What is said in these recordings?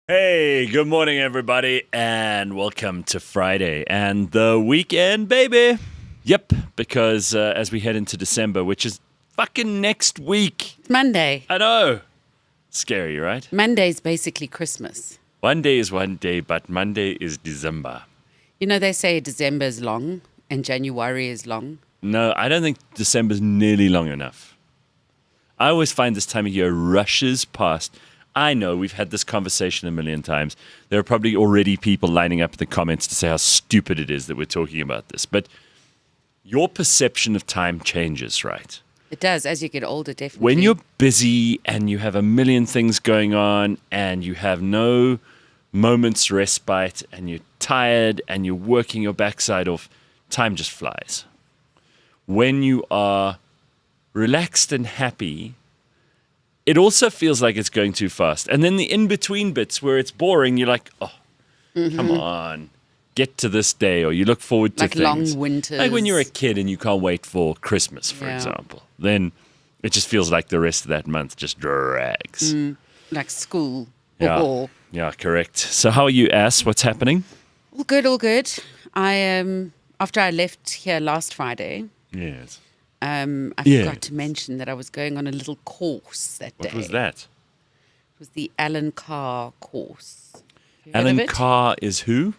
Hey, good morning, everybody, and welcome to Friday and the weekend, baby. Yep, because as we head into December, which is fucking next week. It's Monday. I know. Scary, right? Monday's basically Christmas. One day is one day, but Monday is December. You know, they say December is long and January is long. No, I don't think December's nearly long enough. I always find this time of year rushes past. I know we've had this conversation a million times. There are probably already people lining up in the comments to say how stupid it is that we're talking about this. But your perception of time changes, right? It does, as you get older, definitely. When you're busy and you have a million things going on and you have no moment's respite and you're tired and you're working your backside off, time just flies. When you are relaxed and happy, it also feels like it's going too fast. And then the in-between bits where it's boring, you're like, oh, come on, get to this day. Or you look forward to like things. long winters. Like when you're a kid and you can't wait for Christmas, for example. Then it just feels like the rest of that month just drags. Like school. Yeah, yeah, correct. So how are you, Ass? What's happening? All good, all good. After I left here last Friday, Yes. I forgot to mention that I was going on a little course that day. What was that? It was the Alan Carr course. Have you heard Alan of it? Carr is who?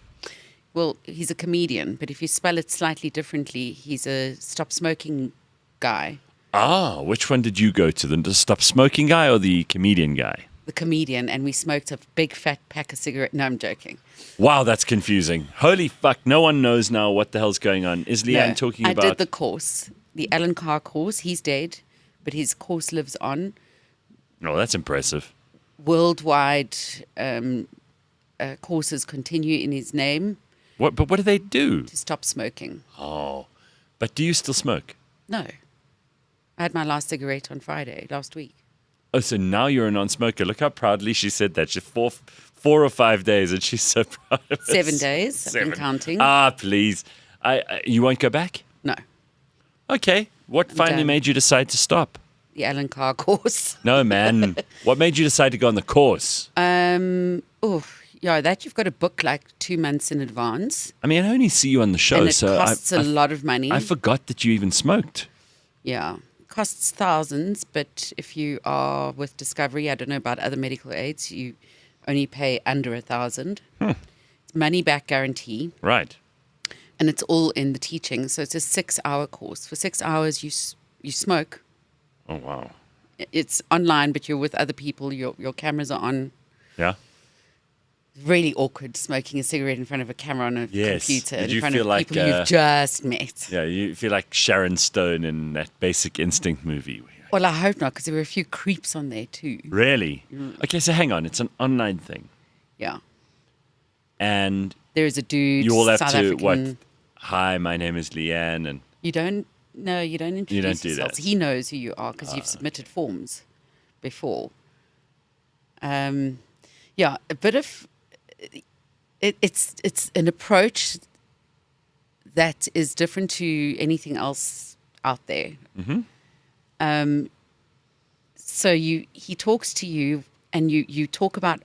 Well, he's a comedian, but if you spell it slightly differently, he's a stop smoking guy. Ah, which one did you go to? The stop smoking guy or the comedian guy? The comedian, and we smoked a big fat pack of cigarettes. No, I'm joking. Wow, that's confusing. Holy fuck, no one knows now what the hell's going on. Is Leigh-Ann talking about... I did the course, the Alan Carr course. He's dead, but his course lives on. Oh, that's impressive. Worldwide courses continue in his name. But what do they do? To stop smoking. Oh, but do you still smoke? No. I had my last cigarette on Friday, last week. Oh, so now you're a non-smoker. Look how proudly she said that. She's four or 5 days, and she's so proud of it. 7 days. I've been counting. Ah, please. You won't go back? No. Okay. What finally done. made you decide to stop? The Alan Carr course. No, man. What made you decide to go on the course? That you've got to book like 2 months in advance. I mean, I only see you on the show, And it so costs a lot of money. I forgot that you even smoked. Yeah. Costs thousands, but if you are with Discovery, I don't know about other medical aids, you only pay under 1,000. It's money back guarantee. Right. And it's all in the teaching. So it's a 6-hour course. For 6 hours, you smoke. Oh, wow. It's online, but you're with other people. Your cameras are on. Yeah. Really awkward smoking a cigarette in front of a camera on a computer Did in you front feel of people you've just met. Yeah, you feel like Sharon Stone in that Basic Instinct movie. Well, I hope not, because there were a few creeps on there too. Really? Okay, so hang on. It's an online thing. Yeah. And there is a dude, you all have South to, African. Hi, my name is Leigh-Ann. And you don't introduce do yourselves. that. He knows who you are because you've submitted forms before. A bit of... It's an approach that is different to anything else out there. So he talks to you, and you talk about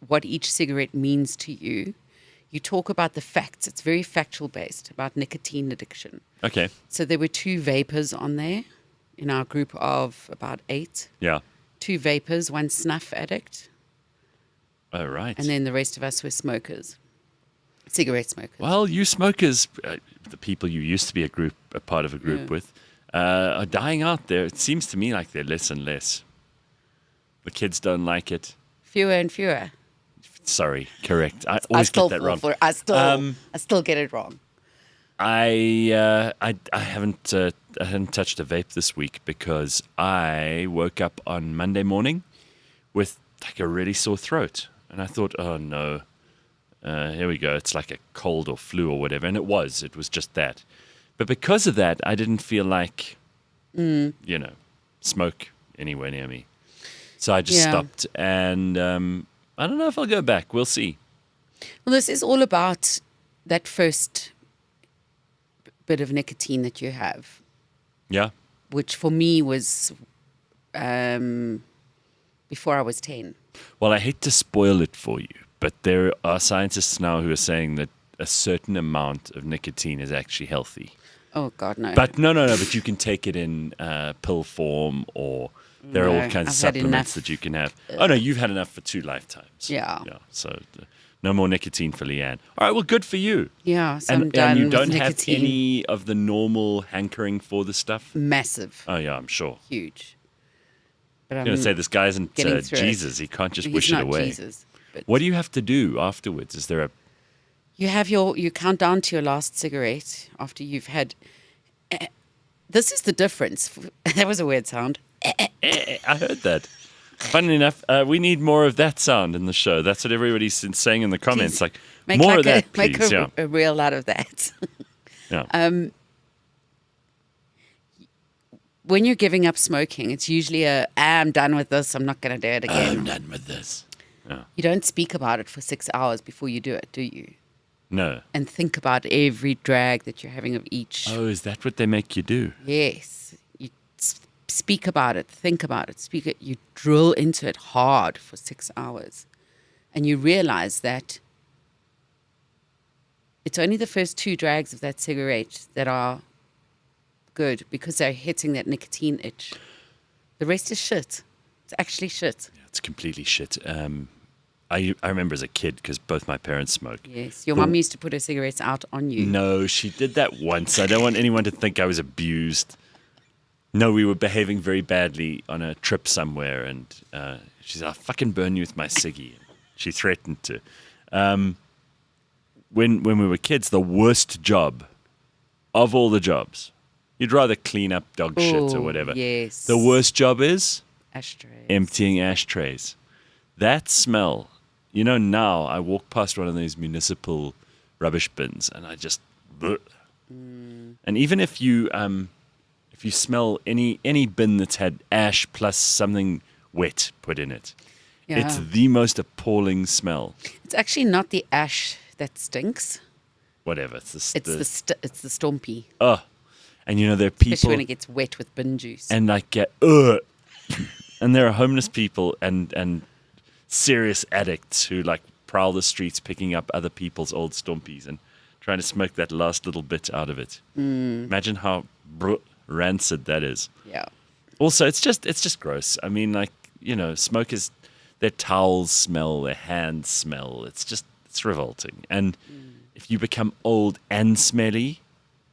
what each cigarette means to you. You talk about the facts. It's very factual based about nicotine addiction. Okay. So there were 2 vapors on there in our group of about 8. Yeah. 2 vapors, 1 snuff addict. Oh, right. And then the rest of us were smokers, cigarette smokers. Well, you smokers, the people you used to be a part of a group with, are dying out there. It seems to me like they're less and less. The kids don't like it. Fewer and fewer. Sorry, correct. I always get that wrong. I still get it wrong. I haven't touched a vape this week because I woke up on Monday morning with like a really sore throat. And I thought, oh, no, here we go. It's like a cold or flu or whatever. And it was just that. But because of that, I didn't feel like, smoke anywhere near me. So I just stopped. And I don't know if I'll go back. We'll see. Well, this is all about that first bit of nicotine that you have. Yeah. Which for me was before I was 10. Well, I hate to spoil it for you, but there are scientists now who are saying that a certain amount of nicotine is actually healthy. Oh, God, no. But no. But you can take it in pill form, or there are all No, kinds of I've had supplements enough. that you can have. Oh, no, you've had enough for 2 lifetimes. Yeah. So no more nicotine for Leigh-Ann. All right, well, good for you. Yeah, so I'm And done you with don't have nicotine. any of the normal hankering for the stuff? Massive. Oh, yeah, I'm sure. Huge. But I'm going to say this guy isn't getting through Jesus. it. He can't just He's wish it not away. Jesus, but What do you have to do afterwards? Is there a... you count down to your last cigarette after you've had. This is the difference. That was a weird sound. I heard that. Funnily enough, we need more of that sound in the show. That's what everybody's been saying in the comments. Please, Like, make more like of that, make please. Yeah. a reel out of that. Yeah. When you're giving up smoking, it's usually I'm done with this. I'm not going to do it again. I'm done with this. Yeah. You don't speak about it for 6 hours before you do it, do you? No. And think about every drag that you're having of each. Oh, is that what they make you do? Yes. You speak about it, think about it, speak it. You drill into it hard for 6 hours. And you realize that it's only the first 2 drags of that cigarette that are good because they're hitting that nicotine itch. The rest is shit. It's actually shit. Yeah, it's completely shit. I remember as a kid, because both my parents smoked. Yes. Your mum used to put her cigarettes out on you. No, she did that once. I don't want anyone to think I was abused. No, we were behaving very badly on a trip somewhere, and she said, I'll fucking burn you with my ciggy. She threatened to. When we were kids, the worst job of all the jobs, you'd rather clean up dog shit or whatever. Yes. The worst job is Ashtrays. emptying ashtrays. That smell, now I walk past one of these municipal rubbish bins and I just, bleh. And even if you smell any bin that's had ash plus something wet put in it, it's the most appalling smell. It's actually not the ash that stinks. Whatever. It's the stompy. Oh, and there are people, Especially when it gets wet with bin juice. and like get and there are homeless people and serious addicts who like prowl the streets picking up other people's old stompies and trying to smoke that last little bit out of it. Imagine how rancid that is. Yeah. Also, it's just gross. I mean, like, smokers, their towels smell, their hands smell. It's revolting. And if you become old and smelly,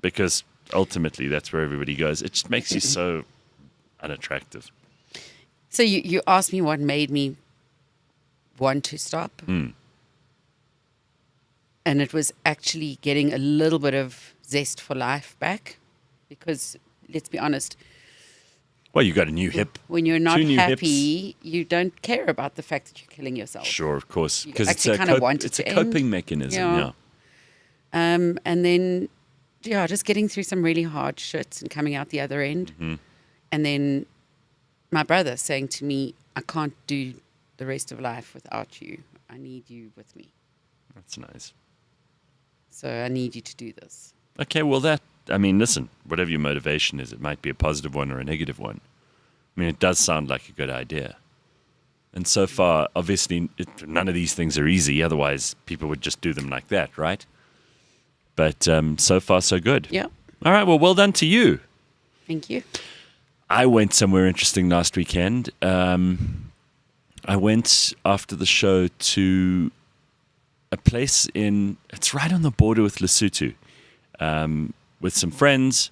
because ultimately that's where everybody goes, it just makes you so unattractive. So you asked me what made me want to stop. And it was actually getting a little bit of zest for life back. Because, let's be honest, Well, you got a new hip. when you're not 2 new happy, you don't care about the fact that you're killing yourself. Sure, of course, You because it's actually kind of want it it's a to coping end. mechanism. Yeah. Yeah. And then, just getting through some really hard shit and coming out the other end. And then my brother saying to me, I can't do the rest of life without you. I need you with me. That's nice. So I need you to do this. Okay, well, listen, whatever your motivation is, it might be a positive one or a negative one. I mean, it does sound like a good idea. And so far, obviously, none of these things are easy. Otherwise, people would just do them like that, right? But so far, so good. Yeah. All right, well done to you. Thank you. I went somewhere interesting last weekend. I went after the show to a place it's right on the border with Lesotho, with some friends,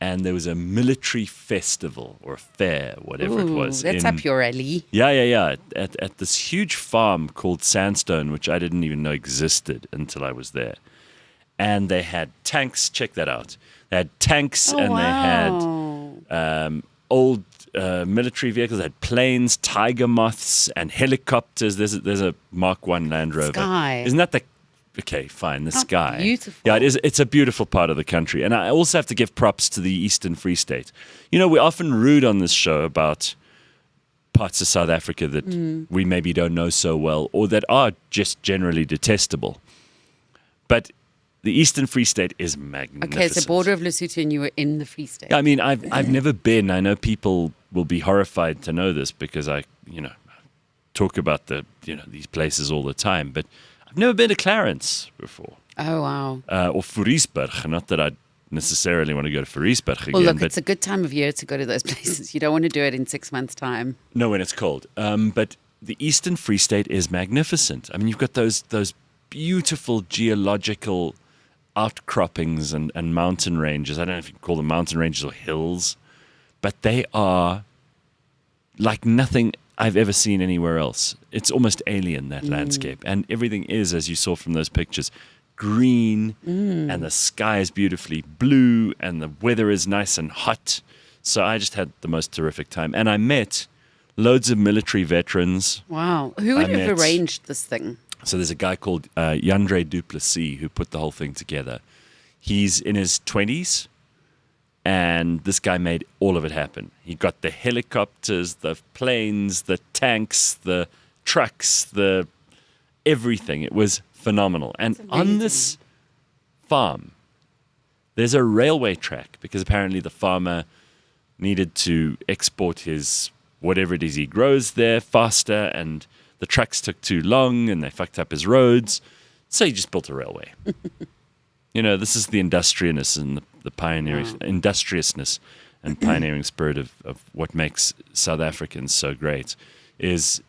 and there was a military festival or a fair, whatever it was. That's up your alley. Yeah. At this huge farm called Sandstone, which I didn't even know existed until I was there. And they had tanks. Check that out. They had tanks and they had old military vehicles. They had planes, tiger moths, and helicopters. There's a Mark I Land Rover. Sky. Isn't that the... Okay, fine, the sky. Beautiful. Yeah, it is. It's a beautiful part of the country. And I also have to give props to the Eastern Free State. We often rude on this show about parts of South Africa that we maybe don't know so well or that are just generally detestable. But the Eastern Free State is magnificent. Okay, it's the border of Lesotho and you were in the Free State. Yeah, I mean, I've never been. I know people will be horrified to know this because talk about these places all the time, but I've never been to Clarence before. Oh, wow. Or Furiesburg. Not that I necessarily want to go to Furiesburg again. Well, look, but it's a good time of year to go to those places. You don't want to do it in 6 months' time. no, when it's cold. But the Eastern Free State is magnificent. I mean, you've got those beautiful geological outcroppings and mountain ranges. I don't know if you call them mountain ranges or hills, but they are like nothing I've ever seen anywhere else. It's almost alien, that landscape. And everything is, as you saw from those pictures, green, and the sky is beautifully blue, and the weather is nice and hot. So I just had the most terrific time. And I met loads of military veterans. Wow. Who would have arranged this thing? So there's a guy called Yandre Duplessis who put the whole thing together. He's in his 20s, and this guy made all of it happen. He got the helicopters, the planes, the tanks, the trucks, the everything. It was phenomenal. And on this farm, there's a railway track because apparently the farmer needed to export his whatever it is he grows there faster, and the trucks took too long and they fucked up his roads. So he just built a railway. This is the industriousness and the pioneering industriousness and pioneering spirit of what makes South Africans so great is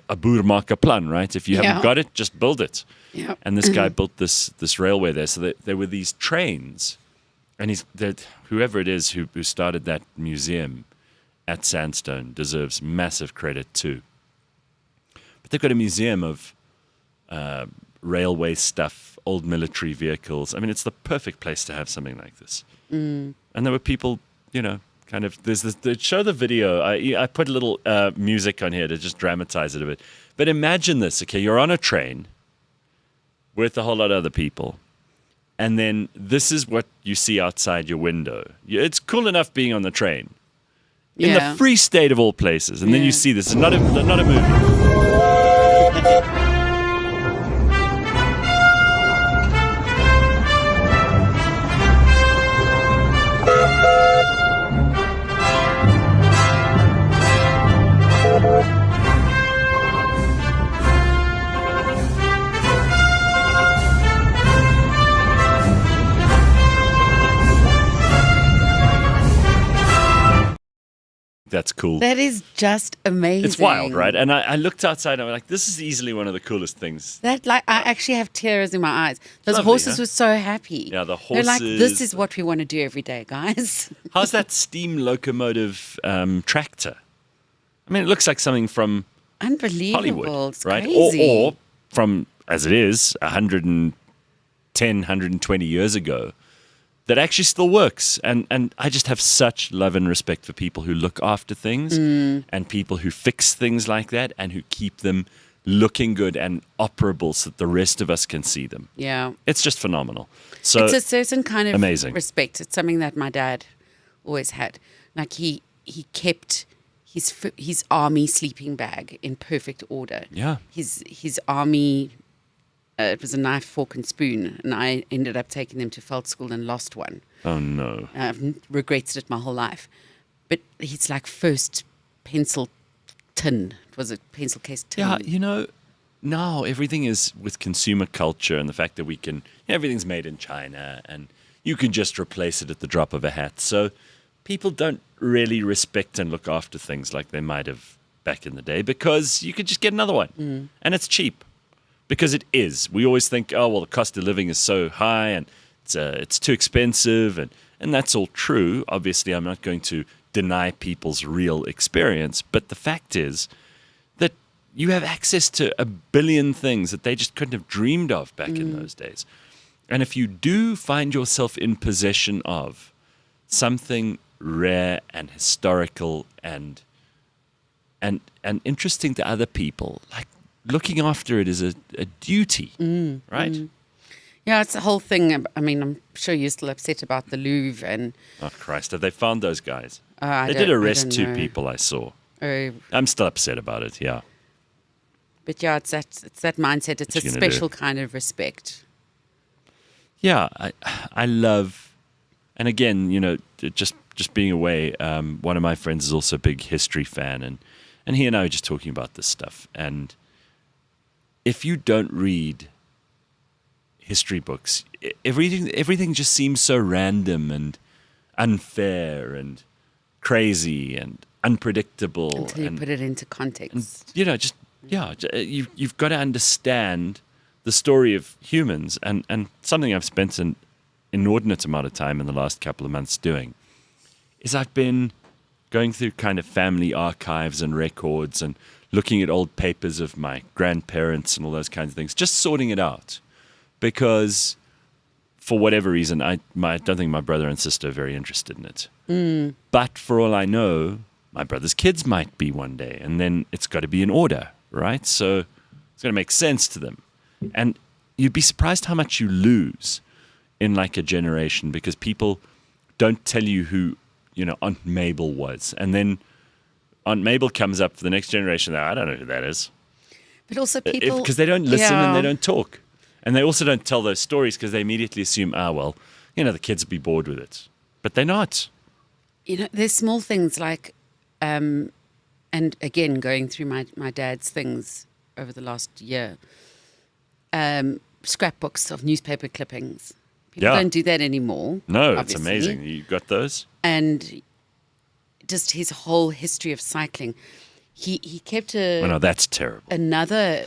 a boer maak 'n plan, right? If you haven't got it, just build it. Yeah. And this guy built this railway there. So there were these trains, and whoever it is who started that museum at Sandstone deserves massive credit too. But they've got a museum of railway stuff, old military vehicles. I mean, it's the perfect place to have something like this. And there were people, kind of, show the video. I put a little music on here to just dramatize it a bit. But imagine this, okay? You're on a train with a whole lot of other people. And then this is what you see outside your window. It's cool enough being on the train. In the Free State of all places. And then you see this. It's not a movie. That's cool. That is just amazing. It's wild, right? And I looked outside and I'm like, this is easily one of the coolest things. I actually have tears in my eyes. Those Lovely, horses were so happy. Yeah, the horses. They're like, this is what we want to do every day, guys. How's that steam locomotive tractor? I mean, it looks like something from Unbelievable. Hollywood, It's right? crazy. Or from, as it is, 110, 120 years ago. That actually still works. And I just have such love and respect for people who look after things and people who fix things like that and who keep them looking good and operable so that the rest of us can see them. Yeah. It's just phenomenal. So It's a certain kind of amazing. respect. It's something that my dad always had. Like he kept his army sleeping bag in perfect order. Yeah. His army... it was a knife, fork, and spoon, and I ended up taking them to felt school and lost one. Oh, no. I've regretted it my whole life. But his first pencil tin. Was it pencil case tin? Yeah, now everything is with consumer culture and the fact that everything's made in China and you can just replace it at the drop of a hat. So people don't really respect and look after things like they might have back in the day because you could just get another one and it's cheap. Because it is. We always think, oh, well, the cost of living is so high and it's too expensive. And that's all true. Obviously, I'm not going to deny people's real experience. But the fact is that you have access to a billion things that they just couldn't have dreamed of back in those days. And if you do find yourself in possession of something rare and historical and interesting to other people, like, looking after it is a duty, right? Yeah, it's a whole thing. I mean, I'm sure you're still upset about the Louvre and... Oh, Christ, have they found those guys? I They did don't arrest two know. people I saw. Oh, I'm still upset about it, yeah. but yeah, it's that mindset. It's What a you gonna do? special kind of respect. Yeah, I love... And again, just being away, one of my friends is also a big history fan, and And he and I were just talking about this stuff. And if you don't read history books, everything just seems so random and unfair and crazy and unpredictable. Until you put it into context. You've got to understand the story of humans, and something I've spent an inordinate amount of time in the last couple of months doing is I've been going through kind of family archives and records and looking at old papers of my grandparents and all those kinds of things, just sorting it out. Because for whatever reason, I don't think my brother and sister are very interested in it. But for all I know, my brother's kids might be one day, and then it's got to be in order, right? So it's going to make sense to them. And you'd be surprised how much you lose in like a generation because people don't tell you who, Aunt Mabel was. And then Aunt Mabel comes up for the next generation. I don't know who that is. But also people... Because they don't listen and they don't talk. And they also don't tell those stories because they immediately assume, the kids will be bored with it. But they're not. There's small things like, and again, going through my dad's things over the last year, scrapbooks of newspaper clippings. People don't do that anymore. No, obviously. It's amazing. You got those? And just his whole history of cycling. He kept no, that's terrible. Another...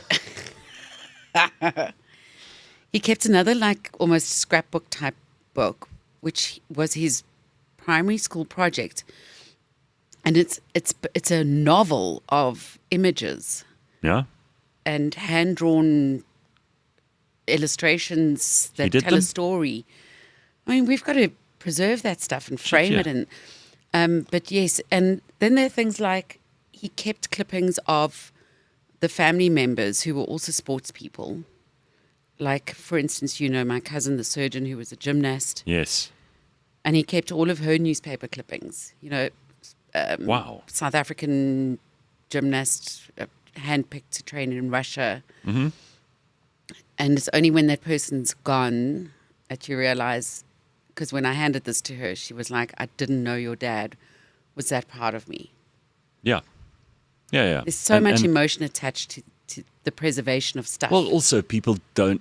He kept another like almost scrapbook type book, which was his primary school project. And it's a novel of images. Yeah. And hand-drawn illustrations that tell a story. I mean, we've got to preserve that stuff and frame it. And but yes, and then there are things like he kept clippings of the family members who were also sports people. Like, for instance, my cousin, the surgeon, who was a gymnast. Yes. And he kept all of her newspaper clippings. Wow. South African gymnast, handpicked to train in Russia. Mm-hmm. And it's only when that person's gone that you realize, because when I handed this to her, she was like, I didn't know your dad was that part of me. Yeah. Yeah. There's so much emotion attached to the preservation of stuff. Well, also people don't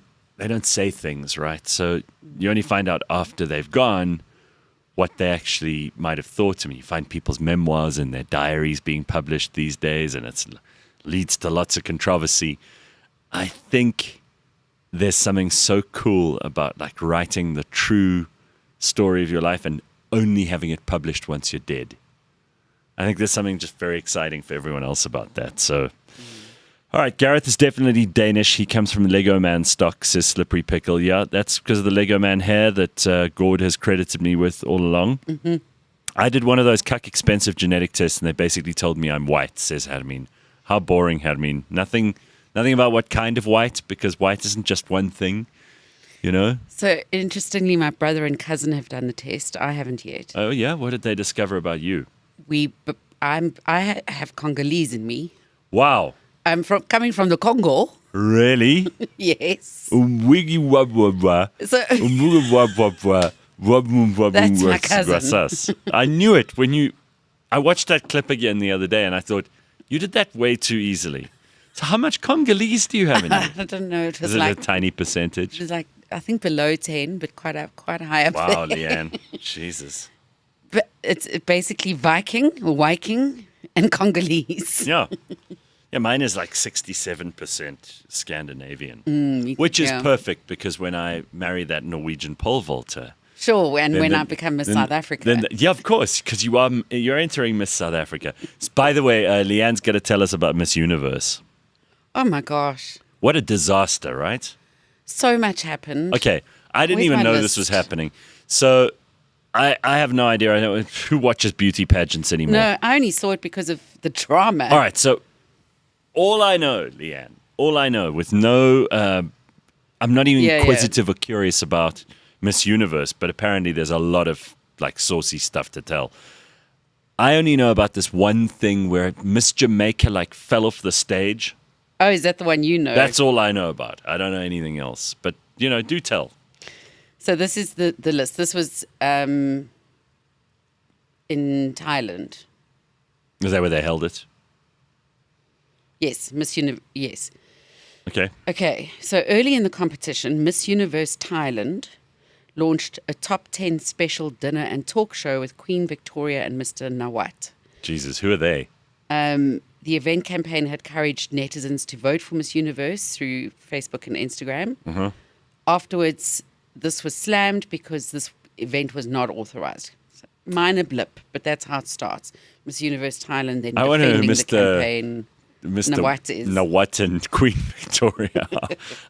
say things, right? So you only find out after they've gone what they actually might have thought to me. You find people's memoirs and their diaries being published these days, and it leads to lots of controversy. I think there's something so cool about like writing the true story of your life and only having it published once you're dead. I think there's something just very exciting for everyone else about that. So... All right, Gareth is definitely Danish. He comes from Lego Man stock, says Slippery Pickle. Yeah, that's because of the Lego Man hair that Gord has credited me with all along. Mm-hmm. I did one of those cuck expensive genetic tests, and they basically told me I'm white, says Hadmin. How boring, Hadmin. Nothing about what kind of white, because white isn't just one thing, So, interestingly, my brother and cousin have done the test. I haven't yet. Oh, yeah? What did they discover about you? I have Congolese in me. Wow. I'm coming from the Congo. Really? Yes. So, that's my cousin. I knew it I watched that clip again the other day and I thought, you did that way too easily. So how much Congolese do you have in you? I don't know. It was Is it like a tiny percentage? It was like, I think below 10, but quite high up Wow, there. Leigh-Ann. Jesus. But it's basically Viking and Congolese. Yeah. Yeah, mine is like 67% Scandinavian, which is perfect because when I marry that Norwegian pole vaulter. Sure, and when I become Miss South Africa. Yeah, of course, because you're entering Miss South Africa. By the way, Leigh-Ann's going to tell us about Miss Universe. Oh my gosh. What a disaster, right? So much happened. Okay, I didn't even know this was happening. So I have no idea. I know who watches beauty pageants anymore. No, I only saw it because of the drama. All right, so all I know, Leigh-Ann, with no, I'm not even inquisitive or curious about Miss Universe, but apparently there's a lot of like saucy stuff to tell. I only know about this one thing where Miss Jamaica like fell off the stage. Oh, is that the one you know? That's all I know about. I don't know anything else, but do tell. So this is the list. This was in Thailand. Is that where they held it? Yes, yes. Okay. So early in the competition, Miss Universe Thailand launched a top 10 special dinner and talk show with Queen Victoria and Mr. Nawat. Jesus, who are they? The event campaign had encouraged netizens to vote for Miss Universe through Facebook and Instagram. Afterwards, this was slammed because this event was not authorized. So, minor blip, but that's how it starts. Miss Universe Thailand then defending the campaign. Mr. Nawat is. Nawat and Queen Victoria.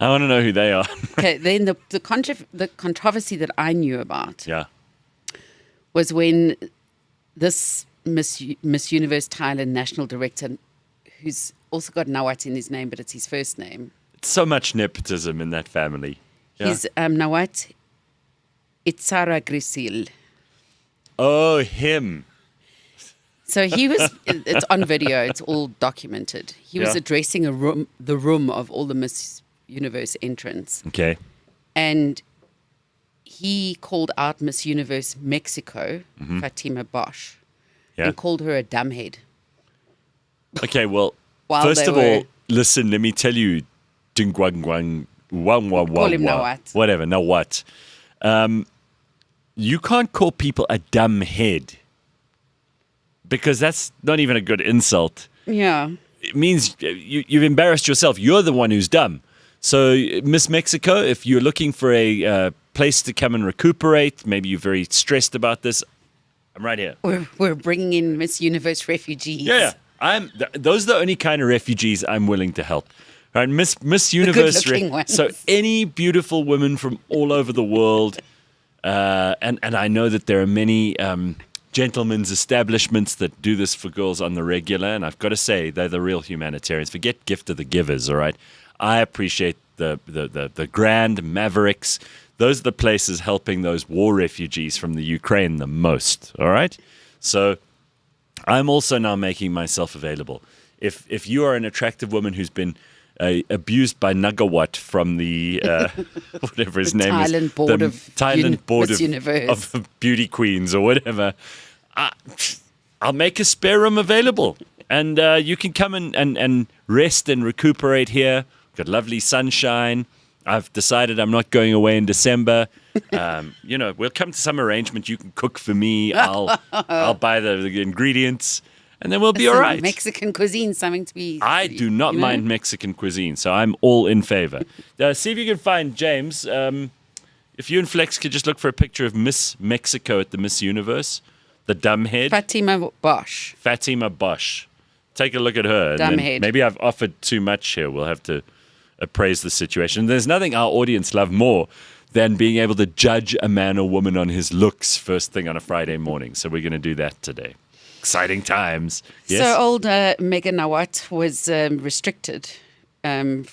I want to know who they are. Okay, then the controversy that I knew about Yeah. was when this Miss Universe Thailand national director, who's also got Nawat in his name, but it's his first name. It's so much nepotism in that family. Yeah. He's Nawat Itsara Grisil. Oh, him. So he was, it's on video, it's all documented. He was addressing the room of all the Miss Universe entrants. Okay. And he called out Miss Universe Mexico, Fatima Bosch, and called her a dumbhead. Okay, well, While first they of all, were- listen, let me tell you, Dingwang, Call him Nawat. whatever, Nawat. You can't call people a dumb head because that's not even a good insult. Yeah. It means you've embarrassed yourself. You're the one who's dumb. So, Miss Mexico, if you're looking for a place to come and recuperate, maybe you're very stressed about this, I'm right here. We're bringing in Miss Universe refugees. Yeah. Those are the only kind of refugees I'm willing to help. Right, Miss Universe. good-looking ones. So any beautiful women from all over the world, and I know that there are many gentlemen's establishments that do this for girls on the regular, and I've got to say they're the real humanitarians. Forget gift of the givers, all right? I appreciate the grand mavericks. Those are the places helping those war refugees from the Ukraine the most, all right? So I'm also now making myself available. If you are an attractive woman who's been abused by Nagawat from the whatever his name Thailand is, board the of Thailand board Miss Universe. of beauty queens or whatever, I'll make a spare room available, and you can come and rest and recuperate here. Got lovely sunshine. I've decided I'm not going away in December. We'll come to some arrangement. You can cook for me. I'll buy the ingredients. And then we'll be all right. Mexican cuisine, something to be... I do not mind Mexican cuisine, so I'm all in favor. See if you can find James. If you and Flex could just look for a picture of Miss Mexico at the Miss Universe, the dumbhead. Fatima Bosch. Take a look at her. Dumbhead. Maybe I've offered too much here. We'll have to appraise the situation. There's nothing our audience love more than being able to judge a man or woman on his looks first thing on a Friday morning. So we're going to do that today. Exciting times. Yes? So old Megan Nawat was restricted. Why?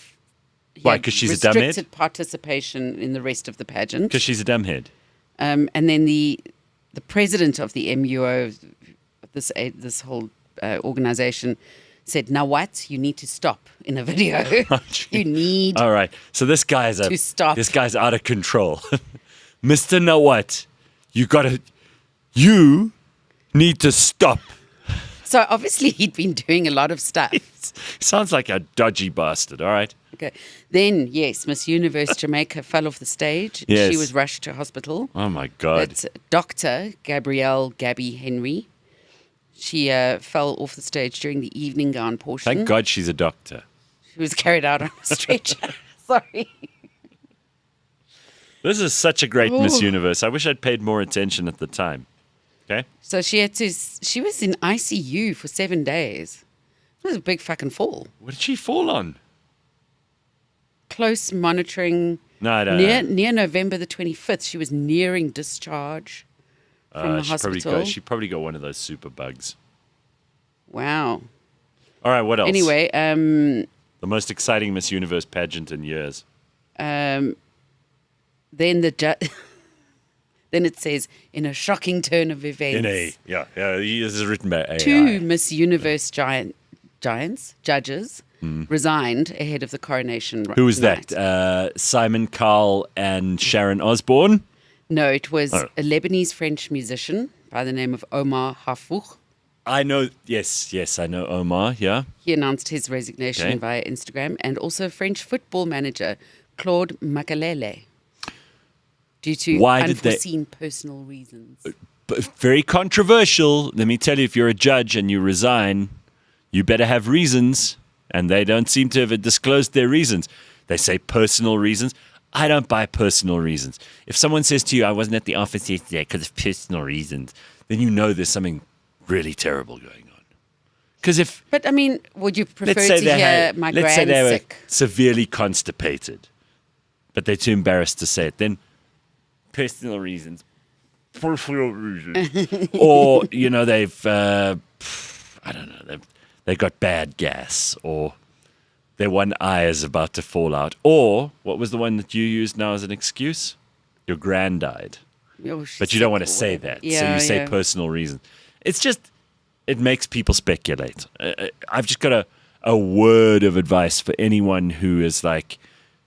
Because she's a dumbhead? Restricted participation in the rest of the pageant. Because she's a dumbhead. And then the president of the MUO, this whole organization, said, Nawat, you need to stop in a video. You need All right. So this guy's to stop. This guy's out of control. Mr. Nawat, you need to stop. So obviously he'd been doing a lot of stuff. Sounds like a dodgy bastard, all right? Okay. Then, yes, Miss Universe Jamaica fell off the stage. Yes. She was rushed to hospital. Oh, my God. That's Dr. Gabrielle Gabby Henry. She fell off the stage during the evening gown portion. Thank God she's a doctor. She was carried out on a stretcher. Sorry. This is such a great Miss Universe. I wish I'd paid more attention at the time. Okay? So she was in ICU for 7 days. It was a big fucking fall. What did she fall on? Close monitoring. No, I don't know. Near November the 25th, she was nearing discharge from the hospital. She probably got one of those super bugs. Wow. All right, what else? Anyway, the most exciting Miss Universe pageant in years. then then it says, in a shocking turn of events. Yeah, this is written by AI. 2 Miss Universe judges resigned ahead of the coronation. Who was night. that? Simon Cowell and Sharon Osbourne? No, it was a Lebanese French musician by the name of Omar Hafouch. I know. Yes, I know Omar. Yeah. He announced his resignation via Instagram, and also French football manager Claude Makalele, due to unforeseen personal reasons. But very controversial. Let me tell you, if you're a judge and you resign, you better have reasons, and they don't seem to have disclosed their reasons. They say personal reasons. I don't buy personal reasons. If someone says to you, I wasn't at the office yesterday because of personal reasons, then you know there's something really terrible going on. But I mean, would you prefer to hear my let's say they were sick? severely constipated, but they're too embarrassed to say it, then personal reasons. Or, they've, I don't know, they've got bad gas, or their one eye is about to fall out. Or, what was the one that you used now as an excuse? Your grand died. But you don't want to say that, so you say personal reasons. It's just, it makes people speculate. I've just got a word of advice for anyone who is like,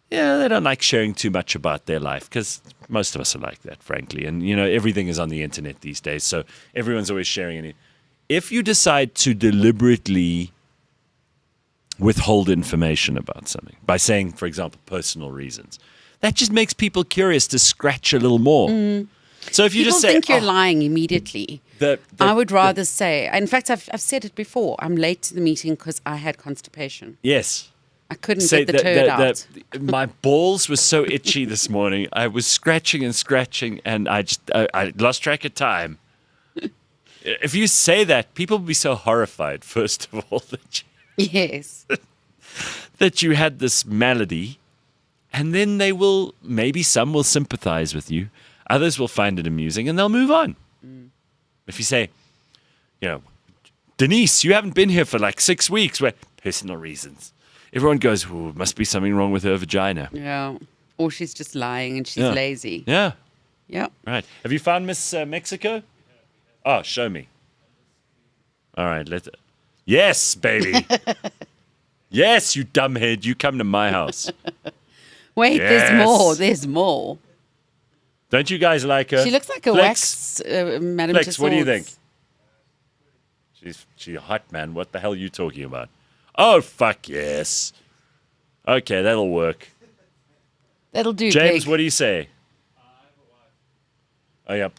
they don't like sharing too much about their life, because most of us are like that, frankly. And, everything is on the internet these days, so everyone's always sharing anything. If you decide to deliberately withhold information about something by saying, for example, personal reasons, that just makes people curious to scratch a little more. So if you People just say, think you're lying immediately. I would rather say, in fact, I've said it before, I'm late to the meeting because I had constipation. Yes. I couldn't get the turd out. My balls were so itchy this morning. I was scratching, and I lost track of time. If you say that, people will be so horrified, first of all, that you had this malady, and then maybe some will sympathize with you, others will find it amusing, and they'll move on. If you say, Denise, you haven't been here for like 6 weeks, personal reasons. Everyone goes, must be something wrong with her vagina. Yeah. Or she's just lying and she's lazy. Yeah. Yeah. Right. Have you found Miss Mexico? Oh, show me. All right. Yes, baby. Yes, you dumbhead. You come to my house. Wait, Yes. There's more. Don't you guys like her? She looks like a wax Madame Flex, Tussauds. what do you think? She's hot, man. What the hell are you talking about? Oh, fuck yes. Okay, that'll work. That'll do, James, pig. what do you say? Oh, yeah.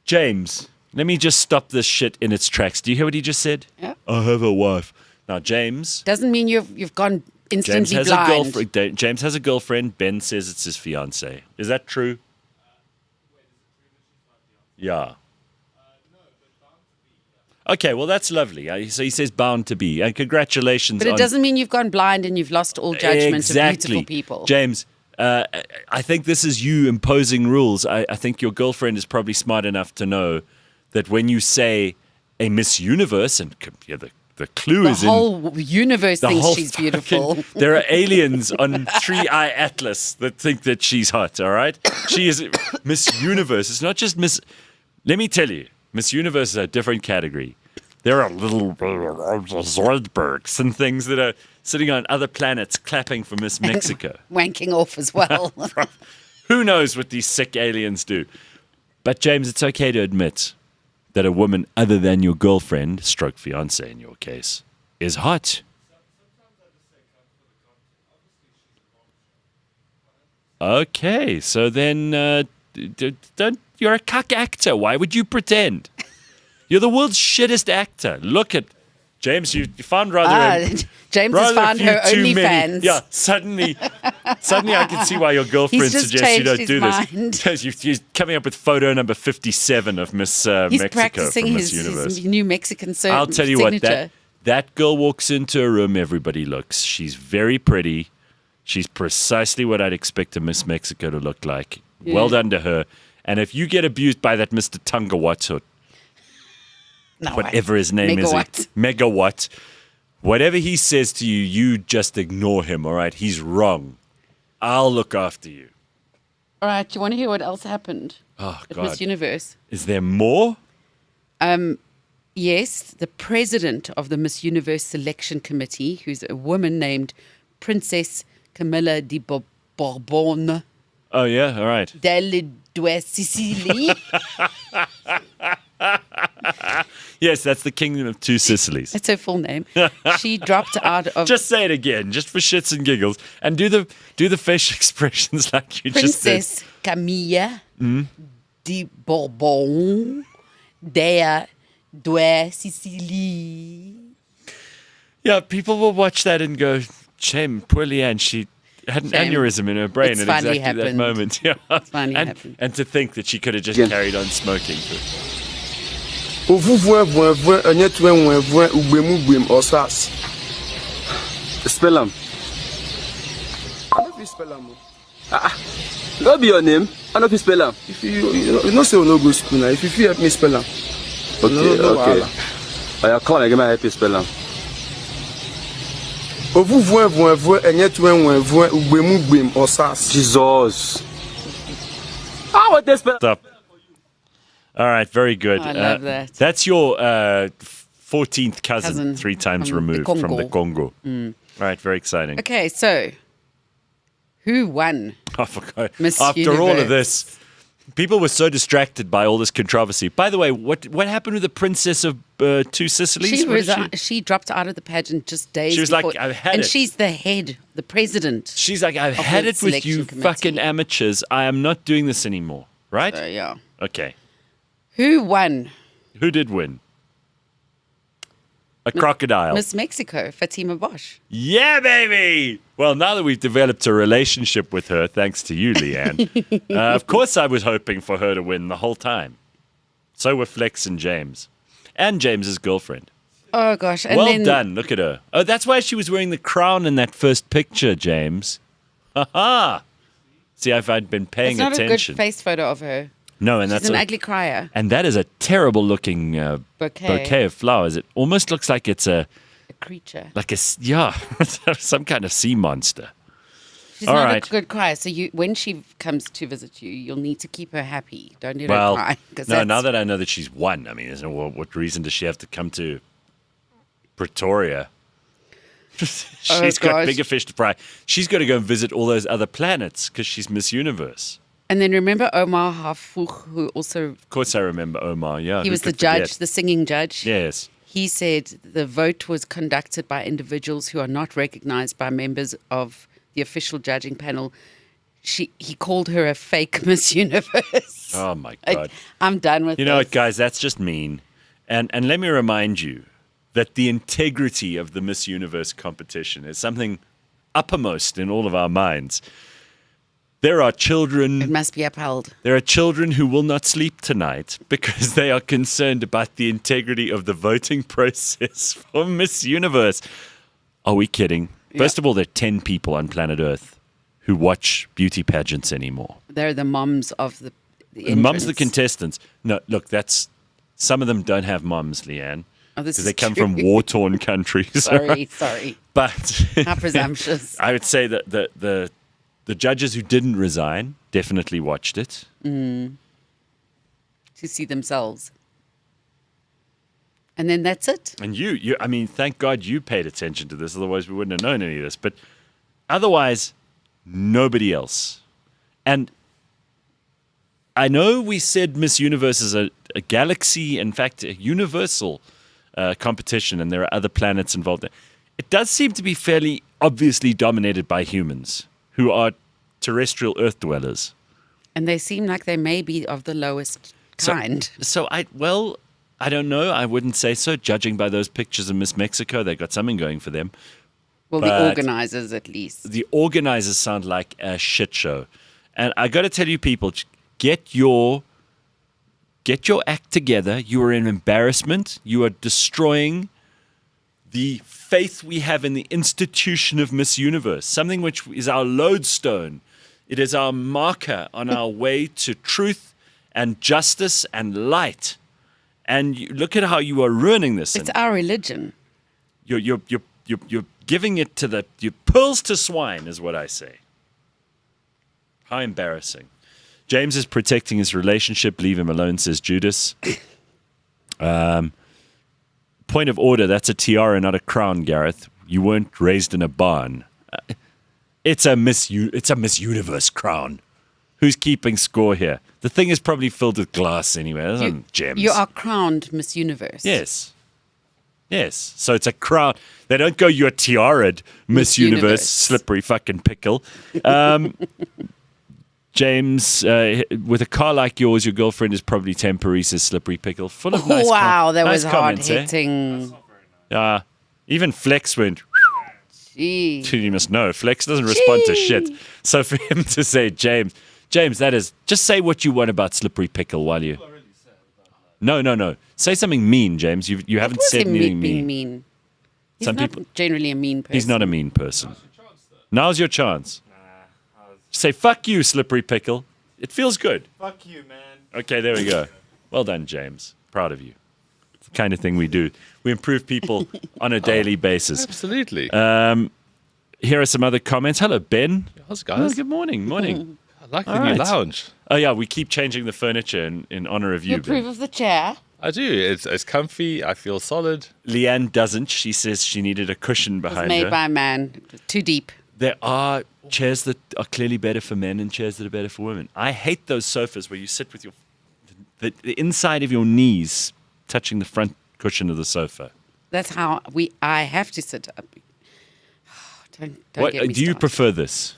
James, let me just stop this shit in its tracks. Do you hear what he just said? Yeah. I have a wife. Now, James... Doesn't mean you've gone instantly James has blind. a girlfriend. James has a girlfriend. Ben says it's his fiancée. Is that true? Yeah. Okay, well, that's lovely. So he says bound to be. And congratulations. But it doesn't mean you've gone blind and you've lost all judgment of beautiful people. James, I think this is you imposing rules. I think your girlfriend is probably smart enough to know that when you say a Miss Universe, and the clue is in... The whole universe thinks she's beautiful. There are aliens on 3i Atlas that think that she's hot, all right? She is Miss Universe. It's not just Miss... Let me tell you, Miss Universe is a different category. There are little Zoidbergs and things that are sitting on other planets clapping for Miss Mexico. Wanking off as well. Who knows what these sick aliens do? But James, it's okay to admit that a woman other than your girlfriend, stroke fiancé in your case, is hot. Okay, so then you're a cuck actor. Why would you pretend? You're the world's shittest actor. Look at James. You found James has found her OnlyFans. Yeah, suddenly I can see why your girlfriend suggests you don't do this. You're coming up with photo number 57 of Miss Mexico from Miss Universe. His new Mexican signature. I'll tell you what, that girl walks into a room, everybody looks. She's very pretty. She's precisely what I'd expect a Miss Mexico to look like. Yeah. Well done to her. And if you get abused by that Mr. Tungawat, or whatever his name is, Megawatt, whatever he says to you, you just ignore him, all right? He's wrong. I'll look after you. All right, do you want to hear what else happened at Miss Universe? Is there more? Yes, the president of the Miss Universe Selection Committee, who's a woman named Princess Camilla de Bourbon. Oh, yeah, all right. Delle Due Sicily. Yes, that's the Kingdom of Two Sicilies. That's her full name. She dropped out of Just say it again, just for shits and giggles, and do the facial expressions like you just did. Princess Camilla di Bourbon due Sicily. Yeah, people will watch that and go, shame, poor Leigh-Ann, she had an aneurysm in her brain It's at finally exactly that happened. moment. Yeah. It's finally happened. And to think that she could have just carried on smoking. Spell them. I don't know spell them. What be your name? I don't know spell them. If you not say no go school now. If you help me spell them. Okay. I come and get my help you spell them. Jesus. How would they spell? Stop. All right, very good. I love that. That's your 14th cousin 3 times from the removed from the Congo. Congo. All right, very exciting. Okay, so who won? I forgot. Miss After all of Universe. this, people were so distracted by all this controversy. By the way, what happened with the Princess of Two Sicilies? She dropped out of the pageant just days She was before. like, "I've had and it." she's the head, the president. She's like, I've of had the it with you selection committee. fucking amateurs. I am not doing this anymore. Right? So, yeah. Okay. Who won? Who did win? A crocodile. Miss Mexico, Fatima Bosch. Yeah, baby. Well, now that we've developed a relationship with her, thanks to you, Leigh-Ann, of course I was hoping for her to win the whole time. So were Flex and James. And James's girlfriend. Oh, gosh. And Well then, done. Look at her. Oh, that's why she was wearing the crown in that first picture, James. Ha-ha. See, if I'd been paying It's not attention. a good face photo of her. No, and She's that's an ugly crier. And that is a terrible looking bouquet of flowers. It almost looks like it's A creature. some kind of sea monster. She's All not right. a good crier. So when she comes to visit you, you'll need to keep her happy. Don't let her Well, cry. 'cause no, that's- now that I know that she's won, I mean, what reason does she have to come to Pretoria? She's got gosh. bigger fish to fry. She's got to go and visit all those other planets because she's Miss Universe. And then remember Omar Hafouk, who also, Of course, I remember Omar. Yeah, he who was the could forget? judge, the singing judge. Yes. He said the vote was conducted by individuals who are not recognized by members of the official judging panel. He called her a fake Miss Universe. Oh my Like, God. I'm done with You know this. what, guys? That's just mean. And let me remind you that the integrity of the Miss Universe competition is something uppermost in all of our minds. There are It children. must be upheld. There are children who will not sleep tonight because they are concerned about the integrity of the voting process for Miss Universe. Are we kidding? First of all, there are 10 people on planet Earth who watch beauty pageants anymore. They're the moms of the The mums of the entrants. contestants. No, look, some of them don't have mums, Leigh-Ann. Oh, this Because is they come true. from war-torn countries. Sorry. But How presumptuous. I would say that the judges who didn't resign definitely watched it. To see themselves. And then that's it. And I mean, thank God you paid attention to this. Otherwise, we wouldn't have known any of this. But otherwise, nobody else. And I know we said Miss Universe is a galaxy, in fact, a universal competition, and there are other planets involved. It does seem to be fairly obviously dominated by humans, who are terrestrial Earth dwellers. And they seem like they may be of the lowest kind. So I don't know. I wouldn't say so. Judging by those pictures of Miss Mexico, they got something going for them. Well, but- the organizers at least. The organizers sound like a shit show. And I got to tell you, people, get your act together. You are an embarrassment. You are destroying the faith we have in the institution of Miss Universe, something which is our lodestone. It is our marker on our way to truth and justice and light. And look at how you are ruining this. It's our religion. You're giving it to your pearls to swine, is what I say. How embarrassing. James is protecting his relationship. Leave him alone, says Judas. Point of order, that's a tiara, not a crown, Gareth. You weren't raised in a barn. It's a Miss Universe crown. Who's keeping score here? The thing is probably filled with glass anyway. There's no gems. You are crowned Miss Universe. Yes. Yes. So it's a crown. They don't go, you're tiara'd, Miss Universe, slippery fucking pickle. James, with a car like yours, your girlfriend is probably Temporisa's slippery pickle. Full of nice Wow, that nice was comments, hard-hitting. Even Flex went, Gee. you must know, Flex doesn't respond to shit. So for him to say, James, that is, just say what you want about slippery pickle while you... No. Say something mean, James. You haven't said anything mean. He's Some not people- generally a mean person. He's not a mean person. Now's your chance. Say, fuck you, slippery pickle. It feels good. Fuck you, man. Okay, there we go. Well done, James. Proud of you. It's the kind of thing we do. We improve people on a daily basis. Absolutely. Here are some other comments. Hello, Ben. How's it, guys? Good morning. Morning. I like the All new right. lounge. Oh, yeah, we keep changing the furniture in honor of You you, approve Ben. of the chair? I do. It's comfy. I feel solid. Leigh-Ann doesn't. She says she needed a cushion It was behind made her. by a man. It was too deep. There are chairs that are clearly better for men and chairs that are better for women. I hate those sofas where you sit with the inside of your knees touching the front cushion of the sofa. That's how I have to sit up. Don't What get me do you started. prefer this?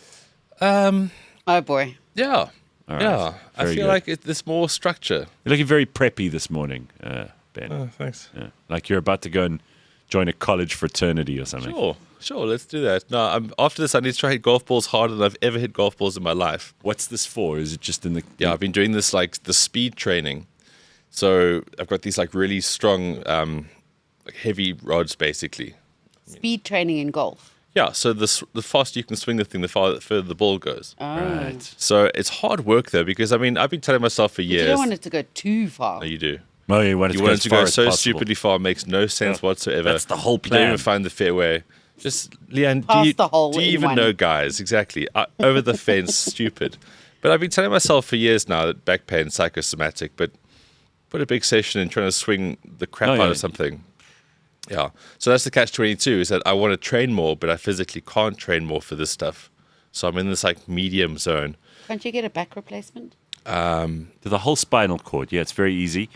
Oh boy. Yeah. All right. Yeah. I Very feel good. like there's more structure. You're looking very preppy this morning, Ben. Oh, thanks. Yeah. Like you're about to go and join a college fraternity or something. Sure. Let's do that. No, after this, I need to try to hit golf balls harder than I've ever hit golf balls in my life. What's this for? Is it just in the... Yeah, I've been doing this like the speed training. So I've got these like really strong, like heavy rods basically. Speed training in golf. Yeah, so the faster you can swing the thing, the further the ball goes. Right. So it's hard work though, because I mean, I've been telling myself for years. You don't want it to go too far. No, you do. Oh, you want it You to want go it as to far go as so possible. stupidly far, makes no sense whatsoever. That's the whole You don't even plan. find the fairway. Just, Leigh-Ann, Past the hole do you in even one. know guys? Exactly. Over the fence, stupid. But I've been telling myself for years now that back pain, psychosomatic, but put a big session in trying to swing the crap out of something. Yeah. So that's the catch-22, is that I want to train more, but I physically can't train more for this stuff. So I'm in this like medium zone. Can't you get a back replacement? To the whole spinal cord. Yeah, it's very easy.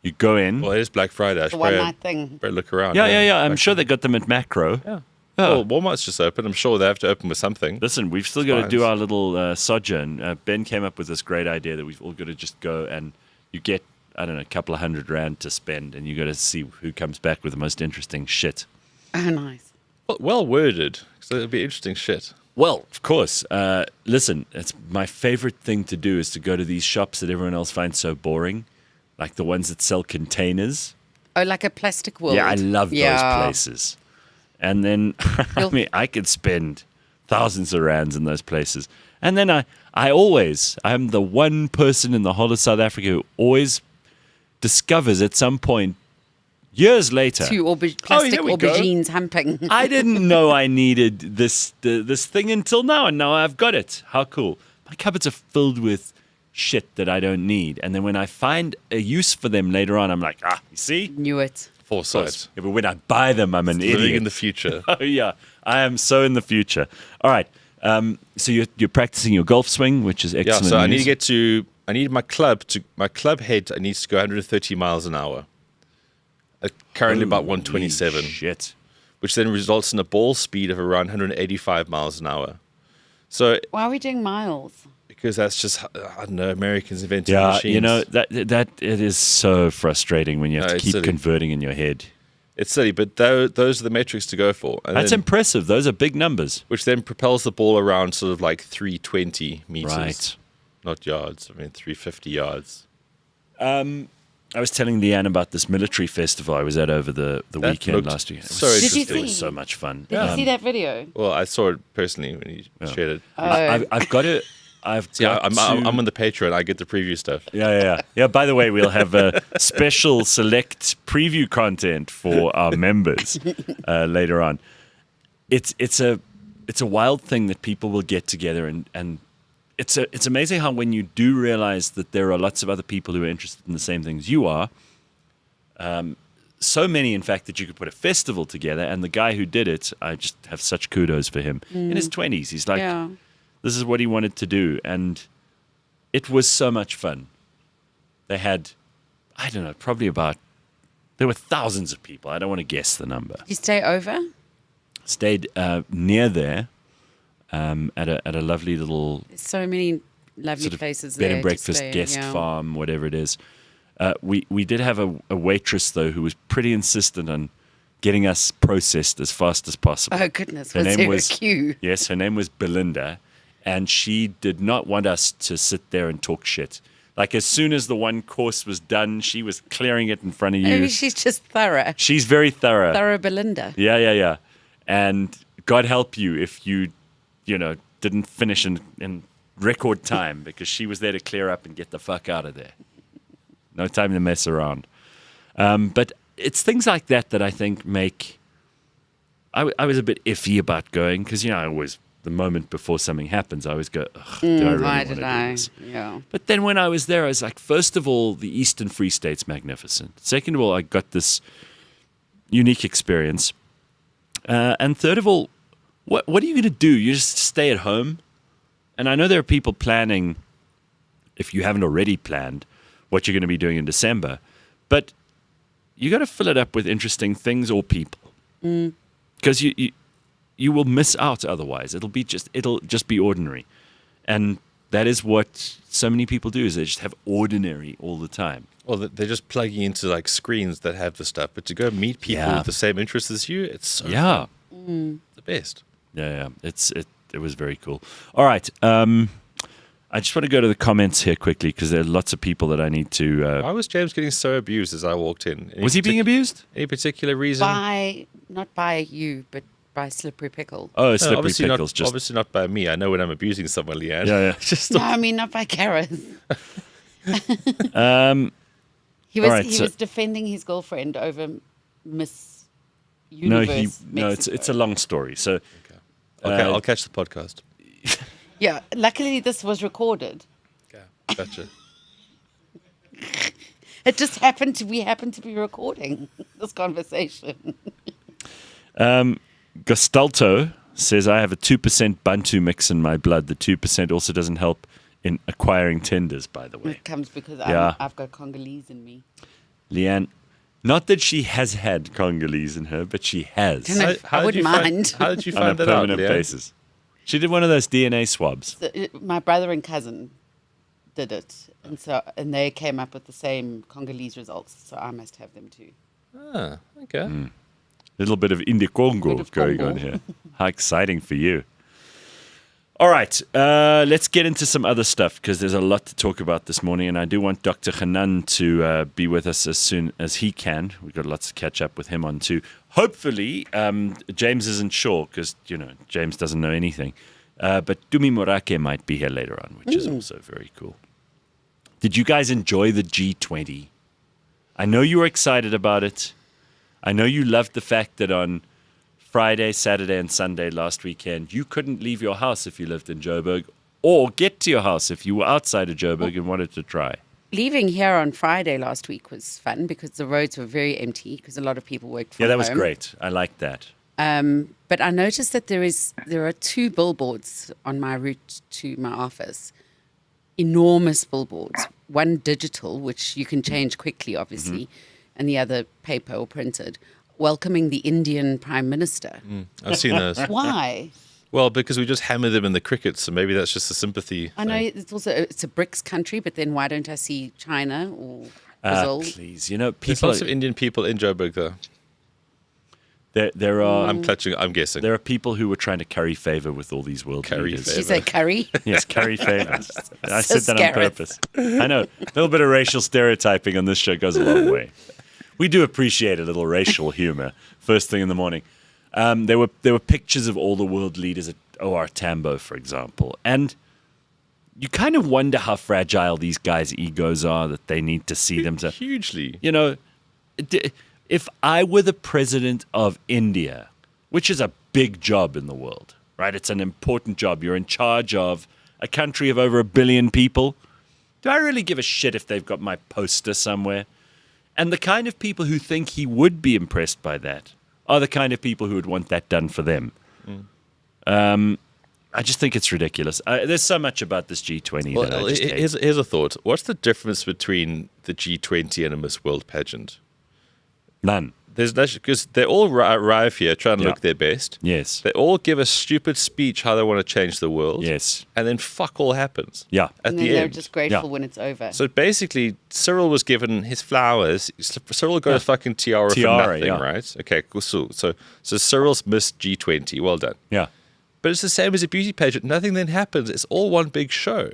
You go in. Well, it is Black Friday. I The should one better night thing. better look around. Yeah. I'm sure they got them at Macro. Yeah. Well, Walmart's just open. I'm sure they have to open with something. Listen, we've still got to do Spines. our little sojourn. Ben came up with this great idea that we've all got to just go and you get, I don't know, a couple of $100 to spend and you got to see who comes back with the most interesting shit. Oh, nice. Well worded. So it'll be interesting shit. Well, of course. Listen, it's my favorite thing to do is to go to these shops that everyone else finds so boring, like the ones that sell containers. Oh, like a plastic world. Yeah, I love those places. And then, I mean, I could spend thousands of rands in those places. And then I'm the one person in the whole of South Africa who always discovers at some point, years later, Two plastic here we go. aubergines humping. I didn't know I needed this thing until now, and now I've got it. How cool. My cupboards are filled with shit that I don't need. And then when I find a use for them later on, I'm like, you see? Knew it. Foresight. Yeah, but when I buy them, I'm an Living idiot. in the future. Oh, yeah. I am so in the future. All right. So you're practicing your golf swing, which is Yeah, excellent so I need news. to get to. I need my club head. I needs to go 130 miles an hour. Currently about 127, Shit. which then results in a ball speed of around 185 miles an hour. So Why are we doing miles? because that's just I don't know, Americans invented Yeah, machines. you know, that it is so frustrating when you have No, to it's keep silly. converting in your head. It's silly, but those are the metrics to go for. And That's then, impressive. Those are big numbers. which then propels the ball around sort of like 320 meters, Right. not yards. I mean 350 yards. I was telling Leigh-Ann about this military festival I was at over the That weekend looked last weekend. It so was, Did you it was see? so much fun. Did you see that video? Well, I saw it personally when you shared it. I've got to. Yeah, got I'm to- on the Patreon. I get the preview stuff. Yeah. By the way, we'll have a special select preview content for our members later on. It's a wild thing that people will get together and it's amazing how when you do realize that there are lots of other people who are interested in the same things you are. So many, in fact, that you could put a festival together. And the guy who did it, I just have such kudos for him. In his 20s, he's like, Yeah. this is what he wanted to do. And it was so much fun. They had, I don't know, there were thousands of people. I don't want to guess the number. You stay over? Stayed near there at a lovely little There's so many lovely sort of places bed there. and breakfast, to stay, guest yeah. farm, whatever it is. We did have a waitress, though, who was pretty insistent on getting us processed as fast as possible. Oh, goodness. Her Was name there was a queue? Yes, her name was Belinda, and she did not want us to sit there and talk shit. Like, as soon as the one course was done, she was clearing it in front of you. Maybe she's just thorough. She's very thorough. Thorough Belinda. Yeah. And God help you if you didn't finish in record time, because she was there to clear up and get the fuck out of there. No time to mess around. But it's things like that I think make... I was a bit iffy about going, because, I always... The moment before something happens, I always go, ugh, do I really Why want to did do I? this? Yeah. But then when I was there, I was like, first of all, the Eastern Free State's magnificent. Second of all, I got this unique experience. And third of all, what are you going to do? You just stay at home? And I know there are people planning, if you haven't already planned, what you're going to be doing in December. But you got to fill it up with interesting things or people. Because you will miss out otherwise. It'll just be ordinary. And that is what so many people do, is they just have ordinary all the time. Well, they're just plugging into like screens that have the stuff. But to go meet people with the same interests as you, it's so fun. The best. Yeah. It was very cool. All right. I just want to go to the comments here quickly, because there are lots of people that I need to... Why was James getting so abused as I walked in? was he being abused? Any particular reason? Not by you, but by Slippery Pickle. Oh, No, Slippery obviously Pickles. not, obviously not by me. I know when I'm abusing someone, Leigh-Ann. Yeah. Just No, I mean, not by Gareth. He all right, was defending his girlfriend over Miss Universe. it's a long story. So, okay, I'll catch the podcast. Yeah, luckily this was recorded. Okay, gotcha. It just happened to be recording this conversation. Gastalto says, I have a 2% Bantu mix in my blood. The 2% also doesn't help in acquiring tenders, by the way. It comes because Yeah. I've got Congolese in me. Leigh-Ann, not that she has had Congolese in her, but she has. Can I How did wouldn't you find- mind. How did you On a find that out, permanent Leigh-Ann? basis. She did one of those DNA swabs. My brother and cousin did it, and they came up with the same Congolese results, so I must have them too. Ah, okay. A little bit of Indie Congo Bit of going Congo. on here. How exciting for you. All right, let's get into some other stuff, because there's a lot to talk about this morning, and I do want Dr. Hanan to be with us as soon as he can. We've got lots to catch up with him on too. Hopefully, James isn't sure, because, James doesn't know anything. But Tumi Morake might be here later on, which is also very cool. Did you guys enjoy the G20? I know you were excited about it. I know you loved the fact that on Friday, Saturday, and Sunday last weekend, you couldn't leave your house if you lived in Joburg, or get to your house if you were outside of Joburg and wanted to try. Leaving here on Friday last week was fun because the roads were very empty because a lot of people worked from Yeah, that was home. great. I liked that. But I noticed that there are 2 billboards on my route to my office. Enormous billboards. One digital, which you can change quickly, obviously, and the other paper or printed, welcoming the Indian Prime Minister. I've seen those. Why? Well, because we just hammer them in the cricket, so maybe that's just a sympathy. I know thing. it's a BRICS country, but then why don't I see China or Brazil? Please, There's people. lots of Indian people in Joburg, though. There are I'm guessing. there are people who were trying to curry favor with all these world Curry leaders. Did you say curry? Yes, curry favors. I So said that on scary. purpose. I know. A little bit of racial stereotyping on this show goes a long way. We do appreciate a little racial humor first thing in the morning. There were pictures of all the world leaders at OR Tambo, for example. And you kind of wonder how fragile these guys' egos are, that they need to see them to... Hugely. If I were the president of India, which is a big job in the world, right? It's an important job. You're in charge of a country of over 1 billion people. Do I really give a shit if they've got my poster somewhere? And the kind of people who think he would be impressed by that are the kind of people who would want that done for them. I just think it's ridiculous. There's so much about this G20 that I Well, just hate. here's a thought. What's the difference between the G20 and a Miss World pageant? None. There's because they all arrive here trying to Yeah. look their best. Yes. They all give a stupid speech how they want to change the world. Yes. And then fuck all happens. Yeah. At And the then they're end. just grateful Yeah. when it's over. So basically, Cyril was given his flowers. Cyril got a fucking tiara for nothing, yeah. right? Okay, cool. So Cyril's missed G20. Well done. Yeah. But it's the same as a beauty pageant. Nothing then happens. It's all one big show.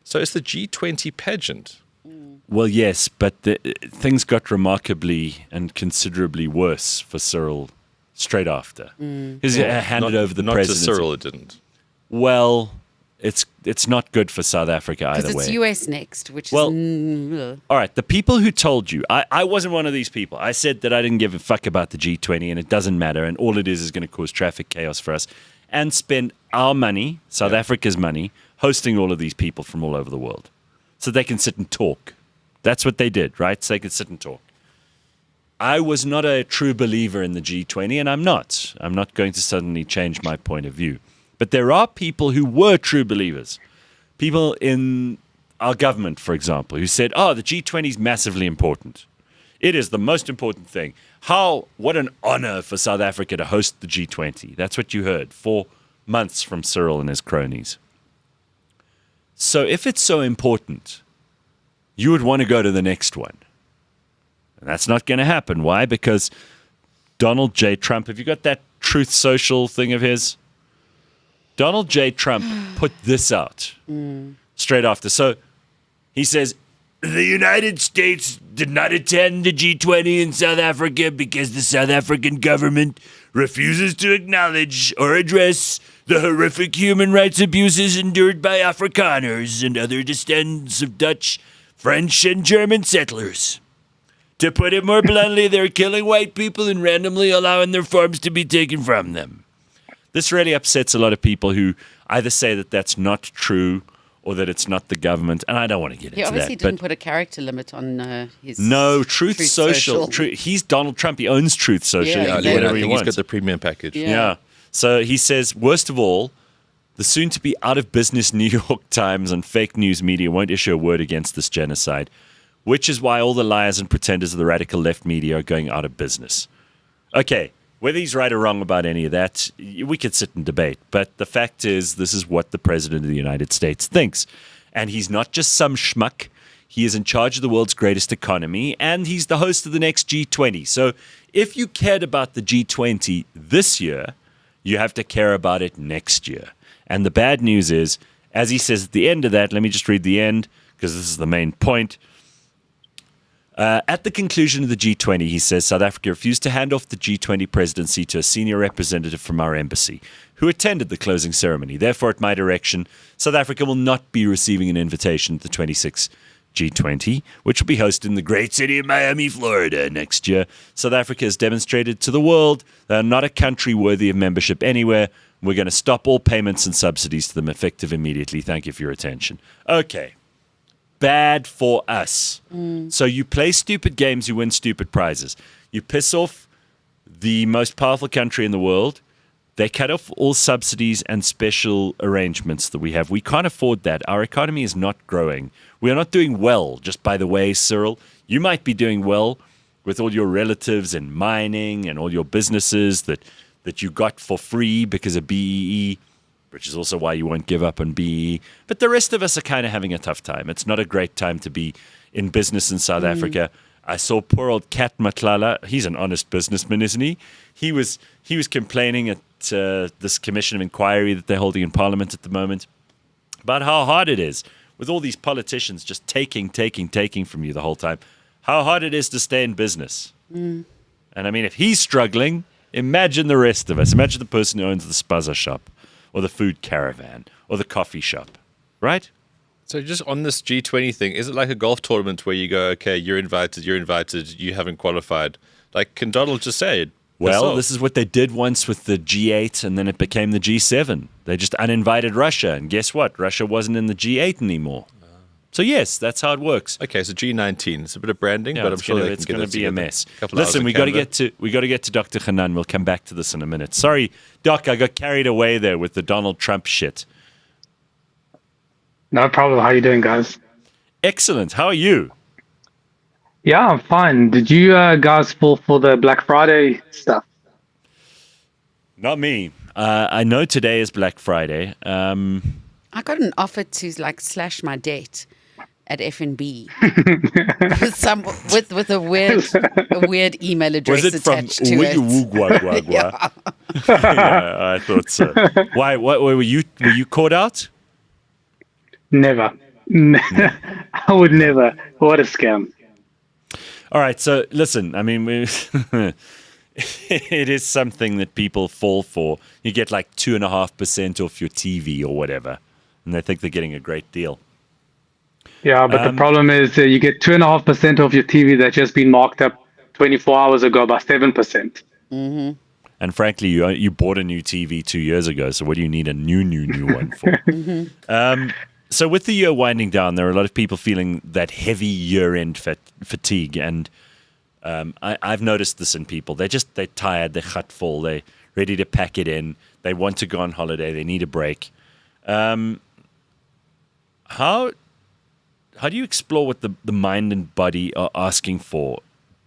So it's the G20 pageant. Well, yes, but things got remarkably and considerably worse for Cyril straight after. Because he handed over the not presidency. to Cyril, it didn't. Well, it's not good for South Africa either Because it's way. US next, which Well, is... All right, the people who told you, I wasn't one of these people. I said that I didn't give a fuck about the G20 and it doesn't matter and all it is going to cause traffic chaos for us and spend our money, South Africa's money, hosting all of these people from all over the world so they can sit and talk. That's what they did, right? So they could sit and talk. I was not a true believer in the G20 and I'm not. I'm not going to suddenly change my point of view. But there are people who were true believers. People in our government, for example, who said, the G20 is massively important. It is the most important thing. What an honor for South Africa to host the G20. That's what you heard 4 months from Cyril and his cronies. So if it's so important, you would want to go to the next one. And that's not going to happen. Why? Because Donald J. Trump, have you got that Truth Social thing of his? Donald J. Trump put this out straight after. So he says, the United States did not attend the G20 in South Africa because the South African government refuses to acknowledge or address the horrific human rights abuses endured by Afrikaners and other descendants of Dutch, French, and German settlers. To put it more bluntly, they're killing white people and randomly allowing their farms to be taken from them. This really upsets a lot of people who either say that that's not true or that it's not the government, and I don't want to get He into obviously that. didn't put a character limit on his... No, Truth Social. He's Donald Trump. He owns Truth Social. Yeah, He can do exactly. whatever I he think he's wants. got the premium package. Yeah. So he says, worst of all, the soon-to-be out-of-business New York Times and fake news media won't issue a word against this genocide, which is why all the liars and pretenders of the radical left media are going out of business. Okay, whether he's right or wrong about any of that, we could sit and debate. But the fact is, this is what the President of the United States thinks. And he's not just some schmuck. He is in charge of the world's greatest economy, and he's the host of the next G20. So if you cared about the G20 this year, you have to care about it next year. And the bad news is, as he says at the end of that, let me just read the end, because this is the main point. At the conclusion of the G20, he says, South Africa refused to hand off the G20 presidency to a senior representative from our embassy, who attended the closing ceremony. Therefore, at my direction, South Africa will not be receiving an invitation to the 26th G20, which will be hosted in the great city of Miami, Florida next year. South Africa has demonstrated to the world they are not a country worthy of membership anywhere. We're going to stop all payments and subsidies to them effective immediately. Thank you for your attention. Okay. Bad for us. So you play stupid games, you win stupid prizes. You piss off the most powerful country in the world. They cut off all subsidies and special arrangements that we have. We can't afford that. Our economy is not growing. We are not doing well. Just by the way, Cyril, you might be doing well with all your relatives in mining and all your businesses that you got for free because of BEE, which is also why you won't give up on BEE. But the rest of us are kind of having a tough time. It's not a great time to be in business in South Africa. I saw poor old Cat Matlala. He's an honest businessman, isn't he? He was complaining at this commission of inquiry that they're holding in Parliament at the moment about how hard it is with all these politicians just taking from you the whole time. How hard it is to stay in business. And I mean, if he's struggling, imagine the rest of us. Imagine the person who owns the spaza shop or the food caravan or the coffee shop, right? So just on this G20 thing, is it like a golf tournament where you go, okay, you're invited, you haven't qualified? Like, can Donald just say, well, this is what they did once with the G8, and then it became the G7. They just uninvited Russia, and guess what? Russia wasn't in the G8 anymore. So yes, that's how it works. Okay, so G19. It's a bit of branding, Yeah, but I'm sure it's going to be a mess. Couple hours Listen, of we got to Canva. get to Dr. Hanan. We'll come back to this in a minute. Sorry, Doc, I got carried away there with the Donald Trump shit. No problem. How you doing, guys? Excellent. How are you? Yeah, I'm fine. Did you guys fall for the Black Friday stuff? Not me. I know today is Black Friday. I got an offer to like slash my debt at F&B with a weird email address Was it from attached to it. Wugwagwagwa? Yeah, I thought so. Why? What were you caught out? Never. I would never. What a scam. All right. So listen. I mean, it is something that people fall for. You get like 2.5% off your TV or whatever, and they think they're getting a great deal. Yeah, but the problem is you get 2.5% off your TV that's just been marked up 24 hours ago by 7%. And frankly, you bought a new TV 2 years ago, so what do you need a new one for? So with the year winding down, there are a lot of people feeling that heavy year-end fatigue, and I've noticed this in people. They're tired, they're full, they're ready to pack it in, they want to go on holiday, they need a break. How do you explore what the mind and body are asking for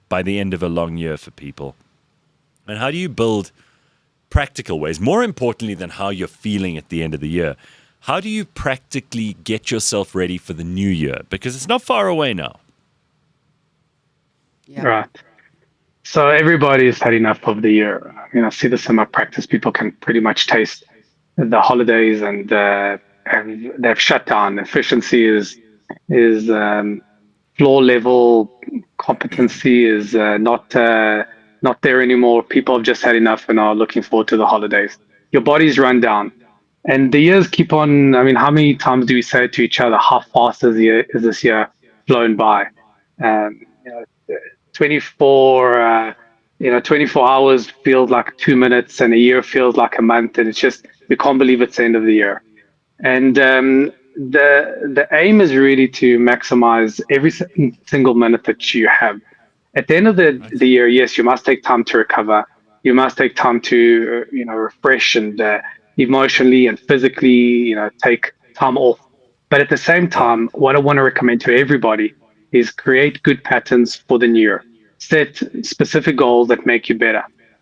by the end of a long year for people? And how do you build practical ways, more importantly than how you're feeling at the end of the year? How do you practically get yourself ready for the new year? Because it's not far away now. Yeah. Right. So everybody's had enough of the year. I see this in my practice. People can pretty much taste the holidays and they've shut down. Efficiency is floor level. Competency is not there anymore. People have just had enough and are looking forward to the holidays. Your body's run down. And the years keep on. I mean, how many times do we say to each other, how fast is this year flown by? 24 hours feels like 2 minutes, and a year feels like a month, and it's just we can't believe it's the end of the year. And the aim is really to maximize every single minute that you have. At the end of the year, yes, you must take time to recover. You must take time to refresh and emotionally and physically take time off. But at the same time, what I want to recommend to everybody is create good patterns for the new year. Set specific goals that make you better.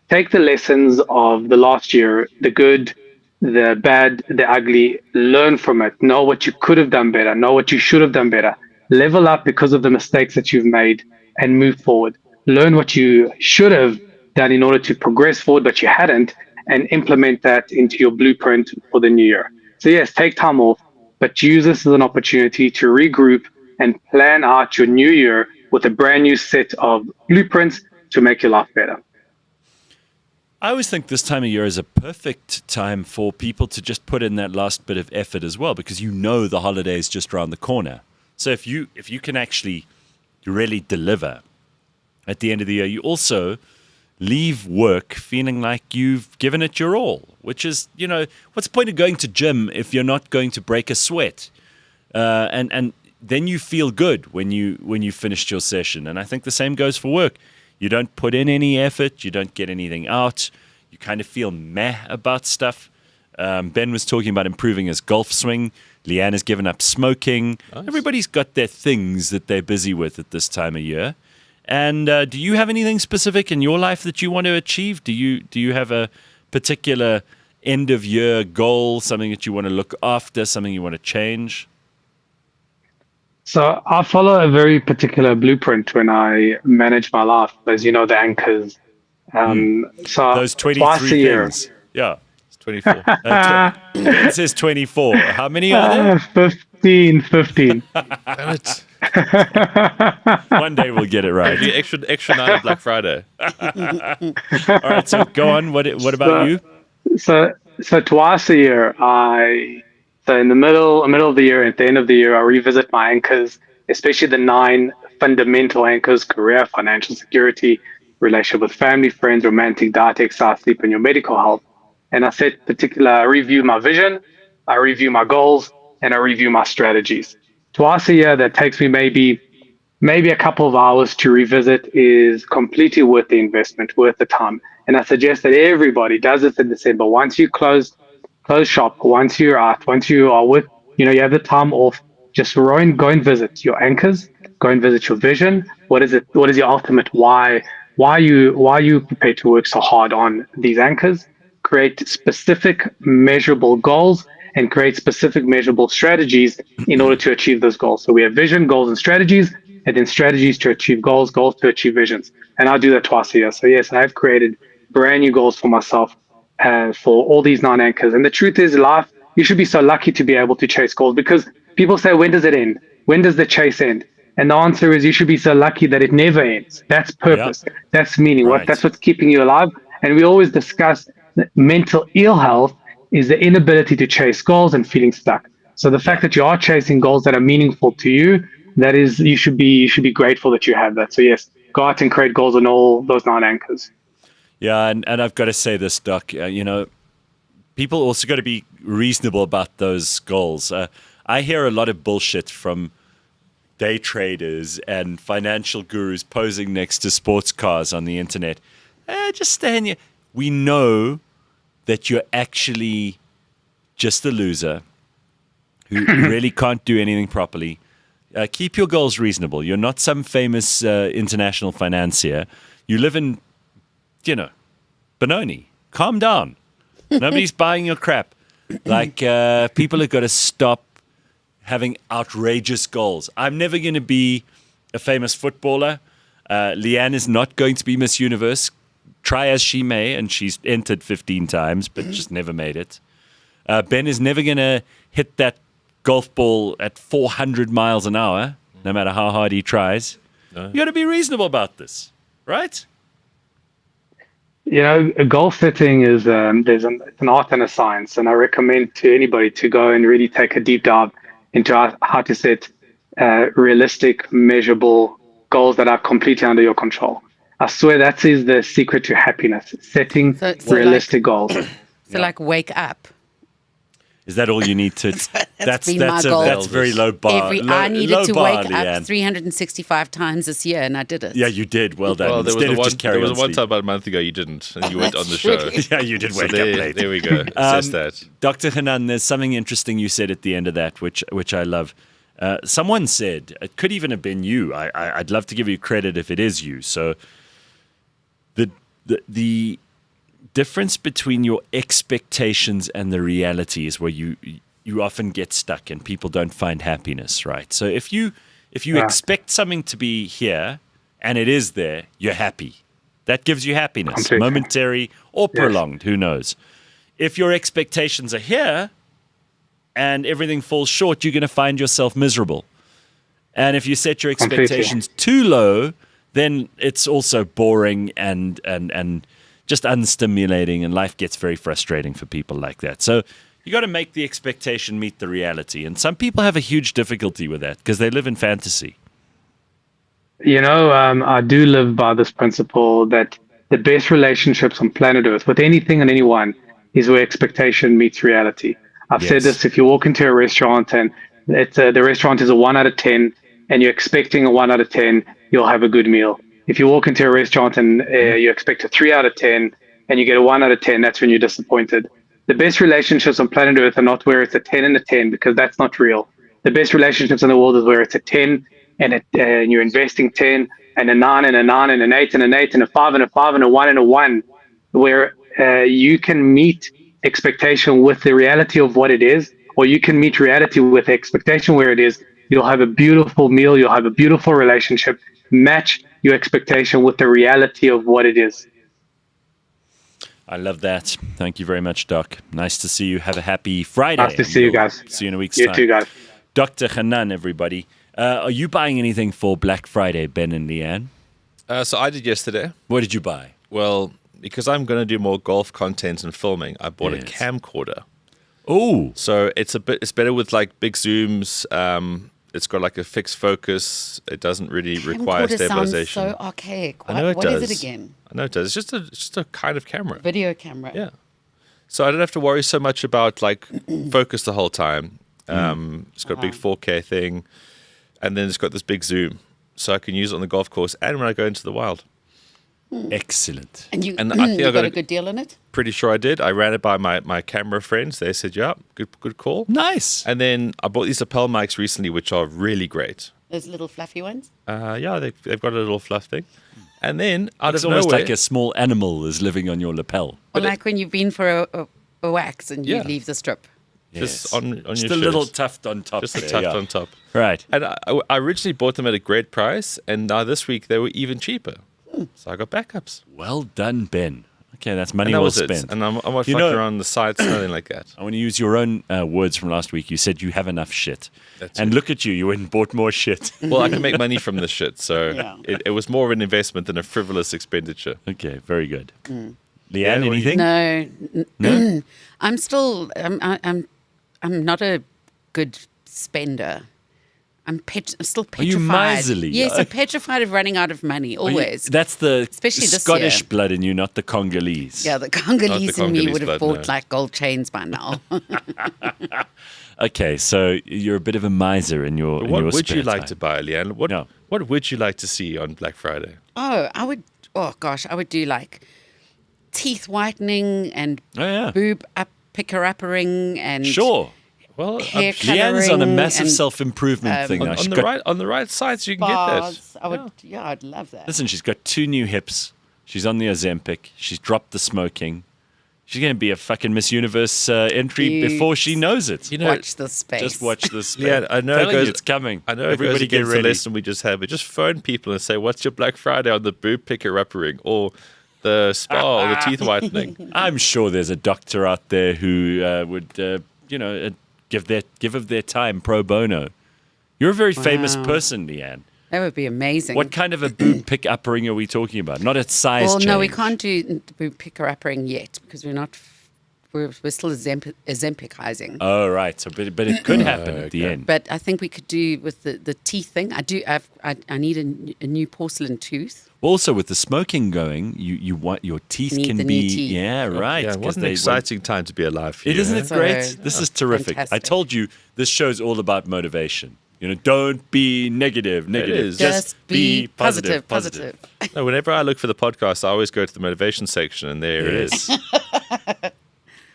Take the lessons of the last year, the good, the bad, the ugly, learn from it. Know what you could have done better. Know what you should have done better. Level up because of the mistakes that you've made and move forward. Learn what you should have done in order to progress forward, but you hadn't, and implement that into your blueprint for the new year. So yes, take time off, but use this as an opportunity to regroup and plan out your new year with a brand new set of blueprints to make your life better. I always think this time of year is a perfect time for people to just put in that last bit of effort as well, because the holiday is just around the corner. So if you can actually really deliver at the end of the year, you also leave work feeling like you've given it your all, which is, what's the point of going to gym if you're not going to break a sweat? And then you feel good when you finished your session. And I think the same goes for work. You don't put in any effort. You don't get anything out. You kind of feel meh about stuff. Ben was talking about improving his golf swing. Leigh-Ann has given up smoking. Nice. Everybody's got their things that they're busy with at this time of year. And do you have anything specific in your life that you want to achieve? Do you have a particular end of year goal, something that you want to look after, something you want to change? So I follow a very particular blueprint when I manage my life, as you know, the anchors. So those 23 twice a year. things. Yeah, it's 24. It says 24. How many are there? 15. Damn it. One day we'll get it right. Maybe extra night on Black Friday. All right, so go on. What about you? So twice a year, So in the middle of the year, at the end of the year, I revisit my anchors, especially the 9 fundamental anchors: career, financial security, relationship with family, friends, romantic, diet, exercise, sleep, and your medical health. And I review my vision, I review my goals, and I review my strategies. twice a year that takes me maybe a couple of hours to revisit is completely worth the investment, worth the time. And I suggest that everybody does it in December. Once you close shop, once you're out, once you are with, you have the time off, just go and visit your anchors, go and visit your vision. What is it? What is your ultimate why? Why are you prepared to work so hard on these anchors? Create specific measurable goals and create specific measurable strategies in order to achieve those goals. So we have vision, goals, and strategies, and then strategies to achieve goals, goals to achieve visions. And I do that twice a year. So yes, I've created brand new goals for myself for all these 9 anchors. And the truth is, life, you should be so lucky to be able to chase goals, because people say, when does it end? When does the chase end? And the answer is, you should be so lucky that it never ends. That's purpose. Yeah. That's meaning. Right. That's what's keeping you alive. And we always discuss that mental ill health is the inability to chase goals and feeling stuck. So the fact that you are chasing goals that are meaningful to you, that is, you should be grateful that you have that. So yes, go out and create goals on all those 9 anchors. Yeah, and I've got to say this, Doc, people also got to be reasonable about those goals. I hear a lot of bullshit from day traders and financial gurus posing next to sports cars on the internet. Just stay in here. We know that you're actually just a loser who really can't do anything properly. Keep your goals reasonable. You're not some famous international financier. You live in, Benoni. Calm down. Nobody's buying your crap. People have got to stop having outrageous goals. I'm never going to be a famous footballer. Leigh-Ann is not going to be Miss Universe. Try as she may, and she's entered 15 times, but just never made it. Ben is never going to hit that golf ball at 400 miles an hour, no matter how hard he tries. No. You got to be reasonable about this, right? Goal setting is it's an art and a science, and I recommend to anybody to go and really take a deep dive into how to set realistic, measurable goals that are completely under your control. I swear that is the secret to happiness, setting realistic goals. So wake up. Is that all you need to? That's my goal. That's very low bar. I needed to wake Leigh-Ann. up 365 times this year, and I did it. Yeah, you did. Well done. Well, there Instead was one time about a month ago you didn't, and you went on the show. Yeah, you did wake up late. There we go. Says that. Dr. Hanan, there's something interesting you said at the end of that, which I love. Someone said, it could even have been you. I'd love to give you credit if it is you. So the difference between your expectations and the reality is where you often get stuck and people don't find happiness, right? So if you expect something to be here and it is there, you're happy. That gives you happiness, momentary or prolonged, who knows. If your expectations are here and everything falls short, you're going to find yourself miserable. And if you set your expectations too low, then it's also boring and just unstimulating, and life gets very frustrating for people like that. So you got to make the expectation meet the reality. And some people have a huge difficulty with that because they live in fantasy. I do live by this principle that the best relationships on planet Earth with anything and anyone is where expectation meets reality. I've said this, if you walk into a restaurant and the restaurant is a 1 out of 10 and you're expecting a 1 out of 10, you'll have a good meal. If you walk into a restaurant and you expect a 3 out of 10 and you get a 1 out of 10, that's when you're disappointed. The best relationships on planet Earth are not where it's a 10 and a 10, because that's not real. The best relationships in the world is where it's a 10 and you're investing 10 and a 9 and a 9 and an 8 and an 8 and a 5 and a 5 and a 1 and a 1, where you can meet expectation with the reality of what it is, or you can meet reality with expectation where it is. You'll have a beautiful meal. You'll have a beautiful relationship. Match your expectation with the reality of what it is. I love that. Thank you very much, Doc. Nice to see you. Have a happy Friday. Nice to see you guys. See you in a week's time. You too, guys. Dr. Hanan, everybody. Are you buying anything for Black Friday, Ben and Leigh-Ann? So I did yesterday. What did you buy? Well, because I'm going to do more golf content and filming, I bought a camcorder. Oh. So it's better with big zooms. It's got a fixed focus. It doesn't really require stabilization. Sounds so archaic. I know it does. What is it again? I know it does. It's just a kind of camera. Video camera. Yeah. So I don't have to worry so much about focus the whole time. It's got a big 4K thing, and then it's got this big zoom, so I can use it on the golf course and when I go into the wild. Excellent. And And I think I got a a- good deal on it? Pretty sure I did. I ran it by my camera friends. They said, "Yeah, good call." Nice. And then I bought these lapel mics recently, which are really great. Those little fluffy ones? Yeah, they've got a little fluff thing. And then out It's of almost nowhere, like a small animal is living on your lapel. Or like when you've been for a wax and you Yeah. leave the strip. just on your Just shirt. a little tuft on top. Just a there, tuft yeah. on top. Right. And I originally bought them at a great price, and now this week they were even cheaper. So I got backups. Well done, Ben. Okay, that's money And that well was it. spent. And I'm not You fucking know- around on the sites, nothing like that. I want to use your own words from last week. You said you have enough shit. That's And it. look at you. You went and bought more shit. Well, I can make money from this shit, so Yeah. it was more of an investment than a frivolous expenditure. Okay, very good. Leanne, Yeah, what do you- anything? No. I'm still, I'm not a good spender. I'm still Are you petrified. miserly? Yes, I'm petrified of running out of money, Are you- always. That's the Especially this Scottish year. blood in you, not the Congolese. Yeah, the Congolese in me Congolese would have blood, bought no. like gold chains by now. Okay, so you're a bit of a miser in your in What your would you spare like time. to buy, Leanne? What Yeah. What would you like to see on Black Friday? I would do like teeth whitening and Oh, yeah. boob picker-uppering and Sure. Well, hair Leanne's on a colouring massive and self-improvement thing now. on She's the got- on the right sites, you can get that. bars. I'd love that. Listen, she's got 2 new hips. She's on the Ozempic. She's dropped the smoking. She's going to be a fucking Miss Universe entry You before she knows it. You know, Watch the space. Just watch this. Yeah, I know it Telling you goes- it's coming. I know Everybody everybody get gets the ready. lesson we just had, but just phone people and say, "What's your Black Friday on the boob picker-uppering or the spa or the teeth whitening?" I'm sure there's a doctor out there who would, give of their time pro bono. You're a very famous Wow. person, Leanne. That would be amazing. What kind of a boob pick-uppering are we talking about? Not a size Well, change. no, we can't do boob picker-uppering yet because we're still Ozempicizing. Oh, right. So, but it could happen at the end. But I think we could do with the teeth thing. I need a new porcelain tooth. Also, with the smoking going, you want your teeth Need can the be new teeth. yeah right. Yeah, it 'cause was an they exciting time to be alive for you. Isn't eh? it So, great? This is terrific. I fantastic. told you this show's all about motivation. Don't be negative. is. Just be positive. No, whenever I look for the podcast, I always go to the motivation section, and there it is.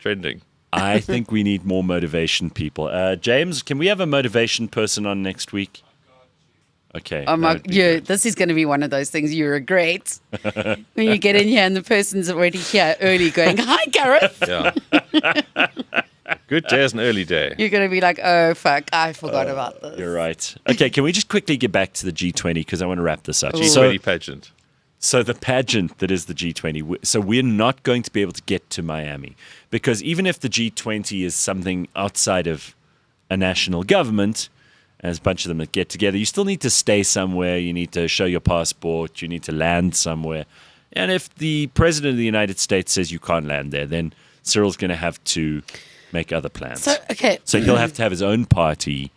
Trending. I think we need more motivation people. James, can we have a motivation person on next week? Okay. Oh my! that would be good. This is going to be one of those things you regret when you get in here and the person's already here early, going, "Hi, Gareth." Yeah. Good day is an early day. You're going to be like, "Oh fuck, I forgot about this." You're right. Okay, can we just quickly get back to the G20 because I want to wrap this up. G20 pageant. So the pageant that is the G20, so we're not going to be able to get to Miami because even if the G20 is something outside of a national government, there's a bunch of them that get together, you still need to stay somewhere, you need to show your passport, you need to land somewhere. And if the president of the United States says you can't land there, then Cyril's going to have to make other plans. So okay, So he'll have to have his own party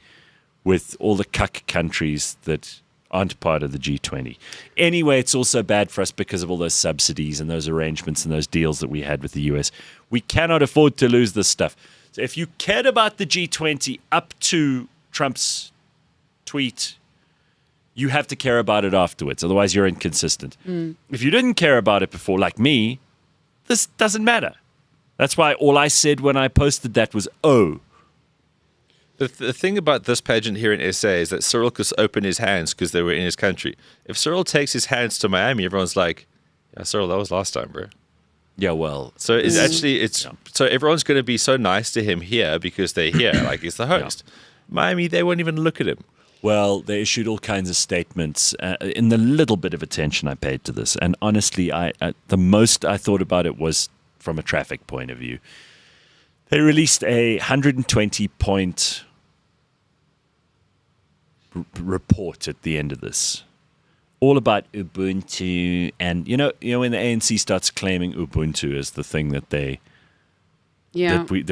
with all the cuck countries that aren't part of the G20. Anyway, it's also bad for us because of all those subsidies and those arrangements and those deals that we had with the US. We cannot afford to lose this stuff. So if you cared about the G20 up to Trump's tweet, you have to care about it afterwards. Otherwise, you're inconsistent. If you didn't care about it before, like me, this doesn't matter. That's why all I said when I posted that was, oh, The thing about this pageant here in SA is that Cyril could open his hands because they were in his country. If Cyril takes his hands to Miami, everyone's like, "Yeah, Cyril, that was last time, bro." yeah, well, So it's actually so everyone's going to be so nice to him here because they're here, like he's the host. Miami, they won't even look at him. well, they issued all kinds of statements in the little bit of attention I paid to this. And honestly, the most I thought about it was from a traffic point of view. They released a 120-point report at the end of this, all about Ubuntu, and you know when the ANC starts claiming Ubuntu as the thing that that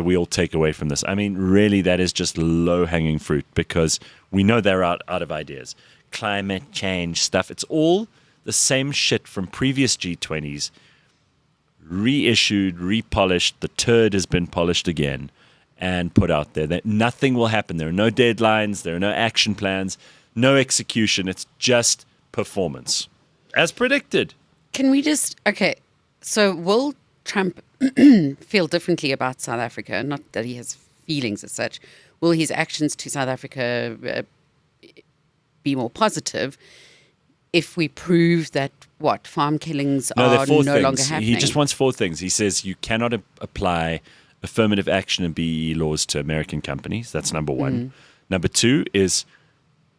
we all take away from this. I mean, really, that is just low-hanging fruit because we know they're out of ideas. Climate change stuff. It's all the same shit from previous G20s, reissued, repolished. The turd has been polished again, and put out there. That nothing will happen. There are no deadlines. There are no action plans, no execution. It's just performance, as predicted. Can we just, okay, so will Trump feel differently about South Africa? Not that he has feelings as such. Will his actions to South Africa be more positive if we prove that, farm killings are no longer happening? He just wants 4 things. He says you cannot apply affirmative action and BEE laws to American companies. That's number 1. Number 2 is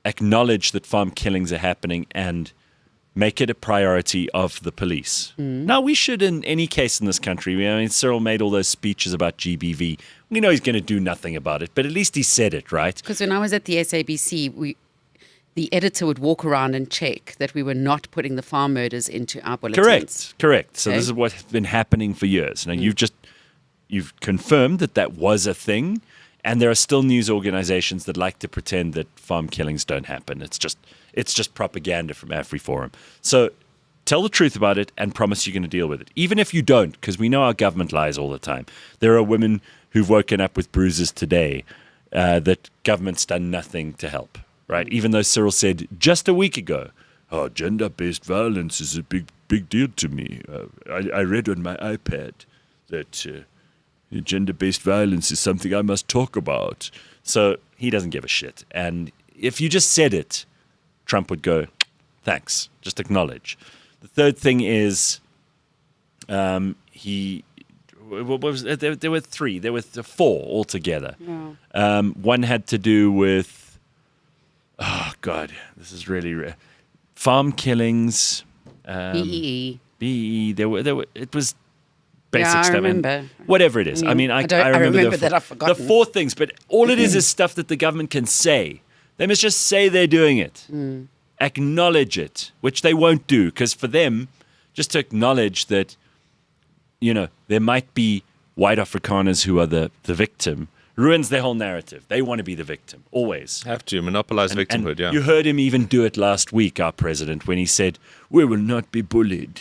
acknowledge that farm killings are happening and make it a priority of the police. Now, we should, in any case in this country, I mean, Cyril made all those speeches about GBV. We know he's going to do nothing about it, but at least he said it, right? Because when I was at the SABC, the editor would walk around and check that we were not putting the farm murders into our bulletins. Correct. So Okay. this is what's been happening for years. Now, you've confirmed that was a thing, and there are still news organizations that like to pretend that farm killings don't happen. It's just propaganda from AfriForum. So tell the truth about it and promise you're going to deal with it. Even if you don't, because we know our government lies all the time. There are women who've woken up with bruises today that government's done nothing to help, right? Even though Cyril said just a week ago, gender-based violence is a big deal to me. I read on my iPad that gender-based violence is something I must talk about. So he doesn't give a shit. And if you just said it, Trump would go, thanks, just acknowledge. The third thing is there were 3, there were 4 altogether. One had to do with, this is really rare. Farm killings. BEE. BEE, it was basic Yeah, I stuff. remember. And whatever it is. I mean, I remember that I've the forgotten. 4 things, but all it is stuff that the government can say. They must just say they're doing it. Acknowledge it, which they won't do, because for them, just to acknowledge that, there might be white Afrikaners who are the victim ruins their whole narrative. They want to be the victim, always. Have to monopolize victimhood, yeah. You heard him even do it last week, our president, when he said, "We will not be bullied."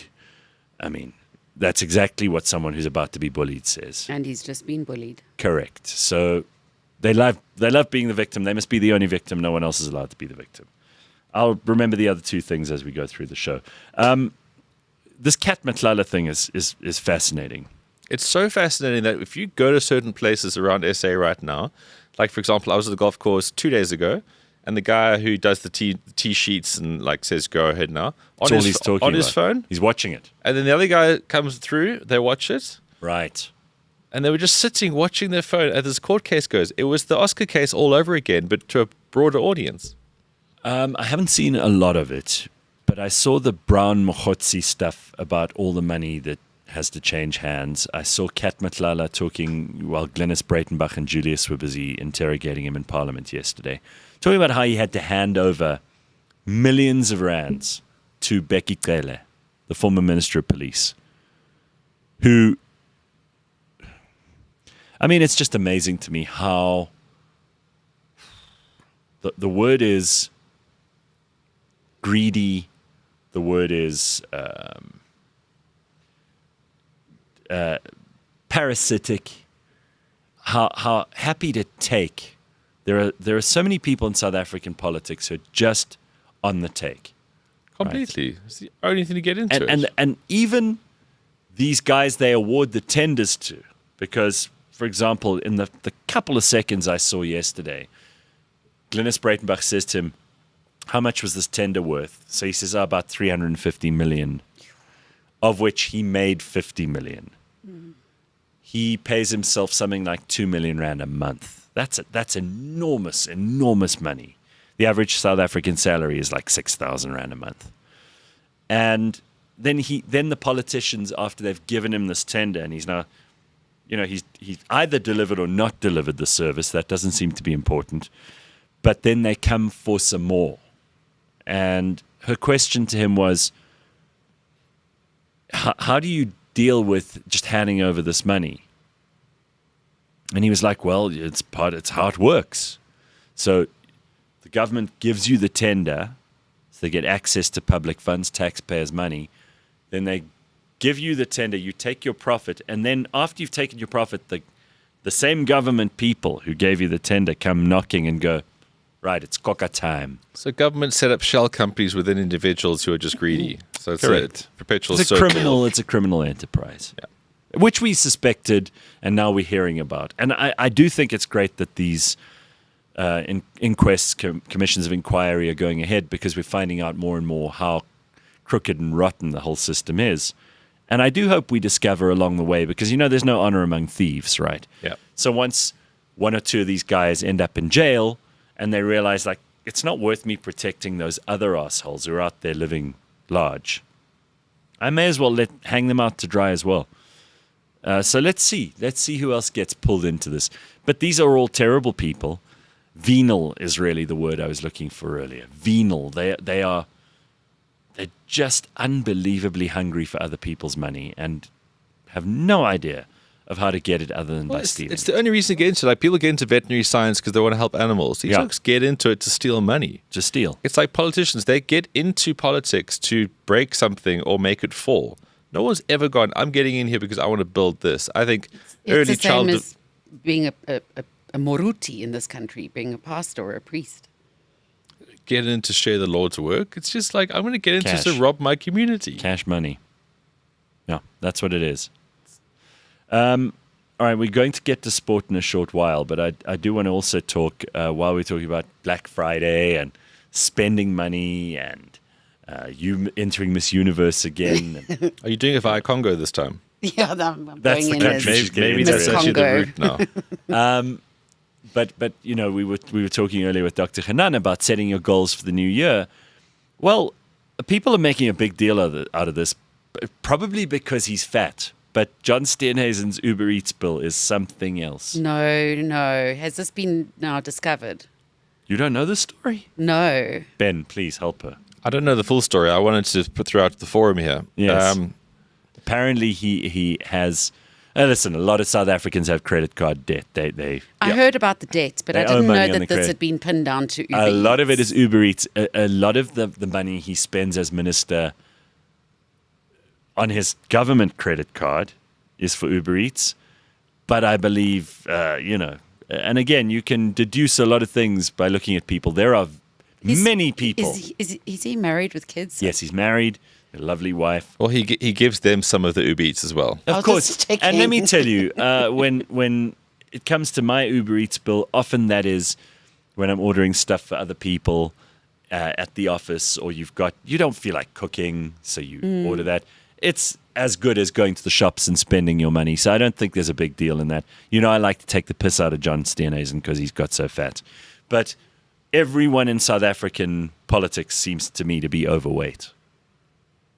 I mean, that's exactly what someone who's about to be bullied says. And he's just been bullied. Correct. So they love being the victim. They must be the only victim. No one else is allowed to be the victim. I'll remember the other 2 things as we go through the show. This cat Matlala thing is fascinating. It's so fascinating that if you go to certain places around SA right now, like, for example, I was at the golf course 2 days ago, and the guy who does the tee sheets and says, "Go ahead now," on his phone. He's watching it. And then the other guy comes through, they watch it. Right. And they were just sitting watching their phone as this court case goes. It was the Oscar case all over again, but to a broader audience. I haven't seen a lot of it, but I saw the Brown Mogotsi stuff about all the money that has to change hands. I saw Kat Matlala talking while Glenys Breitenbach and Julius were busy interrogating him in Parliament yesterday, talking about how he had to hand over millions of rands to Becky Cele, the former Minister of Police, who, I mean, it's just amazing to me how the word is greedy, the word is parasitic, how happy to take. There are so many people in South African politics who are just on the take. Completely. Right? It's the only thing to get into and even these guys they award the tenders to, because, for example, in the couple of seconds I saw yesterday, Glenys Breitenbach says to him, "How much was this tender worth?" So he says, about 350 million, of which he made 50 million. He pays himself something like 2 million rand a month. That's enormous money. The average South African salary is like 6,000 rand a month. And then the politicians, after they've given him this tender, and he's now, he's either delivered or not delivered the service. That doesn't seem to be important. But then they come for some more. And her question to him was, how do you deal with just handing over this money? And he was like, well, it's how it works. So the government gives you the tender, so they get access to public funds, taxpayers' money. Then they give you the tender, you take your profit, and then after you've taken your profit, the the same government people who gave you the tender come knocking and go, right, it's coca time. So government set up shell companies within individuals who are just greedy. So it's Correct. a perpetual It's a circle. criminal enterprise. Yeah. Which we suspected, and now we're hearing about. And I do think it's great that these inquests, commissions of inquiry are going ahead, because we're finding out more and more how crooked and rotten the whole system is. And I do hope we discover along the way, because, there's no honor among thieves, right? Yeah. So once one or two of these guys end up in jail and they realize, like, it's not worth me protecting those other assholes who are out there living large, I may as well hang them out to dry as well. So let's see who else gets pulled into this. But these are all terrible people. Venal is really the word I was looking for earlier. Venal. They're just unbelievably hungry for other people's money and have no idea of how to get it other than by stealing. It's the only reason to get into it. Like, people get into veterinary science because they want to help animals. These folks get into it to steal money. Just steal. It's like politicians. They get into politics to break something or make it fall. No one's ever gone, I'm getting in here because I want to build this. I think It's the same as being a moruti in this country, being a pastor or a priest. Get in to share the Lord's work. It's just like, I'm going to get into Cash. to rob my community. Cash money. Yeah, that's what it is. All right, we're going to get to sport in a short while, but I do want to also talk, while we're talking about Black Friday and spending money and you entering Miss Universe again. Are you doing it via Congo this time? Yeah, I'm That's going the in country as she's getting Maybe into. that's Miss actually the Congo. route now. But we were talking earlier with Dr. Hanan about setting your goals for the new year. Well, people are making a big deal out of this, probably because he's fat. But John Steenhuisen's Uber Eats bill is something else. No. Has this been now discovered? You don't know the story? No. Ben, please help her. I don't know the full story. I wanted to put throughout the forum here. Yes. Apparently he has... listen, a lot of South Africans have credit card debt. I heard about the debt, but I They owe didn't know money on the that this credit. had been pinned down to Uber A lot of it Eats. is Uber Eats. A lot of the money he spends as minister on his government credit card is for Uber Eats. But I believe, and again, you can deduce a lot of things by looking at people. There are many people. Is he married with kids? Yes, he's married, a lovely wife. Well, he gives them some of the Uber Eats as well. I Of was course. just checking. And let me tell you, when it comes to my Uber Eats bill, often that is when I'm ordering stuff for other people at the office, or you don't feel like cooking, so you order that. It's as good as going to the shops and spending your money. So I don't think there's a big deal in that. I like to take the piss out of John Steenhuisen because he's got so fat. But everyone in South African politics seems to me to be overweight.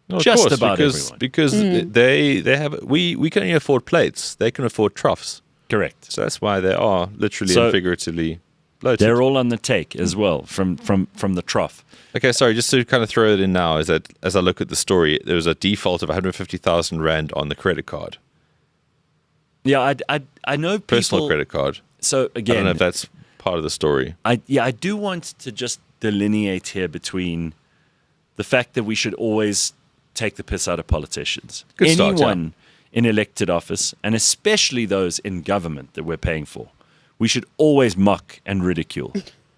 No, of Just course, about because everyone. they have we can only afford plates. They can afford troughs. Correct. So that's why they are literally So and figuratively bloated. They're all on the take as well from the trough. Okay, sorry, just to kind of throw it in now, is that as I look at the story, there was a default of 150,000 Rand on the credit card, Yeah, I know people. personal credit card. So I don't know again, if that's part of the story. I do want to just delineate here between the fact that we should always take the piss out of politicians. Good start, Anyone in elected office, and especially those in government that we're paying for, we should always mock and ridicule.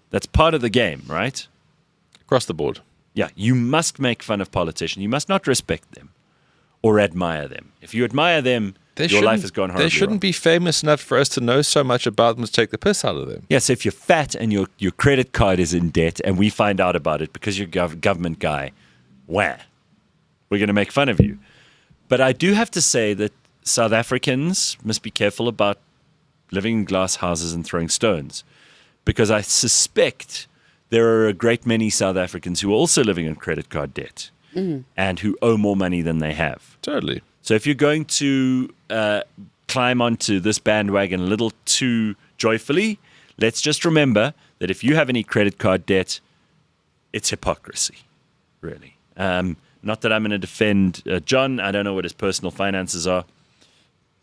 That's part of the game, right? Across the board. Yeah, you must make fun of politicians. You must not respect them or admire them. If you admire them, your life has gone horribly They shouldn't wrong. be famous enough for us to know so much about them to take the piss out of them. Yes, if you're fat and your credit card is in debt and we find out about it because you're a government guy, we're going to make fun of you. But I do have to say that South Africans must be careful about living in glass houses and throwing stones, because I suspect there are a great many South Africans who are also living in credit card debt and who owe more money than they have. Totally. So if you're going to climb onto this bandwagon a little too joyfully, let's just remember that if you have any credit card debt, it's hypocrisy, really. Not that I'm going to defend John. I don't know what his personal finances are.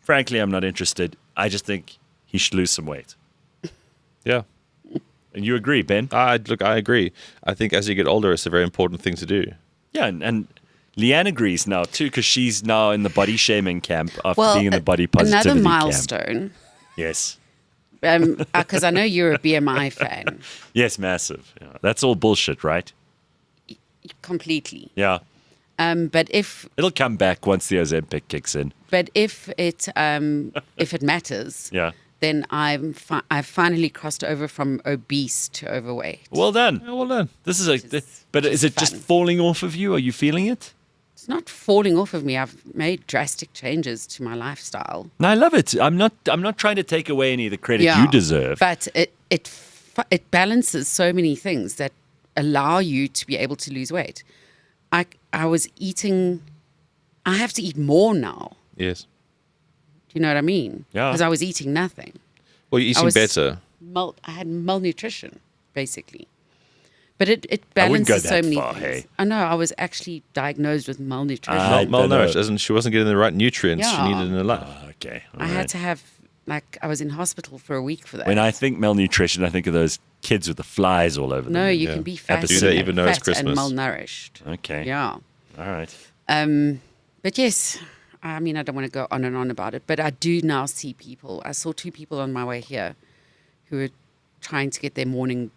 Frankly, I'm not interested. I just think he should lose some weight. Yeah. And you agree, Ben? I agree. I think as you get older, it's a very important thing to do. Yeah, and Leigh-Ann agrees now, too, because she's now in the body shaming camp after Well, being in the body positivity another camp. milestone Yes. Because I know you're a BMI fan. Yes, massive. Yeah. That's all bullshit, right? Completely. Yeah. But if It'll come back once the Ozempic kicks in. if it matters, Yeah. then I've finally crossed over from obese to overweight. Well done. Yeah, well done. This is But is it just fun. falling off of you? Are you feeling it? It's not falling off of me. I've made drastic changes to my lifestyle. No, I love it. I'm not trying to take away any of the credit you deserve. But it balances so many things that allow you to be able to lose weight. I was eating. I have to eat more now. Yes. Do you know what I mean? Yeah. Because I was eating nothing. Well, you're eating better. I had malnutrition, basically. But it I wouldn't go balances so that many far, things. hey. I know. I was actually diagnosed with malnutrition. I don't Malnourished, know. as in she wasn't getting the right nutrients she Yeah. needed in her life. Okay. all I right. had to have, I was in hospital for a week for that. When I think malnutrition, I think of those kids with the flies all over them. No, you can be fat, Do they even know it's fat and Christmas? malnourished. Okay. Yeah. All right. But yes, I mean, I don't want to go on and on about it, but I do now see people. I saw 2 people on my way here who were trying to get their morning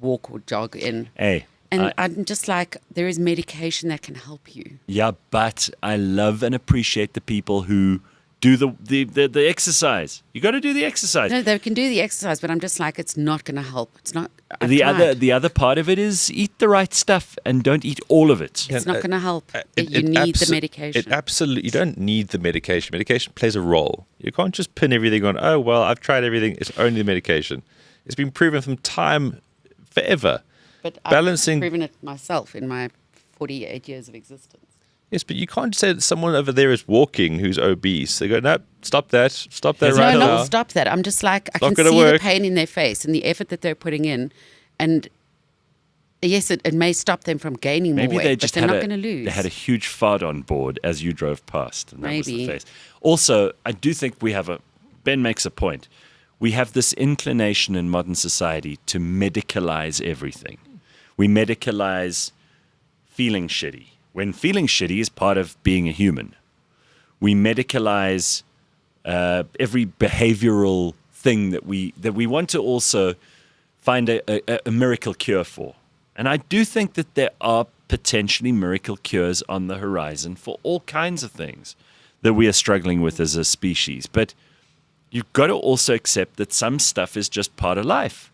walk or jog in. Hey. And I'm just like, there is medication that can help you. Yeah, but I love and appreciate the people who do the exercise. You got to do the exercise. No, they can do the exercise, but I'm just like, it's not going to help. It's not. I've The tried. other part of it is eat the right stuff and don't eat all of it. It's not going to help. It You need the abso- medication. It absolutely. You don't need the medication. Medication plays a role. You can't just pin everything on. Oh well, I've tried everything. It's only the medication. It's been proven from time forever. But balancing- I've proven it myself in my 48 years of existence. Yes, but you can't say that someone over there is walking who's obese. They go, no, stop that Yes, right No, now. not stop that. I'm just like, I not can gonna see work. the pain in their face and the effort that they're putting in. And yes, it may stop them from gaining Maybe more weight, they but just they're had not going to lose. They had a huge fart on board as you drove past, and that was the Maybe. face. Also, I do think we have Ben makes a point. We have this inclination in modern society to medicalize everything. We medicalize feeling shitty when feeling shitty is part of being a human. We medicalize every behavioral thing that we want to also find a miracle cure for. And I do think that there are potentially miracle cures on the horizon for all kinds of things that we are struggling with as a species. But you've got to also accept that some stuff is just part of life.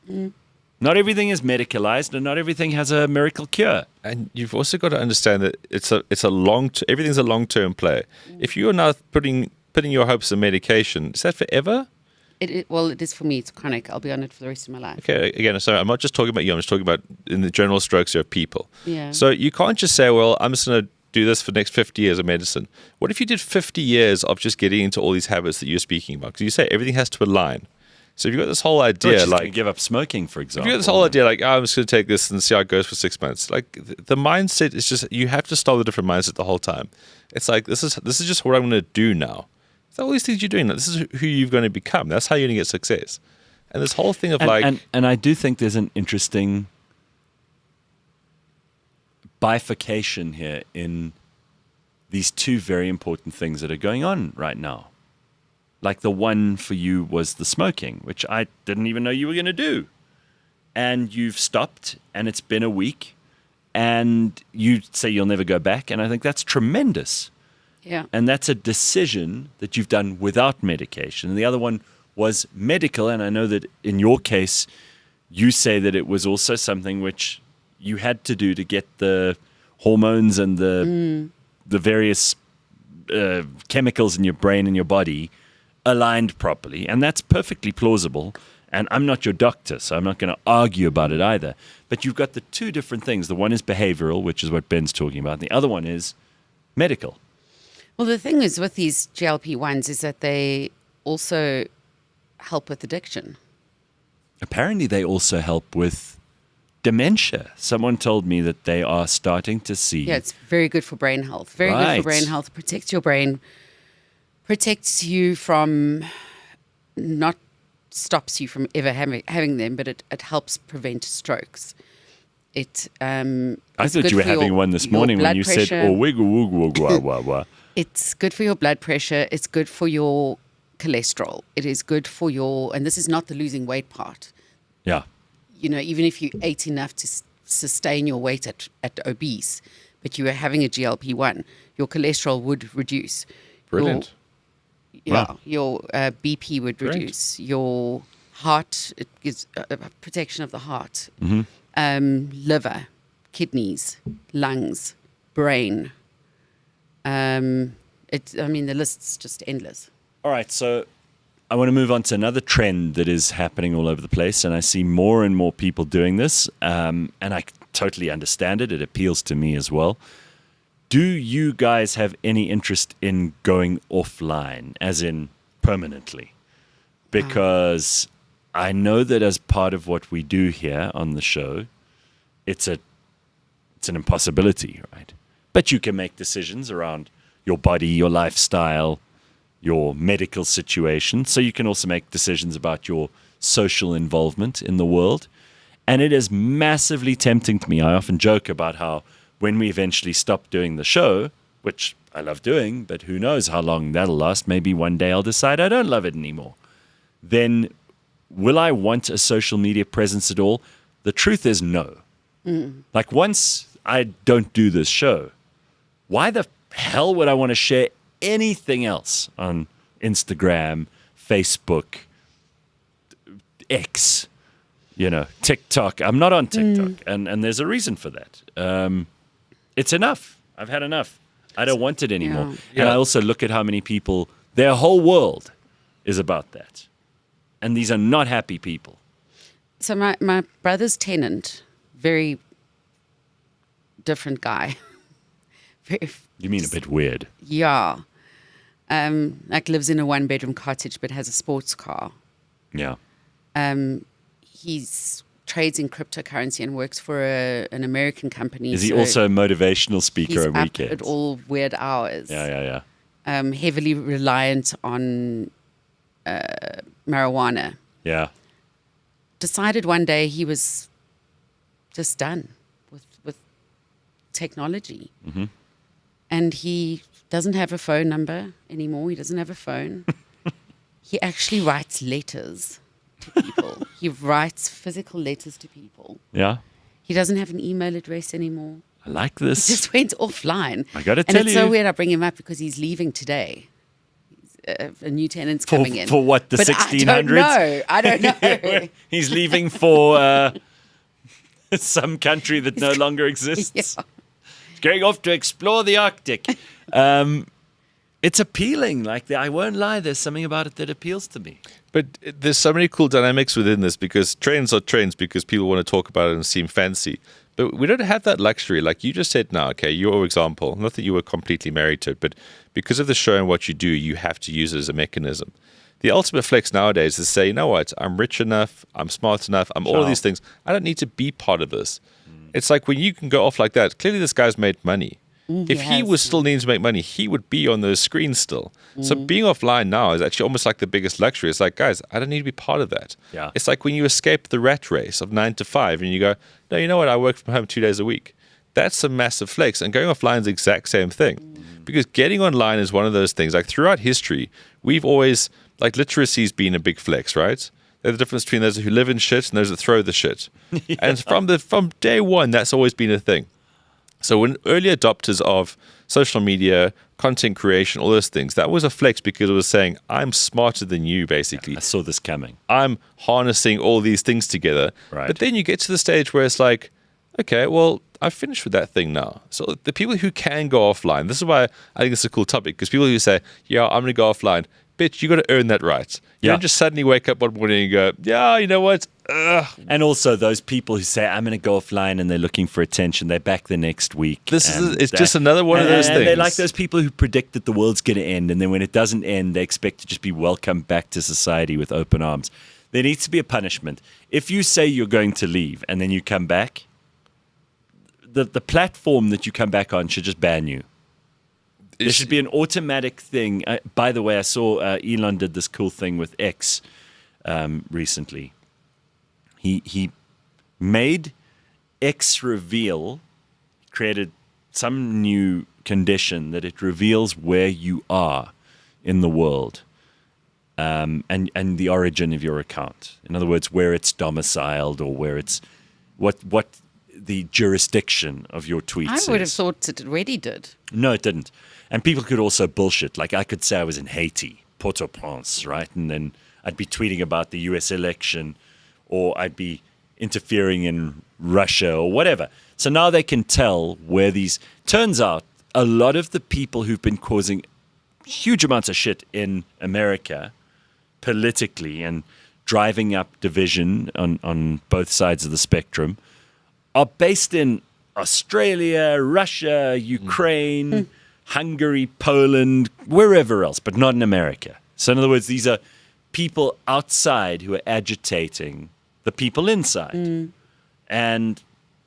Not everything is medicalized, and not everything has a miracle cure. And you've also got to understand that everything's a long-term play. If you are now putting your hopes in medication, is that forever? Well, it is for me. It's chronic. I'll be on it for the rest of my life. Okay, again, sorry, I'm not just talking about you. I'm just talking about in the general strokes of people. Yeah. So you can't just say, well, I'm just going to do this for the next 50 years of medicine. What if you did 50 years of just getting into all these habits that you're speaking about? Because you say everything has to align. So if you've got this whole idea, Like give up smoking, for if example. you got this whole idea, like, I'm just going to take this and see how it goes for 6 months. Like, the mindset is just, you have to start with a different mindset the whole time. It's like, this is just what I'm going to do now. It's all these things you're doing. This is who you're going to become. That's how you're going to get success. And this whole thing of and I do think there's an interesting bifurcation here in these two very important things that are going on right now. Like the one for you was the smoking, which I didn't even know you were going to do. And you've stopped, and it's been a week, and you say you'll never go back. And I think that's tremendous. Yeah. And that's a decision that you've done without medication. And the other one was medical. And I know that in your case, you say that it was also something which you had to do to get the hormones and the various chemicals in your brain and your body aligned properly. And that's perfectly plausible. And I'm not your doctor, so I'm not going to argue about it either. But you've got the two different things. The one is behavioral, which is what Ben's talking about. And the other one is medical. Well, the thing is with these GLP-1s is that they also help with addiction. Apparently, they also help with dementia. Someone told me that they are starting to see. Yeah, it's very good for brain health. Very good Right. for brain health. Protects your brain. Protects you from, not stops you from ever having them, but it helps prevent strokes. I thought you were having one this morning when you said, "Oh, wiggle, wiggle, wiggle, wah, wah, wah." It's good for your blood pressure. It's good for your cholesterol. It is good for your, and this is not the losing weight part. Yeah. You know, even if you ate enough to sustain your weight at obese, but you were having a GLP-1, your cholesterol would reduce. Brilliant. Your BP would reduce. Your heart, it gives a protection of the heart. Liver, kidneys, lungs, brain. The list's just endless. All right, so I want to move on to another trend that is happening all over the place, and I see more and more people doing this, and I totally understand it. It appeals to me as well. Do you guys have any interest in going offline, as in permanently? Because I know that as part of what we do here on the show, it's an impossibility, right? But you can make decisions around your body, your lifestyle, your medical situation. So you can also make decisions about your social involvement in the world. And it is massively tempting to me. I often joke about how when we eventually stop doing the show, which I love doing, but who knows how long that'll last. Maybe one day I'll decide I don't love it anymore. Then will I want a social media presence at all? The truth is no. Like once I don't do this show, why the hell would I want to share anything else on Instagram, Facebook, X, TikTok? I'm not on TikTok, and there's a reason for that. It's enough. I've had enough. I don't want it anymore. Yeah. And I also look at how many people, their whole world is about that. And these are not happy people. So my brother's tenant, very different guy. You mean a bit weird? Yeah. Lives in a one-bedroom cottage but has a sports car. Yeah. He's trades in cryptocurrency and works for an American company. Is he also a motivational speaker he's on up weekends? at all weird hours. Yeah. Heavily reliant on marijuana. Yeah. Decided one day he was just done with technology. And he doesn't have a phone number anymore. He doesn't have a phone. He actually writes letters to people. He writes physical letters to people. Yeah. He doesn't have an email address anymore. I like He this. just went offline. I got to And tell it's you. so weird I bring him up because he's leaving today. A new tenant's coming in. For what, the But 1600s? I don't know. He's leaving for some country that no longer exists. Yeah. He's going off to explore the Arctic. It's appealing. I won't lie. There's something about it that appeals to me. But there's so many cool dynamics within this because trends are trends because people want to talk about it and seem fancy. But we don't have that luxury. Like you just said now, okay, your example, not that you were completely married to it, but because of the show and what you do, you have to use it as a mechanism. The ultimate flex nowadays is to say, you know what, I'm rich enough, I'm smart enough, I'm all of these things. I don't need to be part of this. It's like when you can go off like that, clearly this guy's made money. If he was still needing to make money, he would be on those screens still. So being offline now is actually almost like the biggest luxury. It's like, guys, I don't need to be part of that. Yeah. It's like when you escape the rat race of 9 to 5 and you go, no, you know what? I work from home 2 days a week. That's a massive flex. And going offline is the exact same thing. Because getting online is one of those things. Like throughout history, we've always, like literacy's been a big flex, right? There's the difference between those who live in shit and those that throw the shit. Yeah. And from day one, that's always been a thing. So when early adopters of social media, content creation, all those things, that was a flex because it was saying, I'm smarter than you, basically. I saw this coming. I'm harnessing all these things together. Right. But then you get to the stage where it's like, okay, well, I've finished with that thing now. So the people who can go offline, this is why I think it's a cool topic, because people who say, yeah, I'm going to go offline, bitch, you got to earn that right. You don't just suddenly wake up one morning and go, yeah, you know what? Ugh. And also those people who say, I'm going to go offline and they're looking for attention, they're back the next week. It's just another one of those things. And they're like those people who predict that the world's going to end, and then when it doesn't end, they expect to just be welcomed back to society with open arms. There needs to be a punishment. If you say you're going to leave and then you come back, the platform that you come back on should just ban you. There should be an automatic thing. By the way, I saw Elon did this cool thing with X recently. He made X reveal, created some new condition that it reveals where you are in the world. and the origin of your account. In other words, where it's domiciled or where it's what the jurisdiction of your tweets I would have is. thought it already did. No, it didn't. And people could also bullshit. Like I could say I was in Haiti, Port-au-Prince, right? And then I'd be tweeting about the US election, or I'd be interfering in Russia or whatever. So now they can tell where these... Turns out a lot of the people who've been causing huge amounts of shit in America politically and driving up division on both sides of the spectrum are based in Australia, Russia, Ukraine, Hungary, Poland, wherever else, but not in America. So in other words, these are people outside who are agitating the people inside. And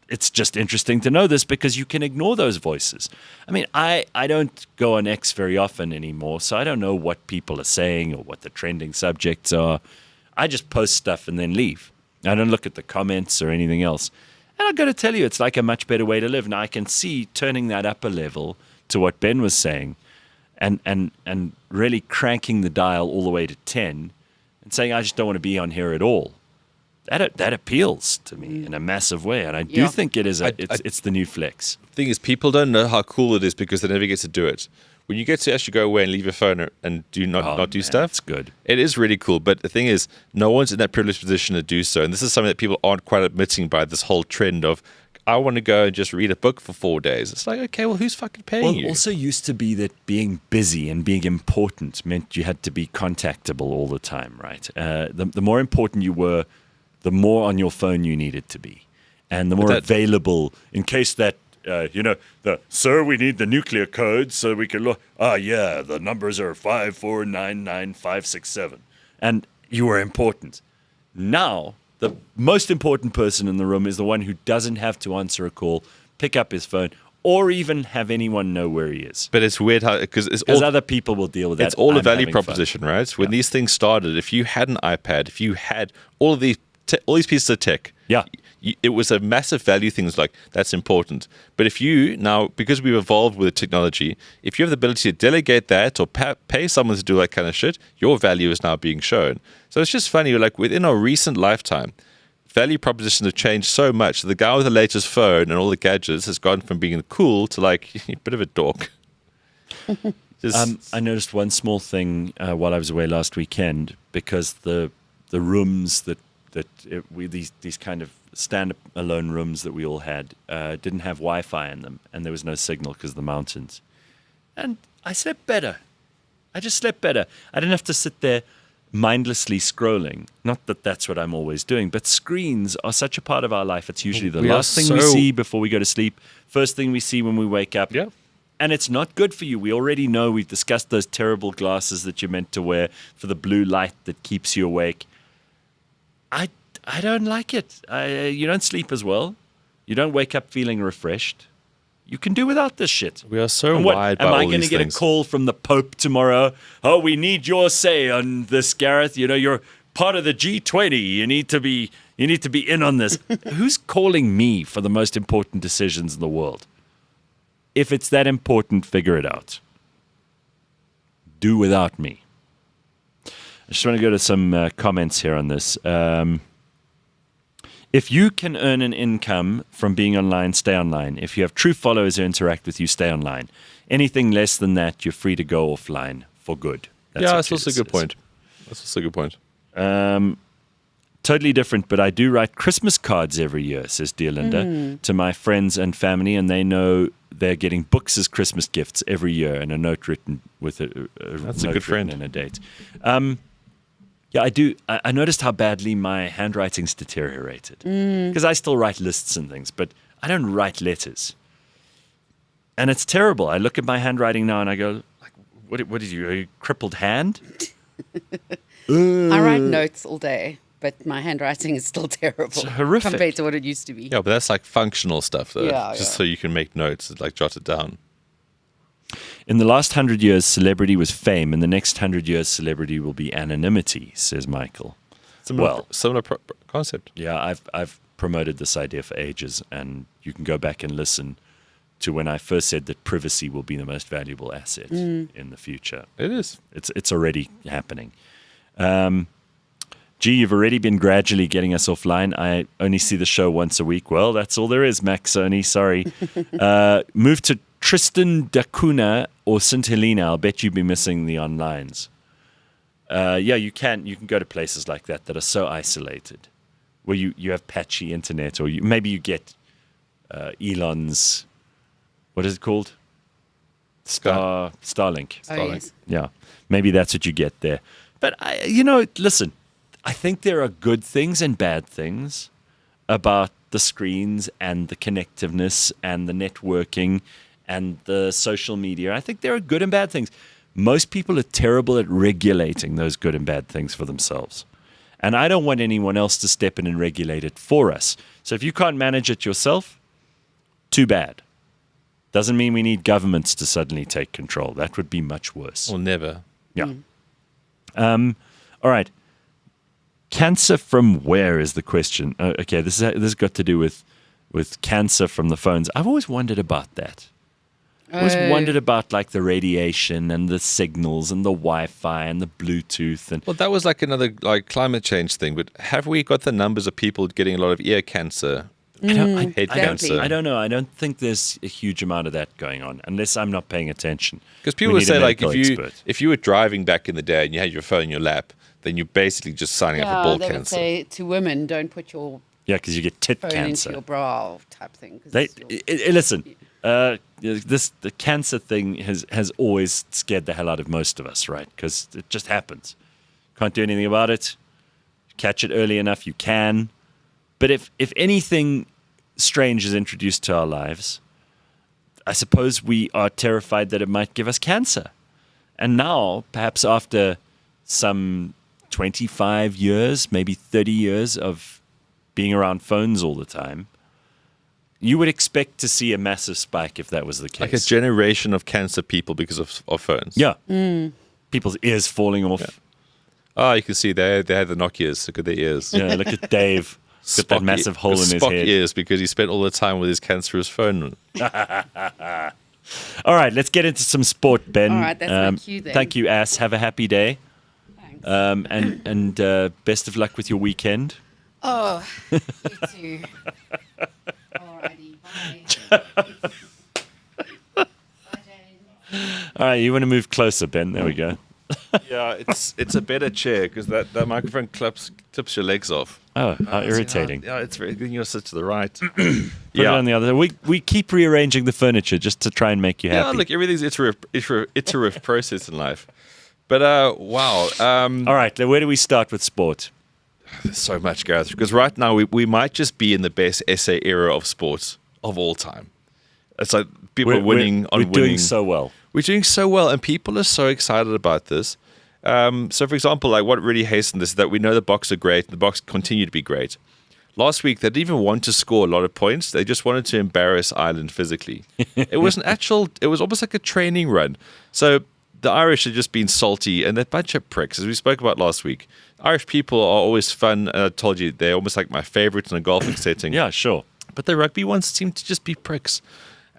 it's just interesting to know this because you can ignore those voices. I mean, I don't go on X very often anymore, so I don't know what people are saying or what the trending subjects are. I just post stuff and then leave. I don't look at the comments or anything else. And I've got to tell you, it's like a much better way to live. Now, I can see turning that up a level to what Ben was saying and really cranking the dial all the way to 10 and saying, I just don't want to be on here at all. That appeals to me in a massive way. And I do think it is it's the new flex. The thing is, people don't know how cool it is because they never get to do it. When you get to actually go away and leave your phone and do not do stuff, it's good. It is really cool. But the thing is, no one's in that privileged position to do so. And this is something that people aren't quite admitting by this whole trend of, I want to go and just read a book for 4 days. It's like, okay, well, who's fucking paying you? It also used to be that being busy and being important meant you had to be contactable all the time, right? The more important you were, the more on your phone you needed to be. And the more available, in case that, sir, we need the nuclear code so we can look. The numbers are 5499567. And you were important. Now, the most important person in the room is the one who doesn't have to answer a call, pick up his phone, or even have anyone know where he is. But it's weird how, because other people will deal with that. It's all a I'm value having proposition, fun. right? When these things started, if you had an iPad, if you had all these pieces of tech, it was a massive value thing. It's like, that's important. But if you now, because we've evolved with the technology, if you have the ability to delegate that or pay someone to do that kind of shit, your value is now being shown. So it's just funny, like within our recent lifetime, value propositions have changed so much. The guy with the latest phone and all the gadgets has gone from being cool to like a bit of a dork. I noticed one small thing while I was away last weekend, because the rooms these kind of stand-alone rooms that we all had didn't have Wi-Fi in them, and there was no signal because of the mountains. And I slept better. I just slept better. I didn't have to sit there mindlessly scrolling. Not that that's what I'm always doing, but screens are such a part of our life. It's usually the last thing we see before we go to sleep, first thing we see when we wake up. Yeah. And it's not good for you. We already know, we've discussed those terrible glasses that you're meant to wear for the blue light that keeps you awake. I don't like it. You don't sleep as well. You don't wake up feeling refreshed. You can do without this shit. We are so wide by all these things. Am I going to get a call from the Pope tomorrow? Oh, we need your say on this, Gareth. You're part of the G20. You need to be in on this. Who's calling me for the most important decisions in the world? If it's that important, figure it out. Do without me. I just want to go to some comments here on this. If you can earn an income from being online, stay online. If you have true followers who interact with you, stay online. Anything less than that, you're free to go offline for good. That's also a good point. That's also a good point. Totally different, but I do write Christmas cards every year, says Dear Linda, to my friends and family, and they know they're getting books as Christmas gifts every year and a note written with That's a good friend and a date. Yeah, I do. I noticed how badly my handwriting's deteriorated, because I still write lists and things, but I don't write letters. And it's terrible. I look at my handwriting now and I go, like, what is you, a crippled hand? I write notes all day, but my handwriting is still terrible. It's horrific. Compared to what it used to be. Yeah, but that's like functional stuff, though. Yeah, so you can make notes, like jot it down. In the last 100 years, celebrity was fame. In the next 100 years, celebrity will be anonymity, says Michael. Similar concept. Yeah, I've promoted this idea for ages, and you can go back and listen to when I first said that privacy will be the most valuable asset in the future. It is. It's already happening. Gee, you've already been gradually getting us offline. I only see the show once a week. Well, that's all there is, Max Sony. Sorry. Move to Tristan da Cunha or St. Helena. I'll bet you'd be missing the onlines. Yeah, you can go to places like that are so isolated, where you have patchy internet, or maybe you get Elon's, what is it called? Starlink. Oh, yes. Yeah, maybe that's what you get there. But listen, I think there are good things and bad things about the screens and the connectiveness and the networking and the social media. I think there are good and bad things. Most people are terrible at regulating those good and bad things for themselves. And I don't want anyone else to step in and regulate it for us. So if you can't manage it yourself, too bad. Doesn't mean we need governments to suddenly take control. That would be much worse. Or never. Yeah. All right. Cancer from where is the question? Okay, this has got to do with cancer from the phones. I've always wondered about that. I always wondered about like the radiation and the signals and the Wi-Fi and the Bluetooth and Well, that was like another climate change thing. But have we got the numbers of people getting a lot of ear cancer? Head cancer? I don't know. I don't think there's a huge amount of that going on, unless I'm not paying attention. Because people would say, like, if you were driving back in the day and you had your phone in your lap, then you're basically just signing up for ball they cancer. would say to women, don't put your because you get tit phone cancer. into your bra type thing. Listen, the cancer thing has always scared the hell out of most of us, right? Because it just happens. Can't do anything about it. Catch it early enough, you can. But if anything strange is introduced to our lives, I suppose we are terrified that it might give us cancer. And now, perhaps after some 25 years, maybe 30 years of being around phones all the time, you would expect to see a massive spike if that was the case. Like a generation of cancer people because of phones. Yeah. People's ears falling off. Yeah. Oh, you can see they had the Nokias. Look at their ears. Yeah, look at Dave. Got that massive hole in his Spock head. ears because he spent all the time with his cancerous phone. All right, let's get into some sport, Ben. All right, that's my cue then. Thank you, Ass. Have a happy day. Thanks. And best of luck with your weekend. Oh, you too. Alrighty, bye. Bye, Jane. All right, you want to move closer, Ben? There we go. Yeah, it's a better chair because that microphone clips your legs off. Oh, how irritating. Yeah, it's very good. You're sit to the right. Put it on the other. We keep rearranging the furniture just to try and make you happy. Yeah, look, everything's iterative process in life. But wow. All right, then where do we start with sport? There's so much, Gareth, because right now we might just be in the best SA era of sports of all time. It's like people are winning on winning. We're doing so well. We're doing so well, and people are so excited about this. So, for example, like what really hastened this is that we know the Boks are great, and the Boks continue to be great. Last week, they didn't even want to score a lot of points. They just wanted to embarrass Ireland physically. It was almost like a training run. So the Irish had just been salty, and they're a bunch of pricks, as we spoke about last week. Irish people are always fun, and I told you, they're almost like my favorites in a golfing setting. Yeah, sure. But the rugby ones seem to just be pricks,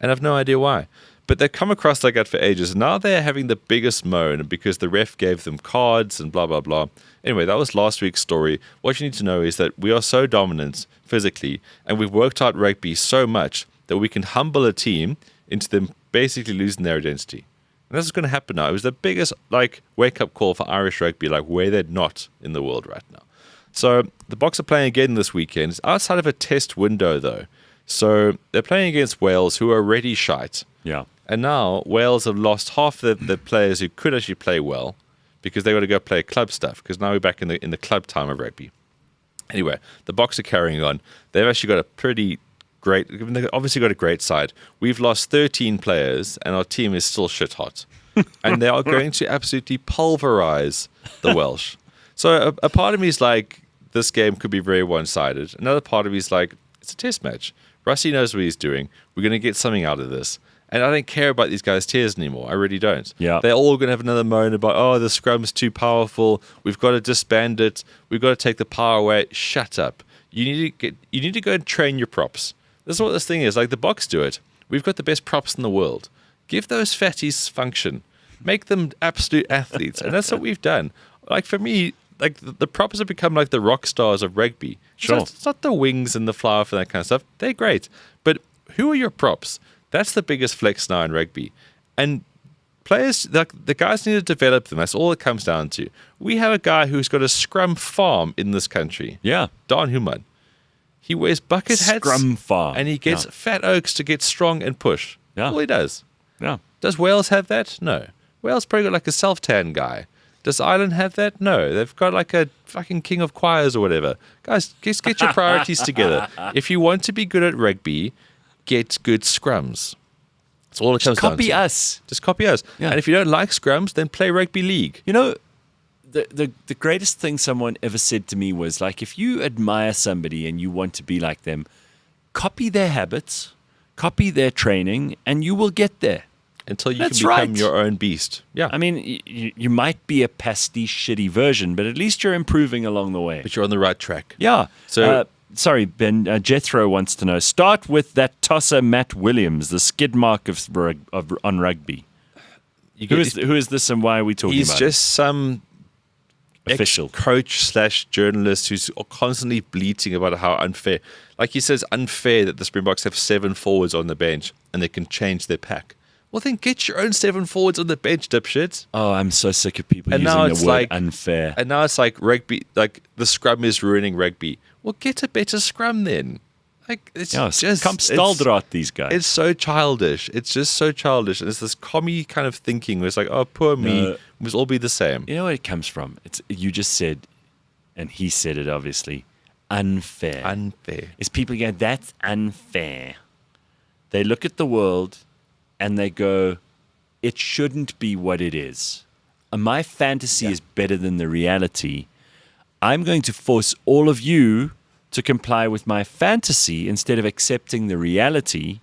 and I've no idea why. But they've come across like that for ages. Now they're having the biggest moan because the ref gave them cards and blah, blah, blah. Anyway, that was last week's story. What you need to know is that we are so dominant physically, and we've worked out rugby so much that we can humble a team into them basically losing their identity. And this is going to happen now. It was the biggest wake-up call for Irish rugby, like where they're not in the world right now. So the Boks are playing again this weekend. It's outside of a test window, though. So they're playing against Wales, who are already shite. Yeah. And now Wales have lost half the players who could actually play well because they got to go play club stuff. Because now we're back in the club time of rugby. Anyway, the Boks are carrying on. They've actually got a pretty great. They've obviously got a great side. We've lost 13 players, and our team is still shit hot. And they are going to absolutely pulverize the Welsh. So a part of me is like, this game could be very one-sided. Another part of me is like, it's a test match. Rusty knows what he's doing. We're going to get something out of this. And I don't care about these guys' tears anymore. I really don't. Yeah. They're all going to have another moan about, oh, the scrum's too powerful. We've got to disband it. We've got to take the power away. Shut up. You need to go and train your props. This is what this thing is. Like the Boks do it. We've got the best props in the world. Give those fatties function. Make them absolute athletes. And that's what we've done. Like for me, like the props have become like the rock stars of rugby. Sure. So it's not the wings and the flower for that kind of stuff. They're great. But who are your props? That's the biggest flex now in rugby. And players, like the guys need to develop them. That's all it comes down to. We have a guy who's got a scrum farm in this country. Yeah. Dan Human. He wears bucket hats. Scrum farm. And he gets fat oaks to get strong and push. Yeah. All he does. Yeah. Does Wales have that? No. Wales probably got like a self-tan guy. Does Ireland have that? No. They've got like a fucking king of choirs or whatever. Guys, just get your priorities together. If you want to be good at rugby, get good scrums. That's all it comes down to. Copy us. Just copy us. Yeah. And if you don't like scrums, then play rugby league. You know, the greatest thing someone ever said to me was like, if you admire somebody and you want to be like them, copy their habits, copy their training, and you will get there. Until you That's can become right. your own beast. Yeah. I mean, you might be a pastiche, shitty version, but at least you're improving along the way. But you're on the right track. Yeah. So- sorry, Ben. Jethro wants to know. Start with that tosser, Matt Williams, the skid mark on rugby. Who is this, and why are we talking He's about just some official coach/journalist who's constantly bleating about how unfair. Like he says, unfair that the Springboks have 7 forwards on the bench and they can change their pack. Well, then get your own 7 forwards on the bench, dipshits. Oh, I'm so sick of people And using now the it's word like unfair. And now it's like rugby, like the scrum is ruining rugby. Well, get a better scrum then. Like it's just come staldrat these guys. It's so childish. It's just so childish, and it's this commie kind of thinking where it's like, oh, poor me, we must all be the same. You know where it comes from? It's you just said, and he said it obviously, unfair. Unfair. It's people go, that's unfair. They look at the world and they go, it shouldn't be what it is. My fantasy is better than the reality. I'm going to force all of you to comply with my fantasy instead of accepting the reality.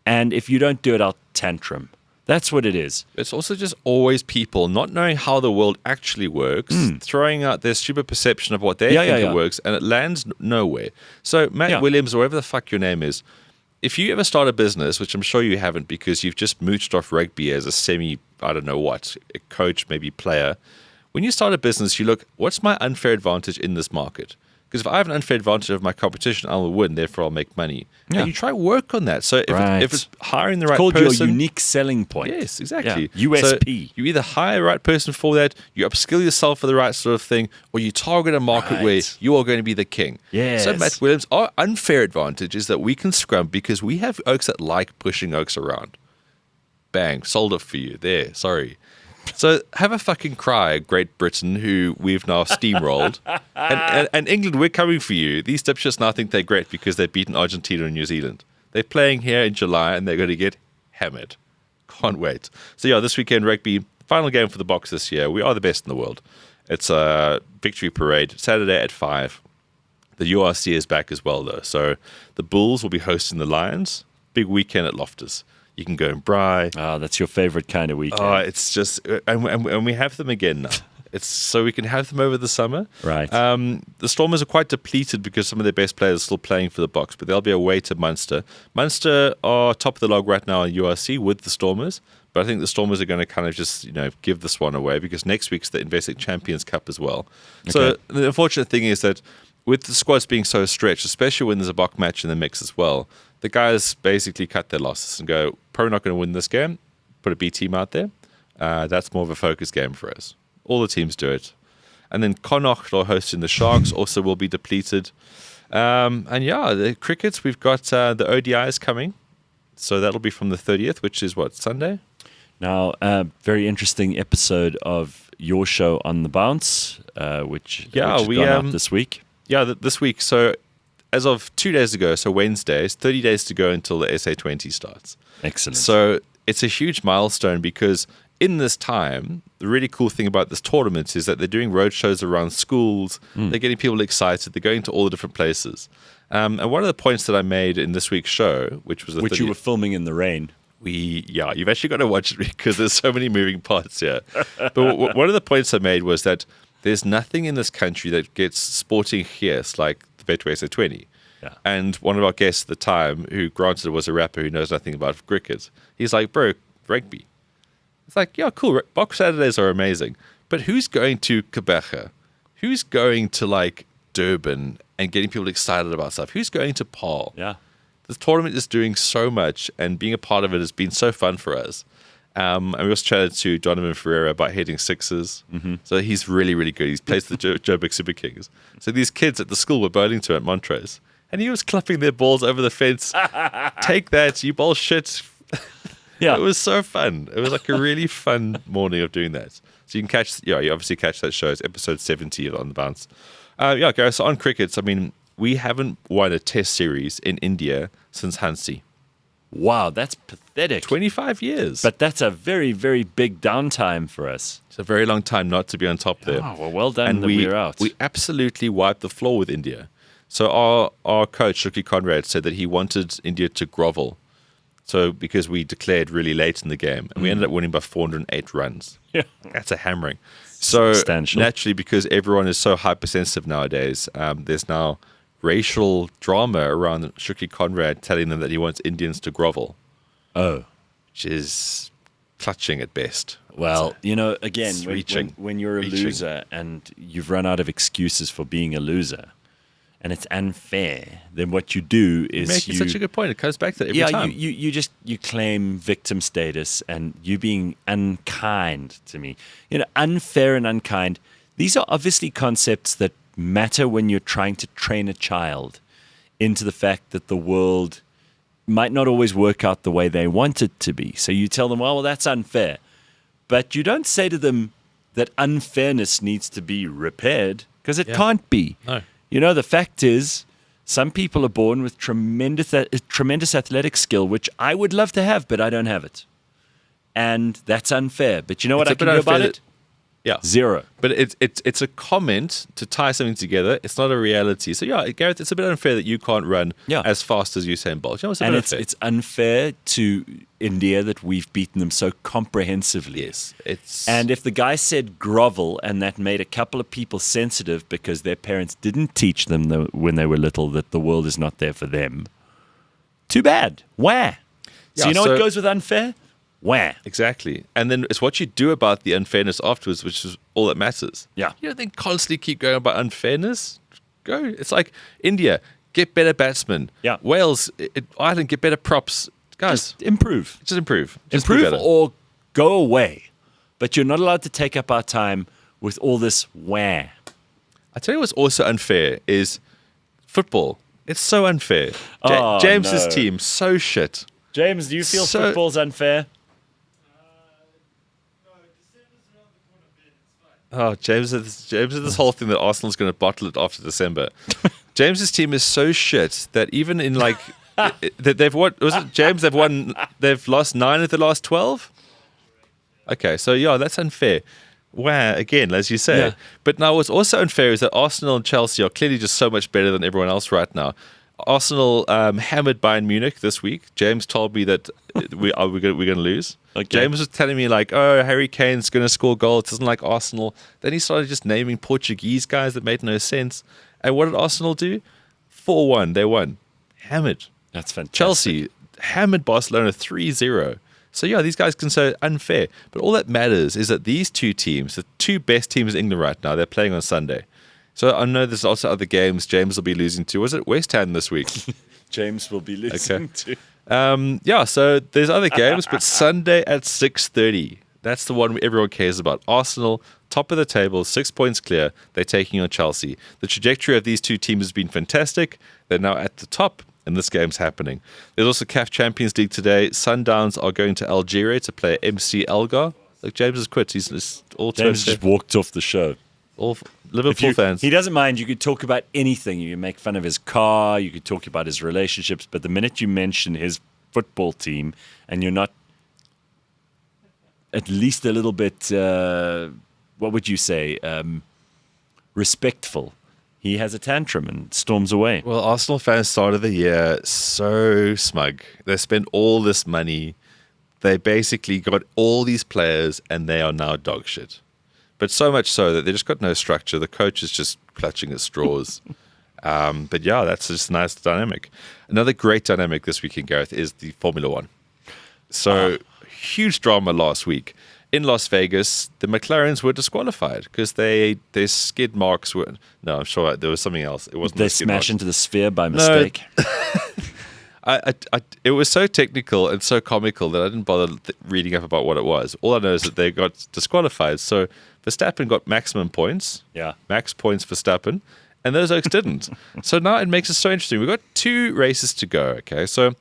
And if you don't do it, I'll tantrum. That's what it is. It's also just always people not knowing how the world actually works, throwing out their stupid perception of what they think it works, and it lands nowhere. So Matt Williams, or whatever the fuck your name is, if you ever start a business, which I'm sure you haven't because you've just mooched off rugby as a I don't know what, a coach, maybe player. When you start a business, you look, what's my unfair advantage in this market? Because if I have an unfair advantage of my competition, I will win, therefore I'll make money. Yeah. And you try work on that. So if it's hiring the right Called person. your unique selling point. Yes, exactly. Yeah. USP. So you either hire the right person for that, you upskill yourself for the right sort of thing, or you target a market where you are going to be the king. Yes. So Matt Williams, our unfair advantage is that we can scrum because we have oaks that like pushing oaks around. Bang, sold it for you. There, sorry. So have a fucking cry, Great Britain, who we've now steamrolled. and England, we're coming for you. These dipshits now think they're great because they've beaten Argentina and New Zealand. They're playing here in July and they're going to get hammered. Can't wait. So yeah, this weekend rugby, final game for the Boks this year. We are the best in the world. It's a victory parade, Saturday at 5. The URC is back as well though. So the Bulls will be hosting the Lions. Big weekend at Loftus. You can go and braai. Oh, that's your favorite kind of weekend. Oh, it's just, and we have them again now. It's so we can have them over the summer. Right. The Stormers are quite depleted because some of their best players are still playing for the Boks, but they'll be away to Munster. Munster are top of the log right now in URC with the Stormers, but I think the Stormers are going to kind of just, give this one away because next week's the Investec Champions Cup as well. Okay. So the unfortunate thing is that with the squads being so stretched, especially when there's a Bok match in the mix as well, the guys basically cut their losses and go, probably not going to win this game. Put a B team out there. That's more of a focus game for us. All the teams do it. And then Connacht are hosting the Sharks, also will be depleted. The crickets, we've got the ODIs coming. So that'll be from the 30th, which is what, Sunday? Now, very interesting episode of your show on the bounce, which we gone out this week. Yeah, this week. So as of 2 days ago, so Wednesday, 30 days to go until the SA20 starts. Excellent. So it's a huge milestone because in this time, the really cool thing about this tournament is that they're doing road shows around schools. They're getting people excited. They're going to all the different places. And one of the points that I made in this week's show, which was you were filming in the rain. You've actually got to watch it because there's so many moving parts here. But one of the points I made was that there's nothing in this country that gets sporting hairs like the Betway SA20. Yeah. And one of our guests at the time, who granted was a rapper who knows nothing about cricket, he's like, bro, rugby. It's like, yeah, cool. Box Saturdays are amazing. But who's going to Kabeja? who's going to like Durban and getting people excited about stuff? Who's going to Paarl? Yeah. The tournament is doing so much, and being a part of it has been so fun for us. And we also chatted to Donovan Ferreira about hitting sixes. So he's really, really good. He's plays the Joburg Super Kings. So these kids at the school were bowling to at Montrose, and he was clipping their balls over the fence. Take that, you bullshit. Yeah. It was so fun. It was like a really fun morning of doing that. So you can catch, you obviously catch that show. It's episode 70 of On the Bounce. Gareth, so on crickets, I mean, we haven't won a test series in India since Hansi. Wow, that's pathetic. 25 years. But that's a very, very big downtime for us. It's a very long time not to be on top there. Oh, well done And that we're out. we absolutely wiped the floor with India. So our coach, Shukri Conrad, said that he wanted India to grovel. So because we declared really late in the game, and we ended up winning by 408 runs. Yeah. That's a hammering. So Substantial. naturally, because everyone is so hypersensitive nowadays, there's now racial drama around Shukri Conrad telling them that he wants Indians to grovel, Oh. which is clutching at best. Well, again, It's when, reaching. when you're a Reaching. loser and you've run out of excuses for being a loser, and it's unfair, then what you do is Making such a good point. It comes back to that every time. you claim victim status and you being unkind to me. Unfair and unkind. These are obviously concepts that matter when you're trying to train a child into the fact that the world might not always work out the way they want it to be. So you tell them, well, that's unfair. But you don't say to them that unfairness needs to be repaired, because it can't be. No. The fact is, some people are born with tremendous athletic skill, which I would love to have, but I don't have it. And that's unfair. But you know what It's I a can bit do about unfair it? Yeah. Zero. But it's a comment to tie something together. It's not a reality. So Gareth, it's a bit unfair that you can't run as fast as Usain Bolt. It's a bit unfair. It's unfair to India that we've beaten them so comprehensively. Yes, it's And if the guy said grovel and that made a couple of people sensitive because their parents didn't teach them when they were little that the world is not there for them, too bad. Wah. So Yeah, what goes with unfair? Wah. exactly. And then it's what you do about the unfairness afterwards, which is all that matters. Yeah. You don't think constantly keep going about unfairness. Go. It's like India, get better batsmen. Yeah. Wales, Ireland, get better props. Guys, Just improve. just improve. Just be Improve better. or go away. But you're not allowed to take up our time with all this wah. I tell you what's also unfair is football. It's so unfair. Oh, James's no. team, so shit. James, do you feel So- football's unfair? Oh, James is this whole thing that Arsenal's going to bottle it after December. James's team is so shit that even in like that they've what was it James? They've lost 9 of the last 12. Okay, so that's unfair. Wow, again, as you say. Yeah. But now what's also unfair is that Arsenal and Chelsea are clearly just so much better than everyone else right now. Arsenal hammered Bayern Munich this week. James told me that we're going to lose. Okay. James was telling me like, oh, Harry Kane's going to score goals. It doesn't like Arsenal. Then he started just naming Portuguese guys that made no sense. And what did Arsenal do? 4-1. They won. Hammered. That's fantastic. Chelsea hammered Barcelona 3-0. So these guys can say unfair. But all that matters is that these two teams, the two best teams in England right now, they're playing on Sunday. So I know there's also other games James will be losing to. Was it West Ham this week? James will be listening to. So there's other games, but Sunday at 6:30. That's the one everyone cares about. Arsenal, top of the table, 6 points clear. They're taking on Chelsea. The trajectory of these two teams has been fantastic. They're now at the top, and this game's happening. There's also CAF Champions League today. Sundowns are going to Algeria to play MC Elgar. Look, James has quit. He's just all James just walked off the show. all Liverpool fans. He doesn't mind. You could talk about anything. You can make fun of his car. You could talk about his relationships. But the minute you mention his football team and you're not at least a little bit, what would you say, respectful, he has a tantrum and storms away. Well, Arsenal fans started the year so smug. They spent all this money. They basically got all these players and they are now dog shit. But so much so that they just got no structure. The coach is just clutching at straws. But yeah, that's just a nice dynamic. Another great dynamic this weekend, Gareth, is the Formula One. So huge drama last week. in Las Vegas, the McLarens were disqualified because their skid marks were. No, I'm sure there was something else. It wasn't. They the skid smashed marks. into the sphere by mistake. It was so technical and so comical that I didn't bother reading up about what it was. All I know is that they got disqualified. So Verstappen got maximum points. Yeah. Max points Verstappen. And those oaks didn't. So now it makes it so interesting. We've got 2 races to go, okay? So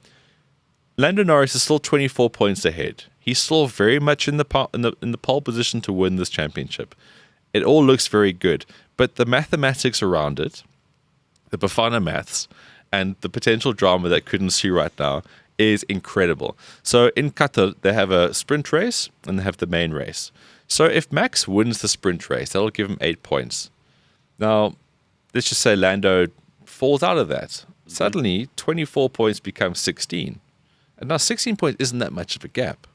Lando Norris is still 24 points ahead. He's still very much in the pole position to win this championship. It all looks very good. But the mathematics around it, the Bafana maths, and the potential drama that could ensue right now is incredible. So in Qatar, they have a sprint race and they have the main race. So if Max wins the sprint race, that'll give him 8 points. Now, let's just say Lando falls out of that. Suddenly, 24 points becomes 16. And now 16 points isn't that much of a gap.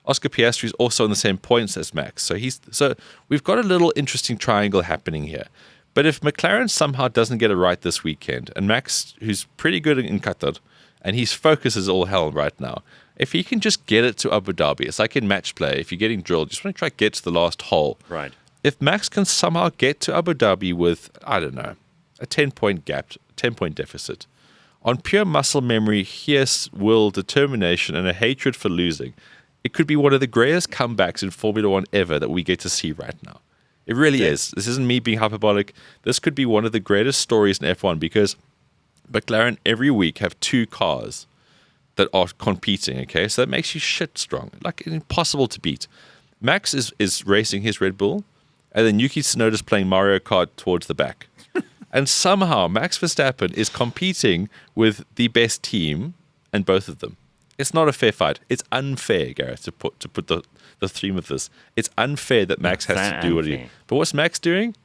Oscar Piastri is also on the same points as Max. So we've got a little interesting triangle happening here. But if McLaren somehow doesn't get it right this weekend, and Max, who's pretty good in Qatar, and his focus is all hell right now, if he can just get it to Abu Dhabi, it's like in match play, if you're getting drilled, you just want to try to get to the last hole. Right. If Max can somehow get to Abu Dhabi with, I don't know, a 10-point gap, 10-point deficit, on pure muscle memory, fierce will, determination, and a hatred for losing, it could be one of the greatest comebacks in Formula One ever that we get to see right now. It really is. This isn't me being hyperbolic. This could be one of the greatest stories in F1 because McLaren every week have 2 cars that are competing, okay? So that makes you shit strong, like impossible to beat. Max is racing his Red Bull, and then Yuki Tsunoda's playing Mario Kart towards the back. And somehow Max Verstappen is competing with the best team and both of them. It's not a fair fight. It's unfair, Gareth, to put the theme of this. It's unfair that Max has to do what he... But what's Max doing?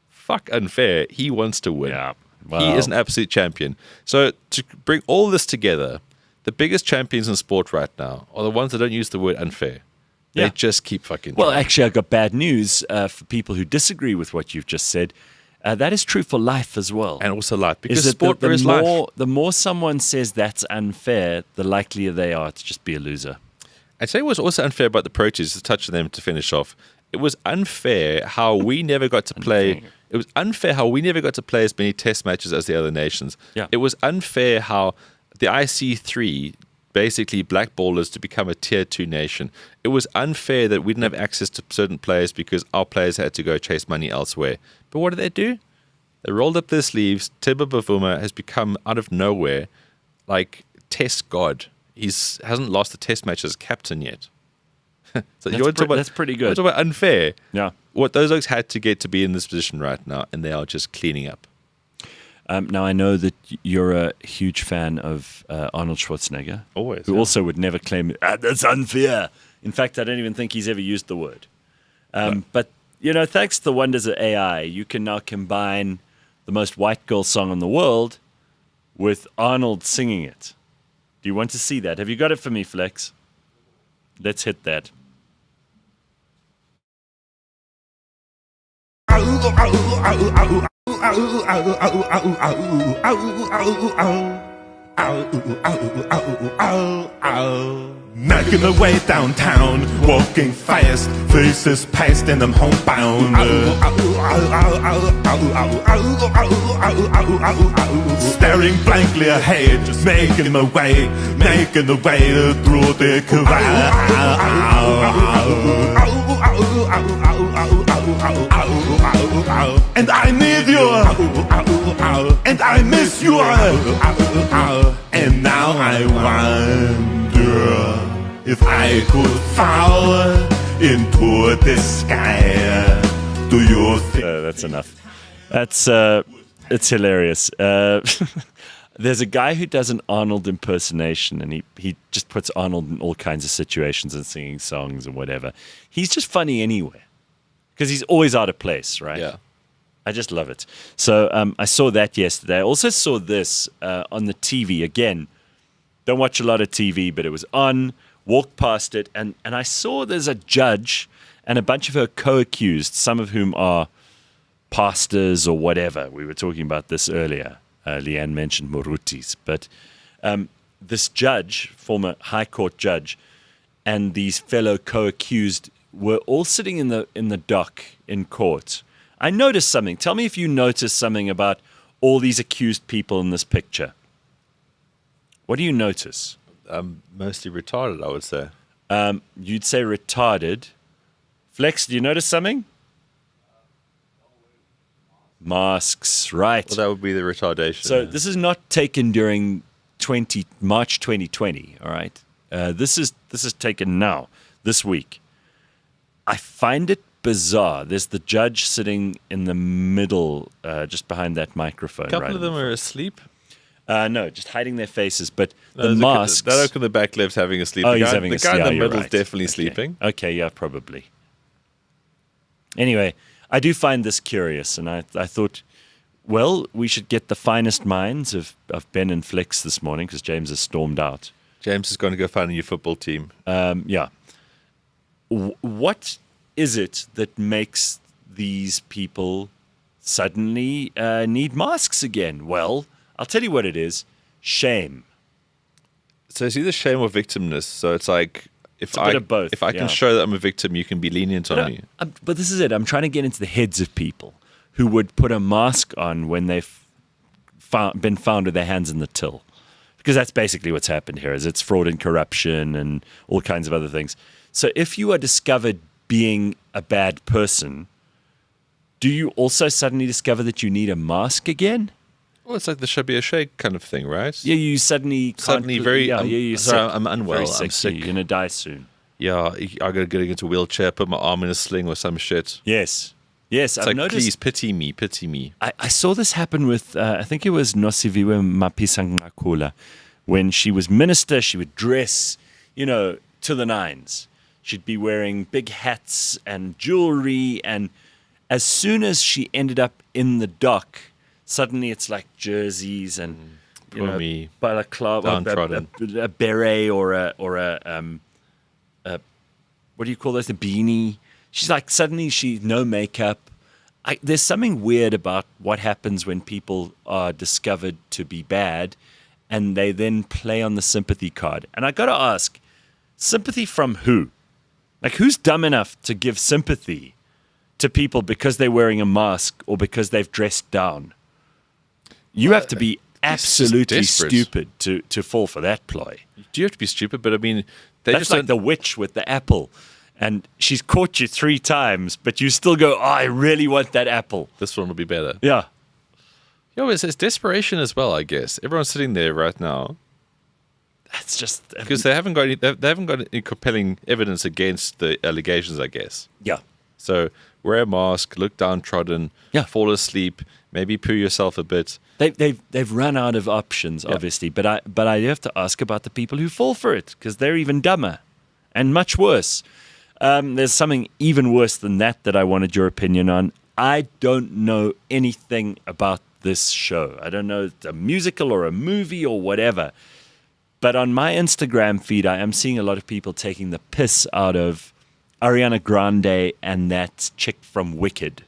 Fuck unfair. He wants to win. Yeah. He is an absolute champion. So to bring all this together, the biggest champions in sport right now are the ones that don't use the word unfair. They just keep fucking Well, trying. actually, I've got bad news for people who disagree with what you've just said. That is true for life as well. And also life. Because Is that sport is life. the more someone says that's unfair, the likelier they are to just be a loser. I'd say what's also unfair about the Pro Tours, to touch on them to finish off, it was unfair how we never got to play. It was unfair how we never got to play as many test matches as the other nations. Yeah. It was unfair how the IC3 basically blackballed us to become a tier 2 nation. It was unfair that we didn't have access to certain players because our players had to go chase money elsewhere. But what did they do? They rolled up their sleeves. Thibaut Bavuma has become, out of nowhere, like test god. He hasn't lost a test match as captain yet. So That's pretty good. You talk about unfair. Yeah. What those oaks had to get to be in this position right now, and they are just cleaning up. Now, I know that you're a huge fan of Arnold Schwarzenegger. Always, Who yeah. also would never claim, that's unfair. In fact, I don't even think he's ever used the word. But, thanks to the wonders of AI, you can now combine the most white girl song in the world with Arnold singing it. Do you want to see that? Have you got it for me, Flex? Let's hit that. Making the way downtown, walking fast, faces past and I'm homebound. Staring blankly ahead, just making the way through the crowd. And I need you, and I miss you, and now I wonder if I could fall into the sky. Do you think? That's enough. It's hilarious. There's a guy who does an Arnold impersonation, and he just puts Arnold in all kinds of situations and singing songs and whatever. He's just funny anywhere because he's always out of place, right? Yeah. I just love it. So I saw that yesterday. I also saw this on the TV. Again, don't watch a lot of TV, but it was on. Walked past it, and I saw there's a judge and a bunch of her co-accused, some of whom are pastors or whatever. We were talking about this earlier. Leigh-Ann mentioned Murutis. But this judge, former High Court judge, and these fellow co-accused were all sitting in the dock in court, I noticed something. Tell me if you noticed something about all these accused people in this picture. What do you notice? Mostly retarded, I would say. You'd say retarded. Flex, do you notice something? Masks, right. Well, that would be the retardation. So this is not taken during March 2020, all right? This is taken now, this week. I find it bizarre. There's the judge sitting in the middle, just behind that microphone. A couple right of them are asleep. No, just hiding their faces. But No, the masks. That oak in the back left's having a sleep. Oh, the he's guy, having the a guy sleep. in the You're middle's right. definitely Okay. sleeping. Okay, yeah, probably. Anyway, I do find this curious, and I thought, well, we should get the finest minds of Ben and Flex this morning because James has stormed out. James is going to go find a new football team. Yeah. What is it that makes these people suddenly need masks again? Well, I'll tell you what it is. Shame. So it's either shame or victimness. So it's like It's a bit of both, If I yeah. can show that I'm a victim, you can be lenient on me. But this is it. I'm trying to get into the heads of people who would put a mask on when they've been found with their hands in the till. Because that's basically what's happened here, is it's fraud and corruption and all kinds of other things. So if you are discovered being a bad person, do you also suddenly discover that you need a mask again? Well, it's like the Shabir Sheikh kind of thing, right? Yeah, you suddenly can't... Suddenly very... you're sorry, sick. I'm unwell. Very I'm sick. You're going to die soon. Yeah, I got to get into a wheelchair, put my arm in a sling or some shit. Yes, It's I've like, noticed... please, pity me, pity me. I saw this happen with, I think it was Nosiviwe Mapisangakula. When she was minister, she would dress, to the nines. She'd be wearing big hats and jewelry. And as soon as she ended up in the dock, suddenly it's like jerseys and, Poor me. balaclava, Downtrodden. a beret or a what do you call those? A beanie. She's like, suddenly no makeup. There's something weird about what happens when people are discovered to be bad and they then play on the sympathy card. And I got to ask, sympathy from who? Like, who's dumb enough to give sympathy to people because they're wearing a mask or because they've dressed down? You have to be absolutely desperate. stupid to fall for that ploy. Do you have to be stupid? But I mean, they That's just like the witch with the apple. And she's caught you 3 times, but you still go, I really want that apple. This one will be better. Yeah. Yo, it's desperation as well, I guess. Everyone's sitting there right now That's just... because they haven't got any compelling evidence against the allegations, I guess. Yeah. So wear a mask, look downtrodden, Yeah. fall asleep, maybe poo yourself a bit. They've run out of options, obviously. But I have to ask about the people who fall for it because they're even dumber and much worse. There's something even worse than that I wanted your opinion on. I don't know anything about this show. I don't know if it's a musical or a movie or whatever. But on my Instagram feed, I am seeing a lot of people taking the piss out of Ariana Grande and that chick from Wicked.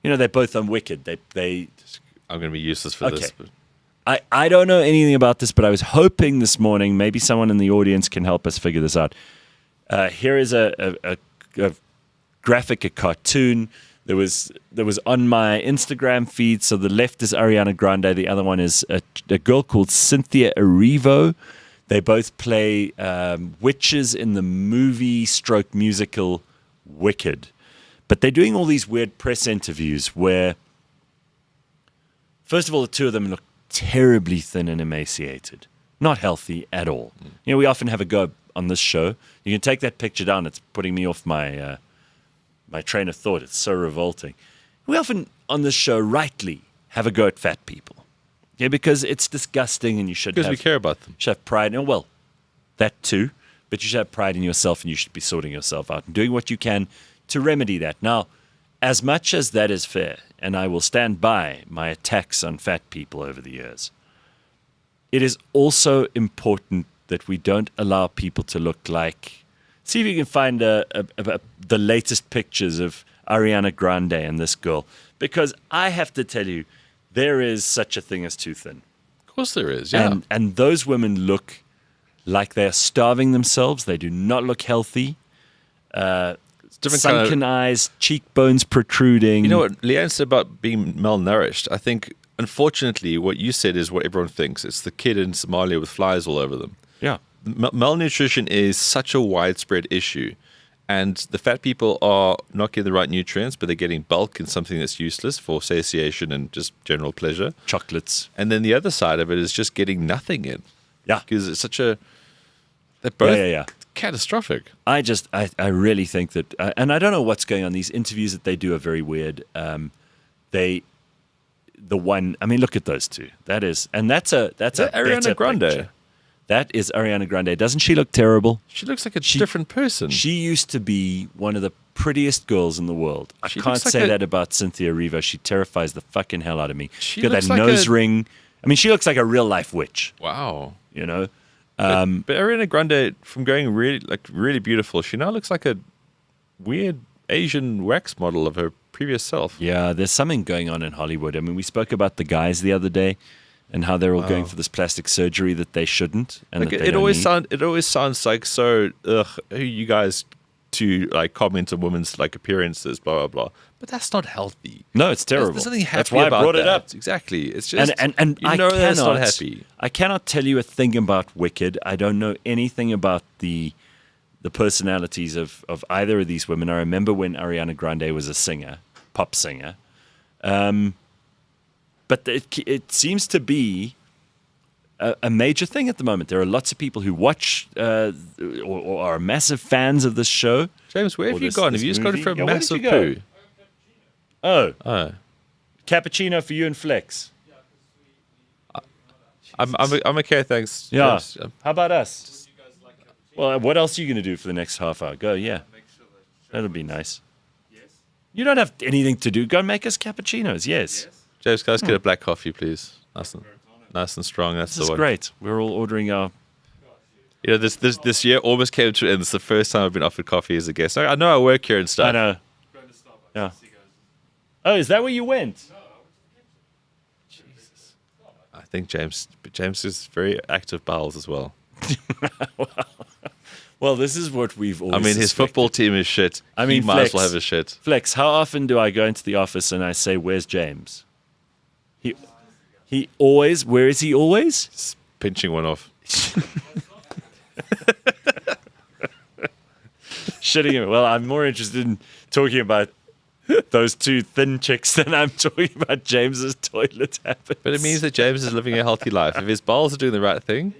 They're both on Wicked. They I'm going to be useless for this. Okay. But I don't know anything about this, but I was hoping this morning maybe someone in the audience can help us figure this out. Here is a graphic, a cartoon. There was on my Instagram feed. So the left is Ariana Grande. The other one is a girl called Cynthia Erivo. They both play witches in the movie/musical Wicked. But they're doing all these weird press interviews where, first of all, the two of them look terribly thin and emaciated. Not healthy at all. We often have a go on this show. You can take that picture down. It's putting me off my my train of thought. It's so revolting. We often, on this show, rightly have a go at fat people. Yeah, because it's disgusting and you should because have... we care about them. You should have pride. Well, that too. But you should have pride in yourself and you should be sorting yourself out and doing what you can to remedy that. Now, as much as that is fair, and I will stand by my attacks on fat people over the years, it is also important that we don't allow people to look like... See if you can find the latest pictures of Ariana Grande and this girl. Because I have to tell you, there is such a thing as too thin. Of course there is, yeah. And those women look like they're starving themselves. They do not look healthy. different kind sunken of, eyes, cheekbones protruding. You know what Leigh-Ann said about being malnourished? I think, unfortunately, what you said is what everyone thinks. It's the kid in Somalia with flies all over them. Yeah. Malnutrition is such a widespread issue. And the fat people are not getting the right nutrients, but they're getting bulk in something that's useless for satiation and just general pleasure. Chocolates. And then the other side of it is just getting nothing in. Yeah. Because it's such a... They're both Yeah. catastrophic. I really think that, and I don't know what's going on. These interviews that they do are very weird. Look at those two. That's Ariana better Grande. picture. That is Ariana Grande. Doesn't she look terrible? She looks like a different person. She used to be one of the prettiest girls in the world. I She can't looks like say a- that about Cynthia Erivo. She terrifies the fucking hell out of me. She Got looks that like nose a- ring. I mean, she looks like a real life witch. Wow. You know. But Ariana Grande, from going really beautiful, she now looks like a weird Asian wax model of her previous self. Yeah, there's something going on in Hollywood. I mean, we spoke about the guys the other day and how they're all going for this plastic surgery that they shouldn't. And Like that they it don't always need. it always sounds like so. Ugh, who are you guys to like comment on women's like appearances, blah blah blah. But that's not healthy. No, it's terrible. There's nothing happy That's why about I brought it that. up. Exactly. It's just And you I know that's not cannot- happy. I cannot tell you a thing about Wicked. I don't know anything about the personalities of either of these women. I remember when Ariana Grande was a singer, pop singer. But it seems to be a major thing at the moment. There are lots of people who watch or are massive fans of this show. James, where Or have you this- gone? this Have you just gone movie? for a Yeah, where did massive you go? poo? Oh, Oh. cappuccino for you and Flex. I'm okay, thanks. Yeah. James. How about us? Well, what else are you going to do for the next half hour? Go, yeah. That'll be nice. You don't have anything to do. Go make us cappuccinos. Yes. James, guys, get a black coffee, please. Nice and strong. That's This the is one. great. We're all ordering our. You know, this year almost came to an end. It's the first time I've been offered coffee as a guest. I know I work here and stuff. I know. Yeah. Oh, is that where you went? I think James is very active bowels as well. Well, this is what we've always. I mean, his suspected. football team is shit. I mean, he might as Flex. well have his shit. Flex, how often do I go into the office and I say, "Where's James?" He always. Where is he always? Just pinching one off. Shitting him. Well, I'm more interested in talking about those two thin chicks than I'm talking about James's toilet habits. But it means that James is living a healthy life. If his bowels are doing the right thing,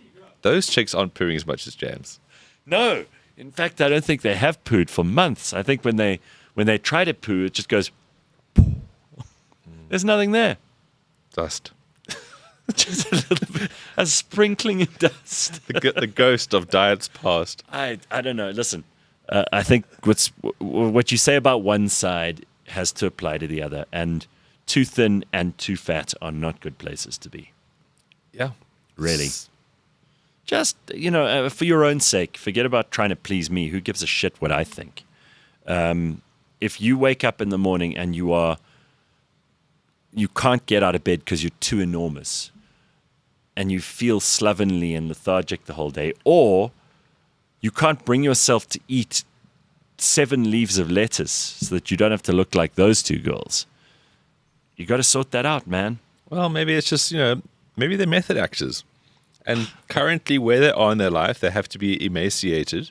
those chicks aren't pooing as much as James. No. In fact, I don't think they have pooed for months. I think when they try to poo, it just goes. There's nothing there. Dust. Just a little bit, a sprinkling of dust. The ghost of diets past. I don't know. Listen, I think what you say about one side has to apply to the other, and too thin and too fat are not good places to be. Yeah. Really. Just, for your own sake, forget about trying to please me. Who gives a shit what I think? If you wake up in the morning and you can't get out of bed because you're too enormous and you feel slovenly and lethargic the whole day, or you can't bring yourself to eat 7 leaves of lettuce so that you don't have to look like those two girls, you got to sort that out, man. Well, maybe it's just, maybe they're method actors. And currently where they are in their life, they have to be emaciated.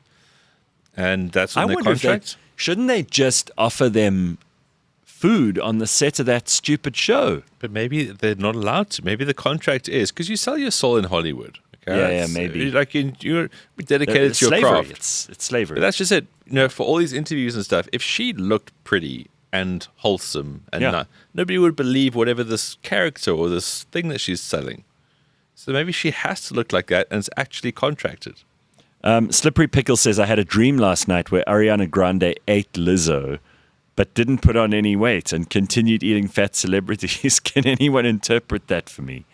And that's on their contract. Shouldn't they just offer them food on the set of that stupid show? But maybe they're not allowed to. Maybe the contract is because you sell your soul in Hollywood. Okay? Yeah, maybe. You're dedicated to your slavery. craft. It's slavery. But that's just it. For all these interviews and stuff, if she looked pretty and wholesome and nobody would believe whatever this character or this thing that she's selling. So maybe she has to look like that and it's actually contracted. Slippery Pickle says, I had a dream last night where Ariana Grande ate Lizzo, but didn't put on any weight and continued eating fat celebrities. Can anyone interpret that for me?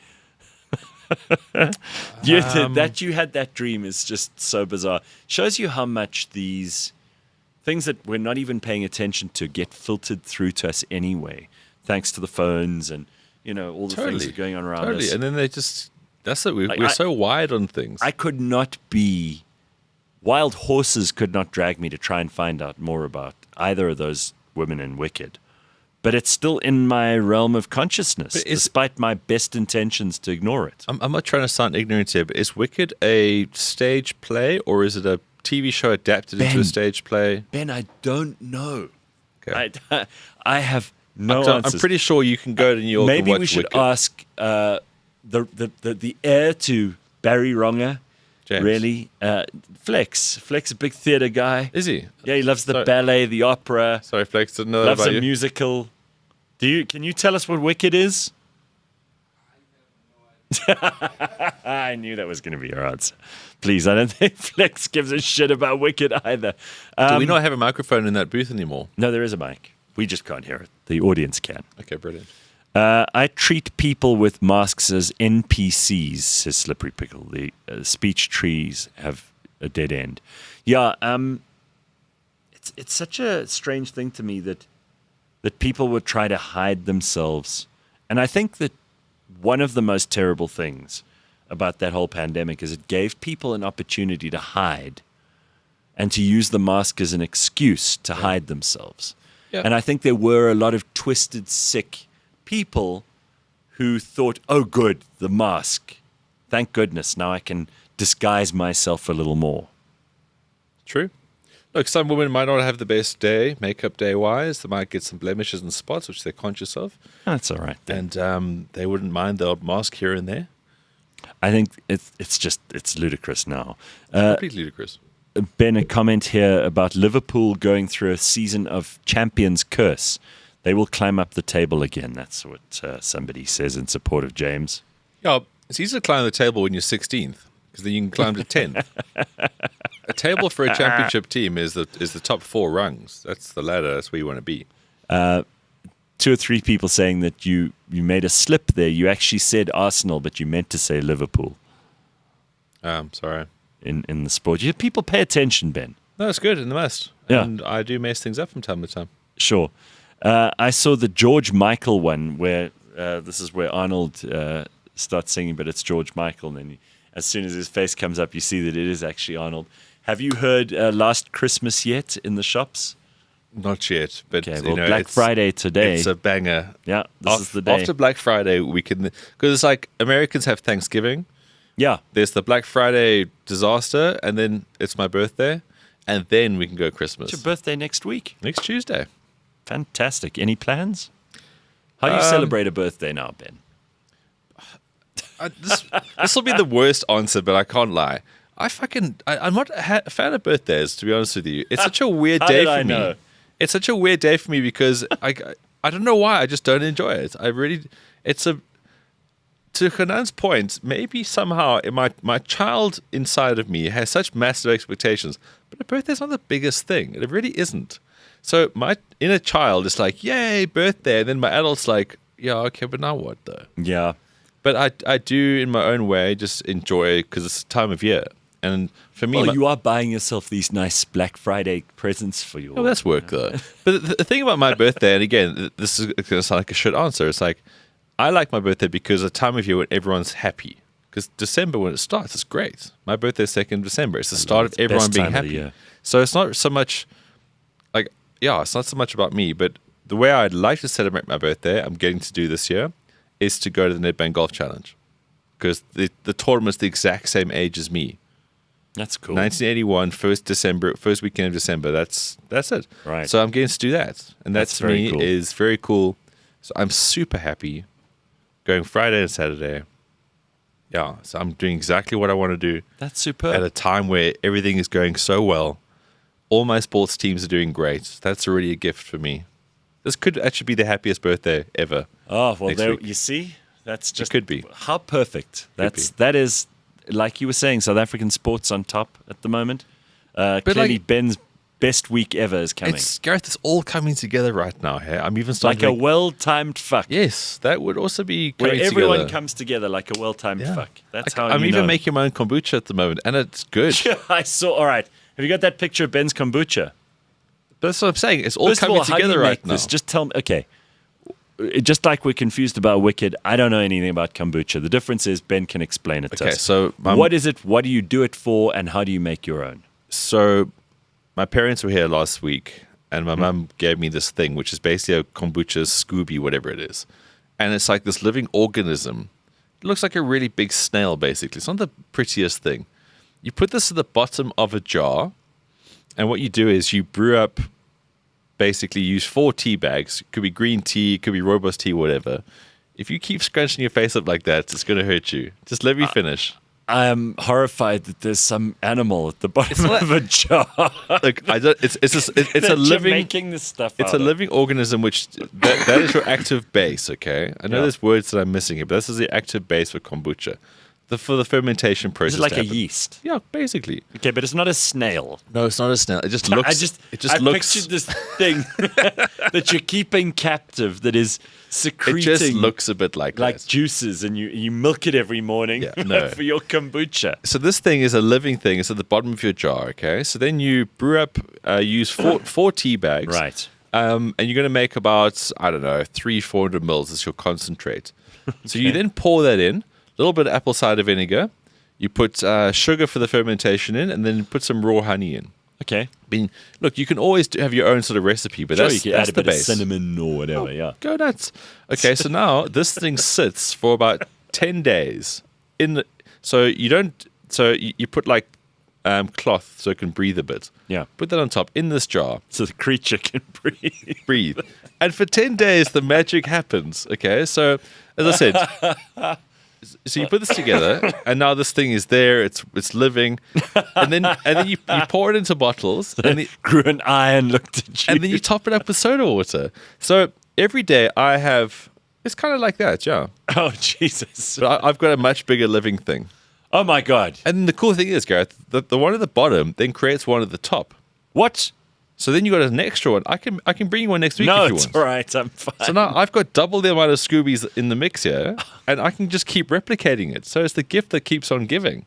That you had that dream is just so bizarre. Shows you how much these things that we're not even paying attention to get filtered through to us anyway, thanks to the phones and, all the things that are going on around us. And then they just... That's it. We're so wired on things. Wild horses could not drag me to try and find out more about either of those women in Wicked. But it's still in my realm of consciousness, despite my best intentions to ignore it. I'm not trying to sound ignorant here, but is Wicked a stage play or is it a TV show adapted into a stage play? Ben, I don't know. Okay. I have no answers. I'm pretty sure you can go to New York Maybe and watch we should Wicked. ask the heir to Barry Wronger. James. Really? Flex. Flex, a big theatre guy. Is he? Yeah, he loves the Sorry. ballet, the opera. Sorry, Flex, didn't know Loves about a you. musical. Can you tell us what Wicked is? I knew that was going to be your answer. Please, I don't think Flex gives a shit about Wicked either. Do we not have a microphone in that booth anymore? No, there is a mic. We just can't hear it. The audience can. Okay, brilliant. I treat people with masks as NPCs, says Slippery Pickle. The speech trees have a dead end. Yeah, it's such a strange thing to me that people would try to hide themselves. And I think that one of the most terrible things about that whole pandemic is it gave people an opportunity to hide and to use the mask as an excuse to hide themselves. Yeah. And I think there were a lot of twisted, sick people who thought, oh, good, the mask. Thank goodness. Now I can disguise myself a little more. True. Look, some women might not have the best day, makeup day-wise. They might get some blemishes and spots, which they're conscious of. That's all right. Then. And they wouldn't mind the odd mask here and there. I think it's ludicrous now. Completely ludicrous. Ben, a comment here about Liverpool going through a season of champions curse. They will climb up the table again. That's what somebody says in support of James. Yeah, it's easy to climb the table when you're 16th, because then you can climb to 10th. A table for a championship team is the top 4 rungs. That's the ladder. That's where you want to be. 2 or 3 people saying that you made a slip there. You actually said Arsenal, but you meant to say Liverpool. Sorry. In the sport. People pay attention, Ben. No, it's good in the mess. Yeah. And I do mess things up from time to time. Sure. I saw the George Michael one where this is where Arnold starts singing, but it's George Michael. And then as soon as his face comes up, you see that it is actually Arnold. Have you heard Last Christmas yet in the shops? Not yet, but Okay, well, Black Friday today. It's a banger. Yeah, this is the day. After Black Friday, we can, because it's like Americans have Thanksgiving. Yeah. There's the Black Friday disaster, and then it's my birthday, and then we can go Christmas. It's your birthday next week. Next Tuesday. Fantastic. Any plans? How do you celebrate a birthday now, Ben? This will be the worst answer, but I can't lie. I'm not a fan of birthdays, to be honest with you. It's such a weird day for me. It's such a weird day for me because I don't know why. I just don't enjoy it. To Hanan's point, maybe somehow my child inside of me has such massive expectations, but a birthday's not the biggest thing. It really isn't. So my inner child is like, yay, birthday. And then my adult's like, yeah, okay, but now what though? Yeah. But I do, in my own way, just enjoy because it's the time of year. And for me... Well, you are buying yourself these nice Black Friday presents for your... Oh, that's work, though. But the thing about my birthday, and again, this is going to sound like a shit answer, it's like, I like my birthday because it's a time of year when everyone's happy. Because December, when it starts, it's great. My birthday is 2nd December. It's the start of everyone being happy. So it's not so much... it's not so much about me, but the way I'd like to celebrate my birthday, I'm getting to do this year, is to go to the Nedbank Golf Challenge. Because the tournament's the exact same age as me. That's cool. 1981, first weekend of December. That's it. Right. So I'm getting to do that. And that to me cool. is very cool. So I'm super happy going Friday and Saturday. Yeah. So I'm doing exactly what I want to do. That's superb. At a time where everything is going so well. All my sports teams are doing great. That's already a gift for me. This could actually be the happiest birthday ever. Oh, well, there you see? That's just... It could be. How perfect. That is... Like you were saying, South African sports on top at the moment. Clearly, Ben's best week ever is coming. Gareth, it's all coming together right now. Hey? I'm even starting like a well-timed fuck. Yes, that would also be where coming everyone together. comes together like a well-timed fuck. That's how I'm you even know. making my own kombucha at the moment, and it's good. I saw. All right, have you got that picture of Ben's kombucha? That's what I'm saying. It's all First coming of all, how do together you right make now. this? Just tell me. Okay. Just like we're confused about Wicked, I don't know anything about kombucha. The difference is Ben can explain it to us. So what is it? What do you do it for? And how do you make your own? So my parents were here last week, and my mum gave me this thing, which is basically a kombucha Scooby, whatever it is. And it's like this living organism. It looks like a really big snail, basically. It's not the prettiest thing. You put this at the bottom of a jar, and what you do is you brew up, basically use 4 tea bags. It could be green tea, it could be rooibos tea, whatever. If you keep scrunching your face up like that, it's going to hurt you. Just let me finish. I am horrified that there's some animal at the bottom of a jar. Look, I don't. It's a living. Making this stuff. It's a living organism, which that is your active base. Okay, I know there's words that I'm missing here, but this is the active base for kombucha, for the fermentation process. Is it like to a happen. yeast? Yeah, basically. Okay, but it's not a snail. No, it's not a snail. It just looks. I pictured this thing that you're keeping captive that is secreting. It just looks a bit like that. Juices, and you milk it every morning for your kombucha. So this thing is a living thing. It's at the bottom of your jar. Okay, so then you brew up, use four tea bags. Right. And you're going to make about 300-400 mils as your concentrate. So you then pour that in. A little bit of apple cider vinegar. You put sugar for the fermentation in, and then put some raw honey in. Okay. I mean, look, you can always have your own sort of recipe, but Sure, that's, you can that's add a the bit base. of cinnamon or whatever. Go nuts. Okay, so now this thing sits for about 10 days. So you put like cloth so it can breathe a bit. Yeah. Put that on top in this jar. So the creature can breathe. Breathe. And for 10 days, the magic happens. Okay, so as I said, so you put this together, and now this thing is there. It's living, and then you pour it into bottles, and grew an eye and looked at you. and then you top it up with soda water. So every day I have. It's kind of like that, yeah. Oh Jesus! But I've got a much bigger living thing. Oh my God! And the cool thing is, Gareth, the one at the bottom then creates one at the top. What? So then you got an extra one. I can bring you one next week No, if you it's want. all right. I'm fine. So now I've got double the amount of Scoobies in the mix here, and I can just keep replicating it. So it's the gift that keeps on giving.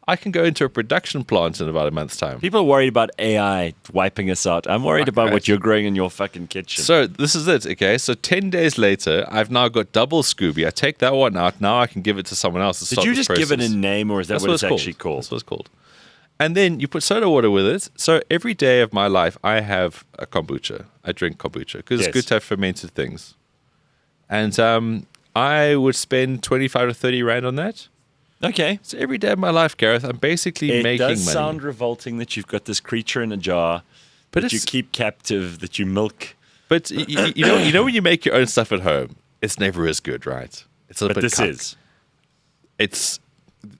I can go into a production plant in about a month's time. People are worried about AI wiping us out. I'm worried about what you're growing in your fucking kitchen. So this is it, okay? So 10 days later, I've now got double Scooby. I take that one out. Now I can give it to someone else. Did you just give it a name, or is that That's what it's actually called? That's what it's called. And then you put soda water with it. So every day of my life, I have a kombucha. I drink kombucha because it's good to have fermented things. And I would spend 25 to 30 Rand on that. Okay. So every day of my life, Gareth, I'm basically making money. It does sound revolting that you've got this creature in a jar, but that you keep captive, that you milk. But you know when you make your own stuff at home, it's never as good, right? It's a But bit this cuck. is. It's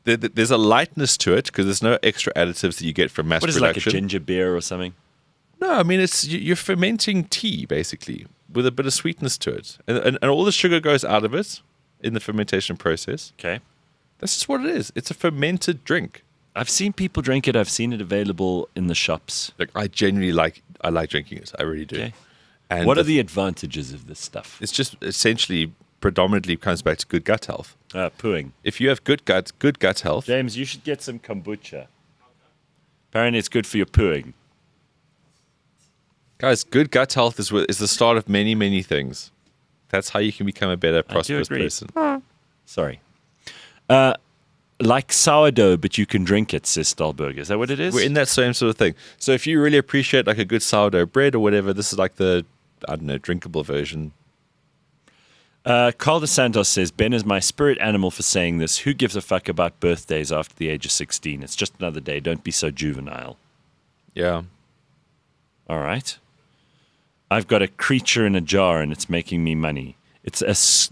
there's a lightness to it because there's no extra additives that you get from mass What is it, production. like a ginger beer or something? No, I mean you're fermenting tea basically with a bit of sweetness to it, and all the sugar goes out of it in the fermentation process. Okay. That's just what it is. It's a fermented drink. I've seen people drink it. I've seen it available in the shops. Like I genuinely like drinking it. I really do. Okay. And what are the advantages of this stuff? It's just essentially predominantly comes back to good gut health. Pooing. If you have good gut health. James, you should get some kombucha. Apparently, it's good for your pooing. Guys, good gut health is the start of many, many things. That's how you can become a better, prosperous agree. person. Sorry. Like sourdough, but you can drink it, says Stahlberg. Is that what it is? We're in that same sort of thing. So if you really appreciate like a good sourdough bread or whatever, this is like the, drinkable version. Carl de Santos says, Ben is my spirit animal for saying this. Who gives a fuck about birthdays after the age of 16? It's just another day. Don't be so juvenile. Yeah. All right. I've got a creature in a jar and it's making me money. It's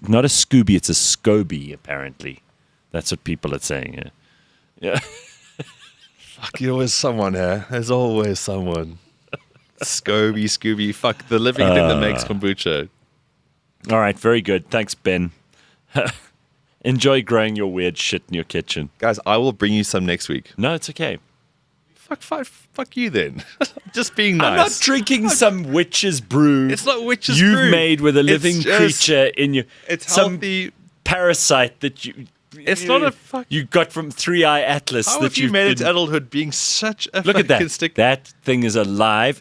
not a Scooby, it's a Scoby, apparently. That's what people are saying. Yeah. Fuck, there's always someone here. There's always someone. Scooby. Fuck, the living thing that makes kombucha. All right, very good. Thanks, Ben. Enjoy growing your weird shit in your kitchen. Guys, I will bring you some next week. No, it's okay. Fuck you then. Just being nice. I'm not drinking some witch's brew. It's not witch's you've brew. made with a living creature in you. It's some healthy. Parasite that you. It's not a fuck. You got from 3i Atlas. How that have you you've made it been- to adulthood being such a Look at fucking that. stick? That thing is alive.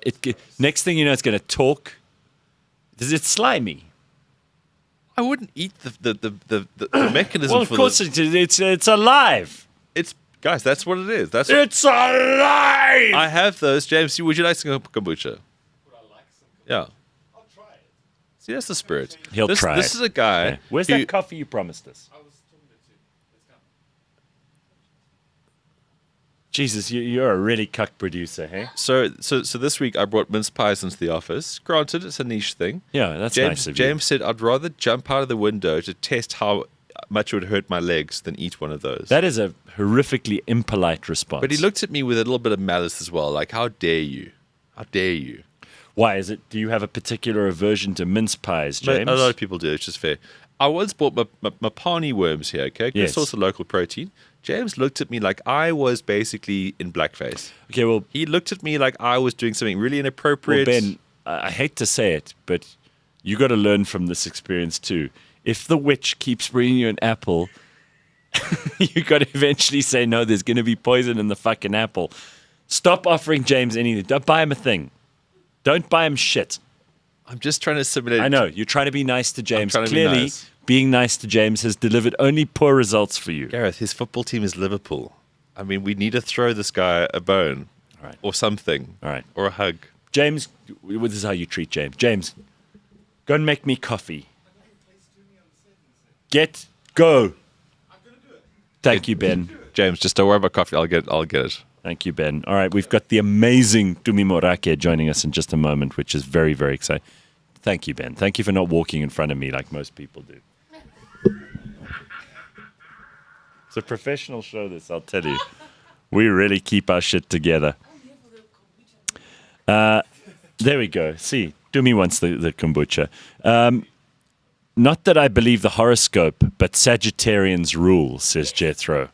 Next thing you know, it's going to talk. Is it slimy? I wouldn't eat the mechanism. Well, of course it's alive. It's guys. That's what it is. It's alive. I have those. James, would you like some kombucha? Yeah. See, that's the spirit. He'll try This it. is a guy. Okay. Where's who- that coffee you promised us? Jesus, you're a really cuck producer, hey? So this week I brought mince pies into the office. Granted, it's a niche thing. Yeah, that's James, nice of you. James said, I'd rather jump out of the window to test how much it would hurt my legs than eat one of those. That is a horrifically impolite response. But he looked at me with a little bit of malice as well. Like, how dare you? How dare you? Why is it? Do you have a particular aversion to mince pies, But James? a lot of people do. It's just fair. I once bought my pani worms here, okay? Good Yes. source of local protein. James looked at me like I was basically in blackface. Okay, well, He looked at me like I was doing something really inappropriate. Ben, I hate to say it, but you got to learn from this experience too. If the witch keeps bringing you an apple, you got to eventually say, no, there's going to be poison in the fucking apple. Stop offering James anything. Don't buy him a thing. Don't buy him shit. I'm just trying to simulate. I know. You're trying to be nice to James. trying to be Clearly, nice. being nice to James has delivered only poor results for you. Gareth, his football team is Liverpool. I mean, we need to throw this guy a bone. All right. Or something. All right. Or a hug. James, this is how you treat James. James, go and make me coffee. Go. Thank you, Ben. James, just don't worry about coffee. I'll get it. Thank you, Ben. All right, we've got the amazing Tumi Morake joining us in just a moment, which is very, very exciting. Thank you, Ben. Thank you for not walking in front of me like most people do. It's a professional show, this, I'll tell you. We really keep our shit together. There we go. See, Tumi wants the kombucha. Not that I believe the horoscope, but Sagittarians rule, says Jethro.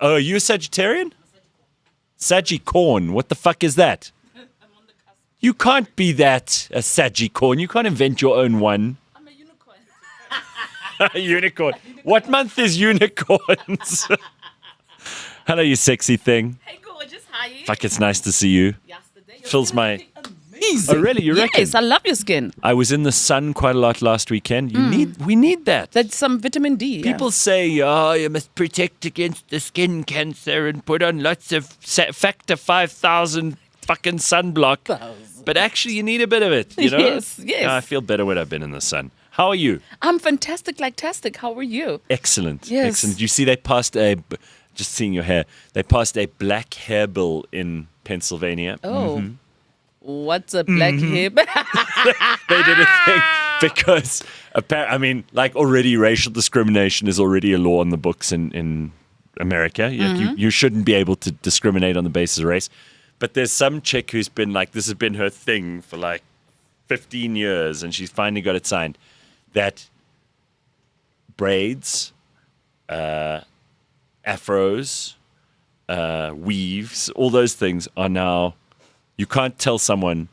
Oh, are you a Sagittarian? Saggicorn. What the fuck is that? You can't be that, a Saggicorn. You can't invent your own one. I'm a unicorn. Unicorn. What month is unicorns? Hello, you sexy thing. Hey, gorgeous. How are you? Fuck, it's nice to see you. Yesterday. Fills my... Amazing. Oh, really? You reckon? Yes, I love your skin. I was in the sun quite a lot last weekend. We need that. That's some vitamin D. yeah. People say, oh, you must protect against the skin cancer and put on lots of factor 5,000 fucking sunblock. But actually, you need a bit of it, you know? Yes, yes. I feel better when I've been in the sun. How are you? I'm fantastic, like tastic. How are you? Excellent. Yes. Excellent. You see, they passed just seeing your hair, they passed a black hair bill in Pennsylvania. Oh. What's a black hip? They did a thing because, already racial discrimination is already a law on the books in America. You shouldn't be able to discriminate on the basis of race. But there's some chick who's been this has been her thing for 15 years, and she's finally got it signed that braids, afros, weaves, all those things are now. You can't tell someone,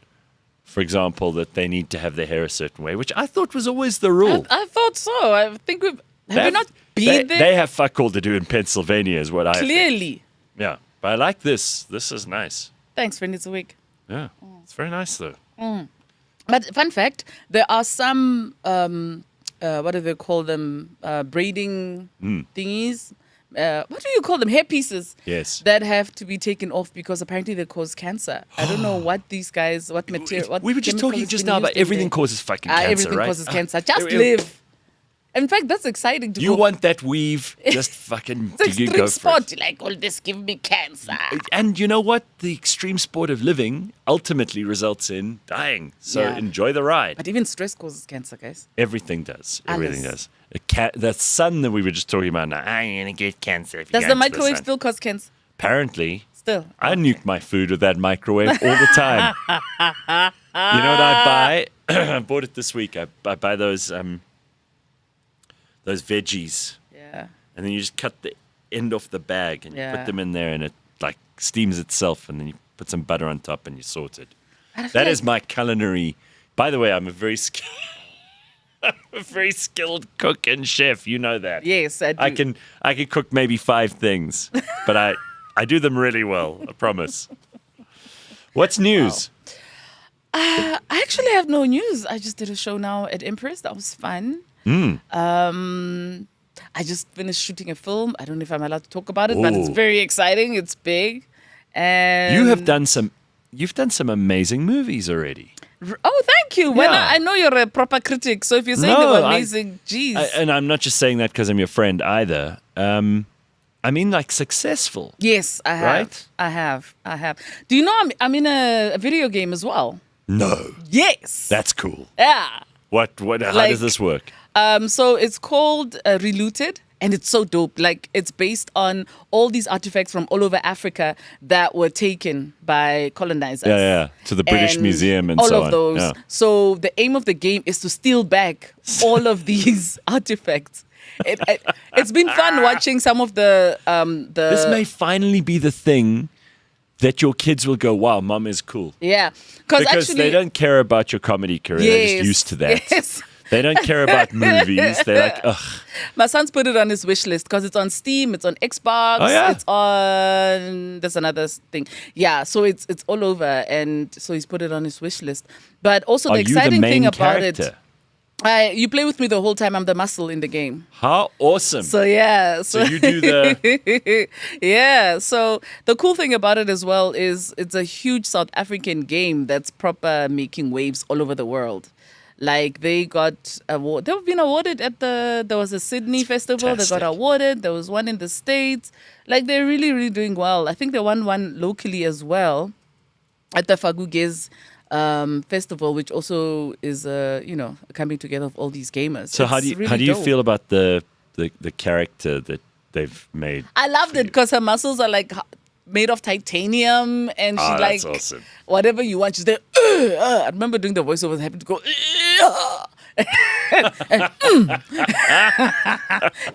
for example, that they need to have their hair a certain way, which I thought was always the rule. I thought so. I think have we not been there? They have fuck all to do in Pennsylvania, is what I think. Clearly. Yeah, but I like this. This is nice. Thanks, friend. It's a week. Yeah, it's very nice though. But fun fact, there are some, what do they call them, braiding thingies? What do you call them? Hair pieces. Yes. That have to be taken off because apparently they cause cancer. I don't know what these guys, what material, what We were just chemical talking has just been now used about in everything there. causes fucking cancer, Everything right? causes cancer. Just it- live. In fact, that's exciting to You go. want that weave? Just fucking It's you extreme go for sport. it. Like, will this give me cancer? And you know what? The extreme sport of living ultimately results in dying. So Yeah. enjoy the ride. But even stress causes cancer, guys. Everything does. Everything Alles. does. The sun that we were just talking about now, I'm going to get cancer. If you Does go the into microwave sun. still cause cancer? Apparently. Still. I nuke my food with that microwave all the time. You know what I buy? I bought it this week. I buy those veggies. Yeah. And then you just cut the end off the bag and you Yeah. put them in there and it steams itself and then you put some butter on top and you're sorted. I feel That like- is my culinary. By the way, I'm a very skilled cook and chef. You know that. Yes, I do. I can cook maybe 5 things, but I do them really well. I promise. What's news? I actually have no news. I just did a show now at Empress. That was fun. I just finished shooting a film. I don't know if I'm allowed to talk about it, but it's Ooh. very exciting. It's big. And You have done some you've done some amazing movies already. Oh, thank you. Well, Yeah. I know you're a proper critic, so if you're saying they were amazing, geez. And I'm not just saying that because I'm your friend either. I mean, like successful. Yes, I have. Right? I have. Do you know I'm in a video game as well? No, Yes. that's cool. Yeah. What? How Like- does this work? So it's called Relooted, and it's so dope. Like, it's based on all these artifacts from all over Africa that were taken by colonizers. Yeah. To the British And Museum and all so of on. those. Yeah. So the aim of the game is to steal back all of these artifacts. It's been fun watching some of the. This may finally be the thing that your kids will go, wow, mom is cool. Yeah, Because actually, they don't care about your comedy career. They're just Yes, used to that. yes. They don't care about movies. They're like, ugh. My son's put it on his wish list because it's on Steam, it's on Xbox, Oh, yeah? it's on. There's another thing. Yeah, so it's all over, and so he's put it on his wish list. But also Are the you the exciting main thing about character? it, you play with me the whole time. I'm the muscle in the game. How awesome. So yeah, So you do the... yeah. So the cool thing about it as well is it's a huge South African game that's proper making waves all over the world. Like they got award. They've been awarded at there was a Sydney festival. They fantastic. got awarded. There was one in the States. Like they're really, really doing well. I think they won one locally as well at the Fagugez festival, which also is a coming together of all these gamers. So how It's do you really dope. feel about the character that they've made? I loved it because her muscles are like made of titanium, and she Oh, like that's awesome. whatever you want. She's there. I remember doing the voiceover, having to go.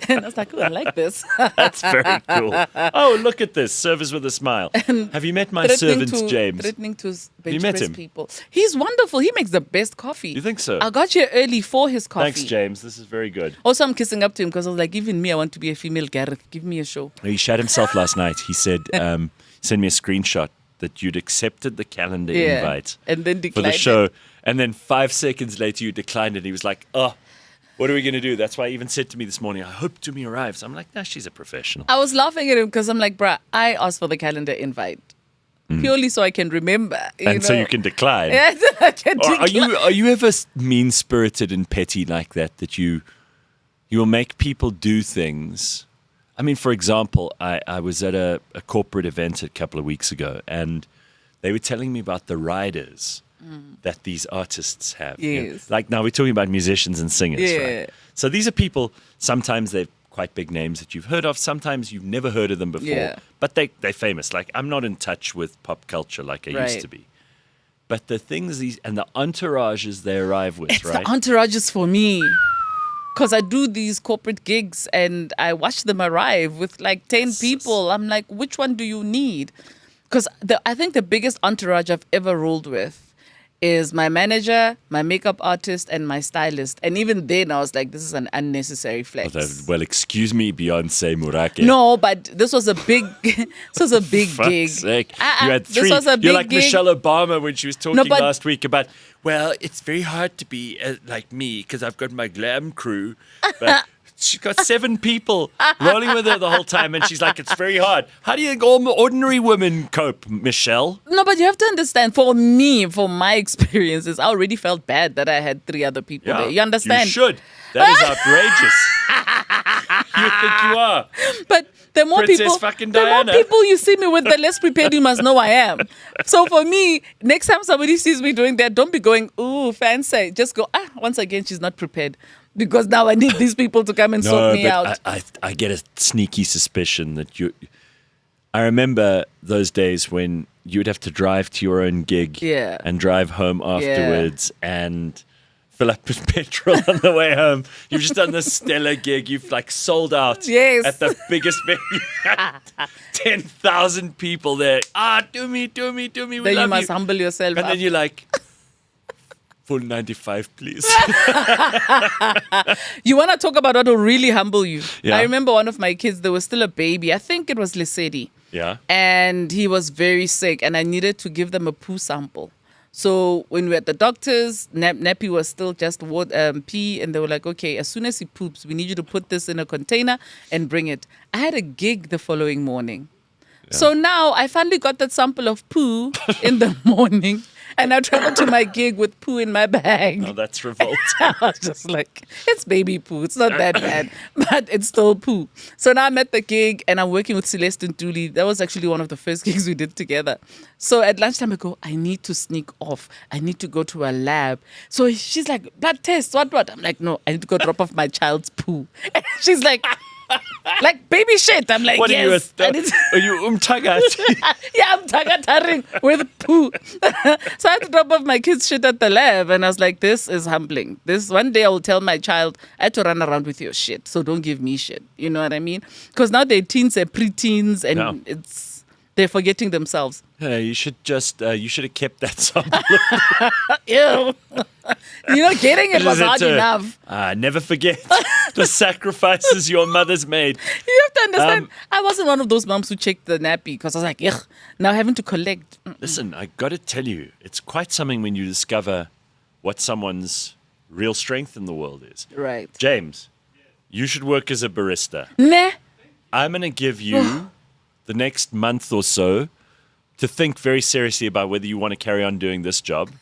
And I was like, oh, I like this. That's very cool. Oh, look at this. Service with a smile. Have you met my servant, James? Threatening to you bench met press him? people. He's wonderful. He makes the best coffee. You think so? I got here early for his coffee. Thanks, James. This is very good. Also, I'm kissing up to him because I was like, even me, I want to be a female Gareth. Give me a show. He shot himself last night. He said, send me a screenshot that you'd accepted the calendar Yeah. invite And then for declined the show. it. And then 5 seconds later, you declined it. He was like, oh, what are we going to do? That's why he even said to me this morning, I hope Tumi arrives. I'm like, nah, she's a professional. I was laughing at him because I'm like, bruh, I asked for the calendar invite purely so I can remember. And so you can decline. Yeah, so I can Or decline. are you ever mean-spirited and petty like that, that you will make people do things? I mean, for example, I was at a corporate event a couple of weeks ago, and they were telling me about the riders that these artists have. you know. Yes. Like now we're talking about musicians and singers, Yeah. right? So these are people, sometimes they're quite big names that you've heard of, sometimes you've never heard of them before, Yeah. but they're famous. Like I'm not in touch with pop culture like I used Right. to be. But the things and the entourages they arrive with, It's right? the entourages for me. Because I do these corporate gigs and I watch them arrive with like 10 people. I'm like, which one do you need? Because I think the biggest entourage I've ever rolled with is my manager, my makeup artist, and my stylist. And even then, I was like, this is an unnecessary flex. Well, excuse me, Beyonce Morake. No, but this was a big, gig. Fuck's sake. You had This three. was a big You're like gig. Michelle Obama when she was talking but- last week about, well, it's very hard to be like me because I've got my glam crew. But she's got 7 people rolling with her the whole time, and she's like, it's very hard. How do you think all ordinary women cope, Michelle? No, but you have to understand, for me, for my experiences, I already felt bad that I had 3 other people there. You understand? You should. That is outrageous. You think you are. But the more Princess fucking the more Diana. people you see me with, the less prepared you must know I am. So for me, next time somebody sees me doing that, don't be going, ooh, fancy. Just go, once again, she's not prepared. Because now I need these people to come and sort me out. I get a sneaky suspicion that you. I remember those days when you would have to drive to your own gig Yeah. and drive home afterwards and fill up with petrol on the way home. You've just done this stellar gig. You've like sold out Yes. at the biggest venue. 10,000 people there. Do me. We Then you love must humble yourself And up. then you're like, full 95, please. You want to talk about what will really humble you? Yeah. I remember one of my kids, there was still a baby. I think it was Lesedi. Yeah. And he was very sick, and I needed to give them a poo sample. So when we were at the doctor's, nappy was still just pee, and they were like, okay, as soon as he poops, we need you to put this in a container and bring it. I had a gig the following morning. So now I finally got that sample of poo in the morning. And I traveled to my gig with poo in my bag. Oh, that's revolting. I was just like, it's baby poo. It's not that bad, but it's still poo. So now I'm at the gig and I'm working with Celeste and Dooley. That was actually one of the first gigs we did together. So at lunchtime I go, I need to sneak off. I need to go to a lab. So she's like, blood test, what? I'm like, no, I need to go drop off my child's poo. And she's like baby shit. I'm like, What yes. are you umtagat? Yeah, I'm tagataring with poo. So I had to drop off my kids' shit at the lab. And I was like, this is humbling. This one day I will tell my child, I had to run around with your shit. So don't give me shit. You know what I mean? Because now they're teens, they're preteens, and they're forgetting themselves. Yeah, you should have kept that sample. Ew. Getting it was hard enough. Never forget the sacrifices your mother's made. You have to understand, I wasn't one of those moms who checked the nappy because I was like, ugh, now having to collect. Listen, I got to tell you, it's quite something when you discover what someone's real strength in the world is. Right. James, you should work as a barista. Nah. I'm going to give you the next month or so to think very seriously about whether you want to carry on doing this job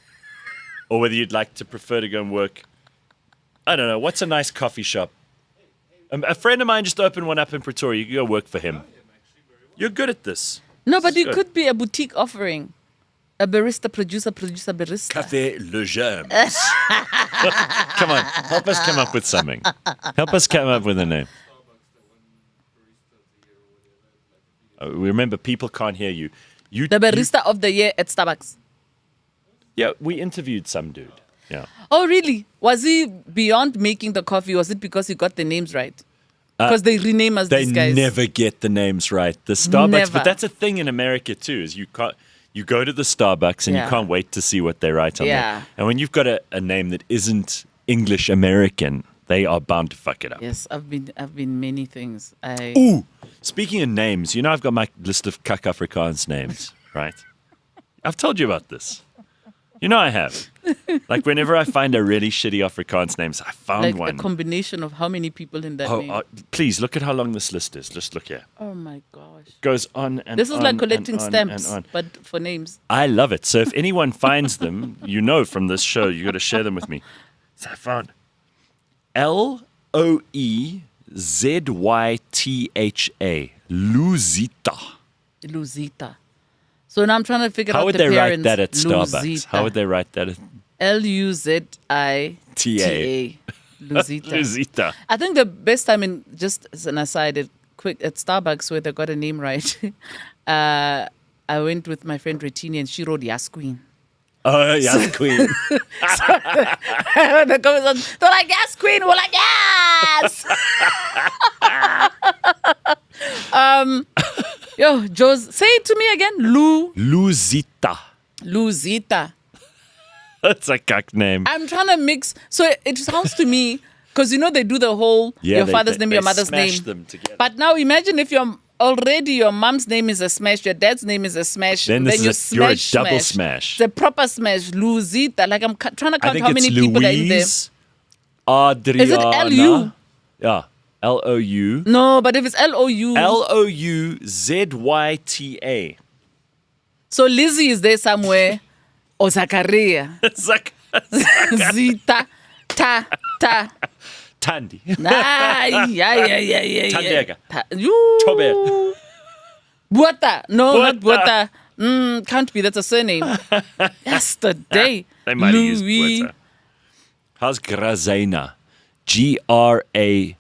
or whether you'd like to prefer to go and work. I don't know. What's a nice coffee shop? A friend of mine just opened one up in Pretoria. You can go work for him. You're good at this. No, but you could be a boutique offering. A barista, producer, barista. Café Le Germs. Come on. Help us come up with something. Help us come up with a name. Remember, people can't hear you. The barista of the year at Starbucks. Yeah, we interviewed some dude. Yeah. Oh, really? Was he beyond making the coffee? Was it because he got the names right? Because they rename us these guys. They never get the names right. The Starbucks, Never. but that's a thing in America too. Is you go to the Starbucks and you can't wait to see what they write on there. And when you've got a name that isn't English American, they are bound to fuck it up. Yes, I've been many things. Ooh, speaking of names, I've got my list of Kak Afrikaans names, right? I've told you about this. I have. Like, whenever I find a really shitty Afrikaans name, I found one. Like a combination of how many people in that name? Please, look at how long this list is. Just look here. Oh, my gosh. It goes on and on. This is like collecting and on stamps, and on. but for names. I love it. So if anyone finds them, from this show, you got to share them with me. So I found Loezytha. Luzita. So now I'm trying to figure out How would the they write parents. that at Starbucks? Luzita. How would they write that? Luzita. Luzita. Luzita. I think the best time, just as an aside, at Starbucks where they got a name right, I went with my friend Retini and she wrote Yas Queen. Oh, Yas Queen. The comments, they're like, Yas Queen. We're like, yes. Yo, Joe's, say it to me again. Luzita. Luzita. That's a cuck name. I'm trying to mix. So it sounds to me, because they do the whole your father's name, your mother's name. Them together. But now imagine if your mom's name is a smash, your dad's name is a smash, then you're a double smash. It's a proper smash. Luzita. Like I'm trying to count how many Louise, people are in there. Adriana. Is it L-U? Yeah. L-O-U. No, but if it's L-O-U. L-O-U-Z-Y-T-A. So Lizzie is there somewhere. Or Zakaria. Zita. Ta. Tandi. Yeah. Tandega. Tobe. Buata. No, not Buata. Can't be. That's a surname. Yesterday. They might have used Buata. How's Grazena? G-R-A-Z-Y-N-A.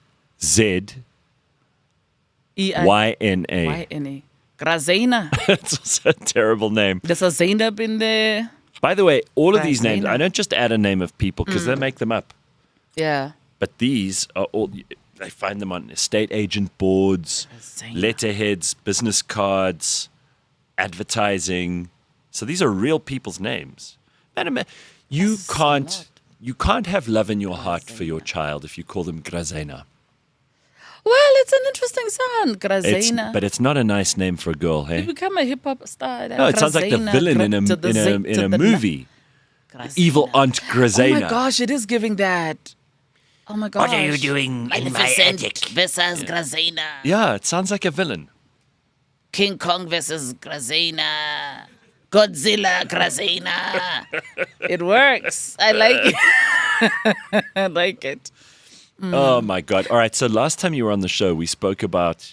Y-N-A. Grazena. That's also a terrible name. There's a Zainab in there. By the way, all of these names, Grazena. I don't just add a name of people because they make them up. Yeah. But these are all, they find them on estate agent boards, Grazena. letterheads, business cards, advertising. So these are real people's names. Man, you can't have love in your heart for your child if you call them Grazena. Well, it's an interesting sound, Grazena. But it's not a nice name for a girl, hey? You become a hip hop star. No, it sounds like the villain in a movie. Evil Aunt Grazena. Oh my gosh, it is giving that. Oh my gosh. What are you doing in my attic? Versus Grazena. Yeah, it sounds like a villain. King Kong versus Grazina. Godzilla, Grazina. It works. I like it. I like it. Oh my God. All right. So last time you were on the show, we spoke about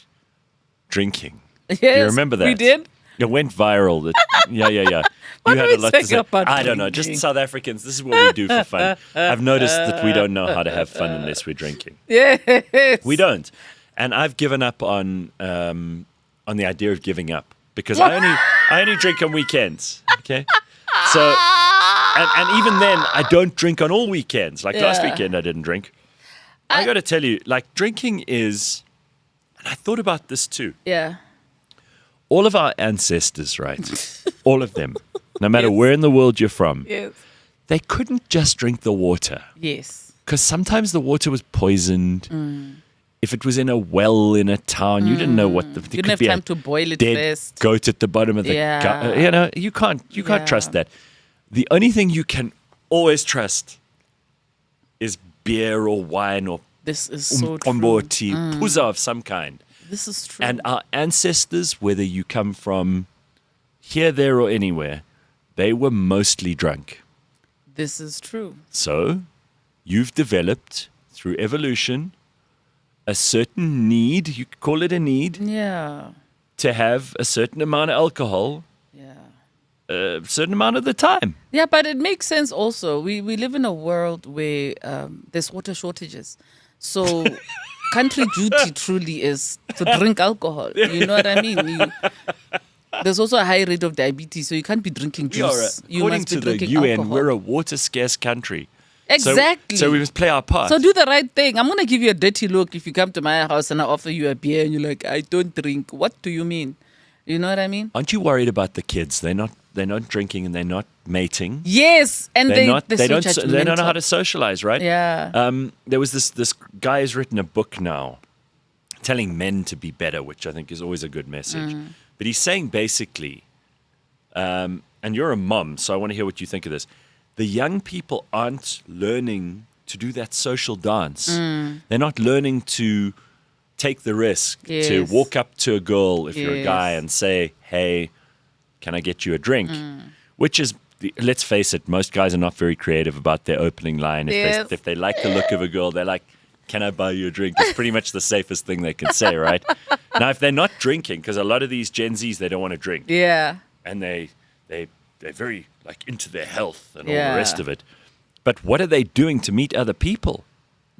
drinking. Yes, Do you remember that? we did. It went viral. Yeah. What You do had we a lot to say say. about I don't know. drinking? Just South Africans. This is what we do for fun. I've noticed that we don't know how to have fun unless we're drinking. Yes. We don't. And I've given up on the idea of giving up because I only drink on weekends. Okay. So and even then I don't drink on all weekends. Like last weekend I didn't drink. I got to tell you, like drinking is, and I thought about this too. Yeah. All of our ancestors, right? All of them, no matter where in the world you're from, Yes. they couldn't just drink the water Yes. because sometimes the water was poisoned. If it was in a well in a town, you didn't know what the. You didn't have time to boil it dead first. goat at the bottom of the. Yeah. You can't trust that. The only thing you can always trust is beer or wine or This is so true. kombucha, puza of some kind. This is true. And our ancestors, whether you come from here, there, or anywhere, they were mostly drunk. This is true. So you've developed through evolution a certain need, you could call it a need, Yeah. to have a certain amount of alcohol Yeah. a certain amount of the time. Yeah, but it makes sense also. We live in a world where there's water shortages. So country duty truly is to drink alcohol. You know what I mean? There's also a high rate of diabetes, so you can't be drinking juice. You According must be to the drinking UN, alcohol. we're a water scarce country. Exactly. So we must play our part. So do the right thing. I'm going to give you a dirty look if you come to my house and I offer you a beer and you're like, I don't drink. What do you mean? You know what I mean? Aren't you worried about the kids? They're not drinking and they're not mating. Yes, and They don't know how judgmental. to socialize, right? Yeah. There was this guy who's written a book now telling men to be better, which I think is always a good message. But he's saying basically, and you're a mom, so I want to hear what you think of this. The young people aren't learning to do that social dance. They're not learning to take the risk to Yes. walk up to a girl if you're a guy Yes. and say, hey, can I get you a drink? Which is, let's face it, most guys are not very creative about their opening line. Yes. If they like the look of a girl, they're like, can I buy you a drink? It's pretty much the safest thing they can say, right? Now, if they're not drinking, because a lot of these Gen Zs, they don't want to drink. Yeah. And they're very like into their health and all Yeah. the rest of it. But what are they doing to meet other people?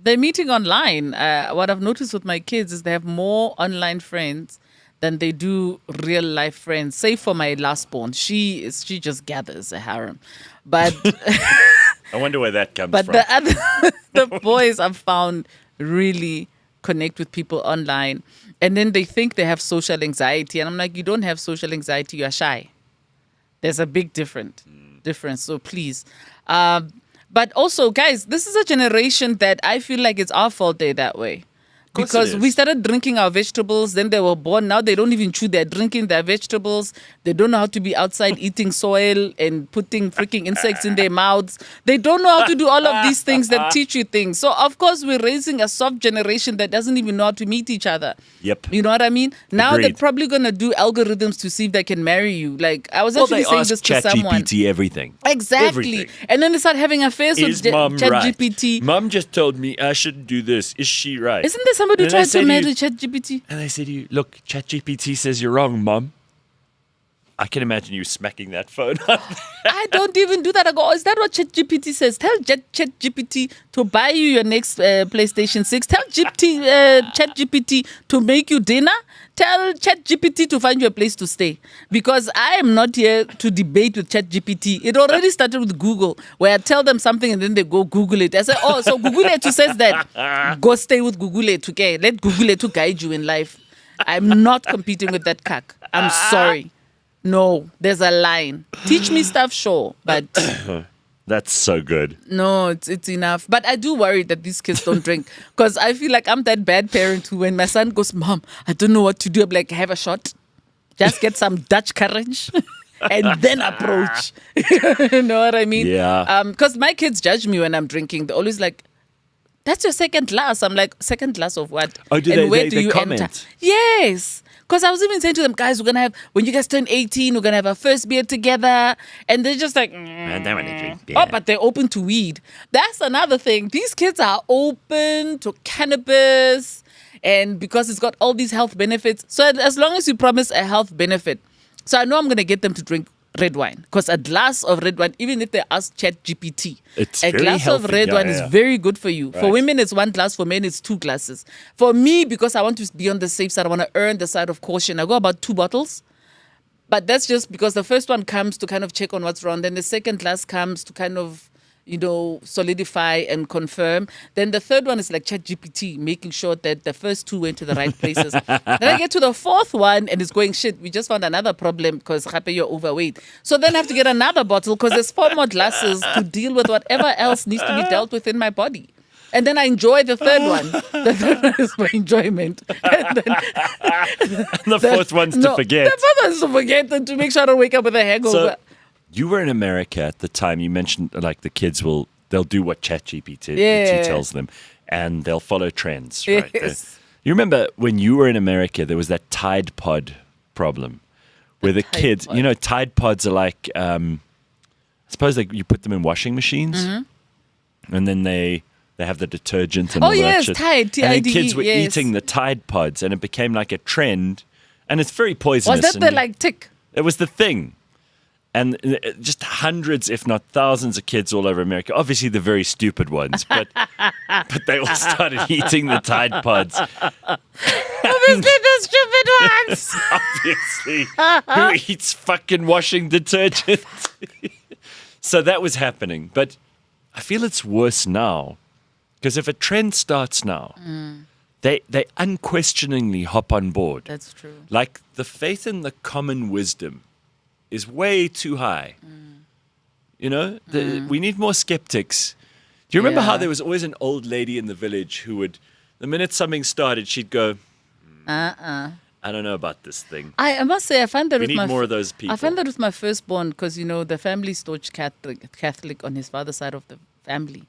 They're meeting online. What I've noticed with my kids is they have more online friends than they do real life friends. Save for my last born, she just gathers a harem, but I wonder where that comes but from. the other the boys I've found really connect with people online, and then they think they have social anxiety, and I'm like, you don't have social anxiety, you are shy. There's a big difference. So please. But also, guys, this is a generation that I feel like it's our fault they're that way. course Because it we is. started drinking our vegetables, then they were born. Now they don't even chew. They're drinking their vegetables. They don't know how to be outside eating soil and putting freaking insects in their mouths. They don't know how to do all of these things that teach you things. So, of course, we're raising a soft generation that doesn't even know how to meet each other. Yep. You know what I mean? Now they're Agreed. probably going to do algorithms to see if they can marry you. Like, I was Well, actually they saying ask this to someone. ChatGPT everything. Exactly. Everything. And then they start having affairs Is with mom right? ChatGPT. Mom just told me I shouldn't do this. Is she right? Isn't there somebody who And I tried said to you- marry ChatGPT? And I said to you, look, ChatGPT says you're wrong, Mom. I can imagine you smacking that phone up. I don't even do that. I go, is that what ChatGPT says? Tell ChatGPT to buy you your next PlayStation 6. Tell ChatGPT to make you dinner. Tell ChatGPT to find you a place to stay. Because I am not here to debate with ChatGPT. It already started with Google, where I tell them something and then they go Google it. I say, oh, so Google it who says that. Go stay with Google it, okay? Let Google it to guide you in life. I'm not competing with that cuck. I'm sorry. No, there's a line. Teach me stuff, sure, but That's so good. no, it's enough. But I do worry that these kids don't drink because I feel like I'm that bad parent who, when my son goes, Mom, I don't know what to do, I'm like, have a shot. Just get some Dutch courage and then approach. You know what I mean? Yeah. Because my kids judge me when I'm drinking. They're always like, that's your second glass. I'm like, second glass of what? Oh, do and they- where they- do they you comment? enter? Yes. Because I was even saying to them, guys, we're going to have, when you guys turn 18, we're going to have our first beer together. And they're just like, I don't want to drink beer. oh, but they're open to weed. That's another thing. These kids are open to cannabis, and because it's got all these health benefits. So as long as you promise a health benefit. So I know I'm going to get them to drink red wine, because a glass of red wine, even if they ask ChatGPT, It's a very glass of healthy. red Yeah, wine yeah, is yeah. very good for you. For Right. women, it's 1 glass. For men, it's 2 glasses. For me, because I want to be on the safe side, I want to earn the side of caution, I go about 2 bottles. But that's just because the first one comes to kind of check on what's wrong. Then the second glass comes to kind of, solidify and confirm. Then the third one is like ChatGPT, making sure that the first 2 went to the right places. Then I get to the 4th one and it's going, shit, we just found another problem because you're overweight. So then I have to get another bottle because there's 4 more glasses to deal with whatever else needs to be dealt with in my body. And then I enjoy the third one. The third one is for enjoyment. And then, The fourth one's to forget. The fourth one's to forget and to make sure I don't wake up with a hangover. So you were in America at the time. You mentioned like the kids they'll do what ChatGPT Yeah. tells them, and they'll follow trends. Right? Yes. You remember when you were in America, there was that Tide Pod problem, where the Tide kids, Pod. Tide Pods are like, I suppose you put them in washing machines, and then they have the detergent and Oh, all that yes, shit. Tide, And then T-I-D-E, kids were yes. eating the Tide Pods, and it became like a trend, and it's very poisonous. Was that and the Tik? It was the thing. And just hundreds, if not thousands of kids all over America, obviously the very stupid ones, but they all started eating the Tide Pods. Obviously the stupid ones. Obviously, who eats fucking washing detergent? So that was happening. But I feel it's worse now, because if a trend starts now, they unquestioningly hop on board. That's true. Like the faith in the common wisdom is way too high. We need more skeptics. Do you remember how Yeah. there was always an old lady in the village who would, the minute something started, she'd go, I don't know about this thing. I must say, I find that We with need my more of those people. I find that with my firstborn, because the family's staunch Catholic on his father's side of the family.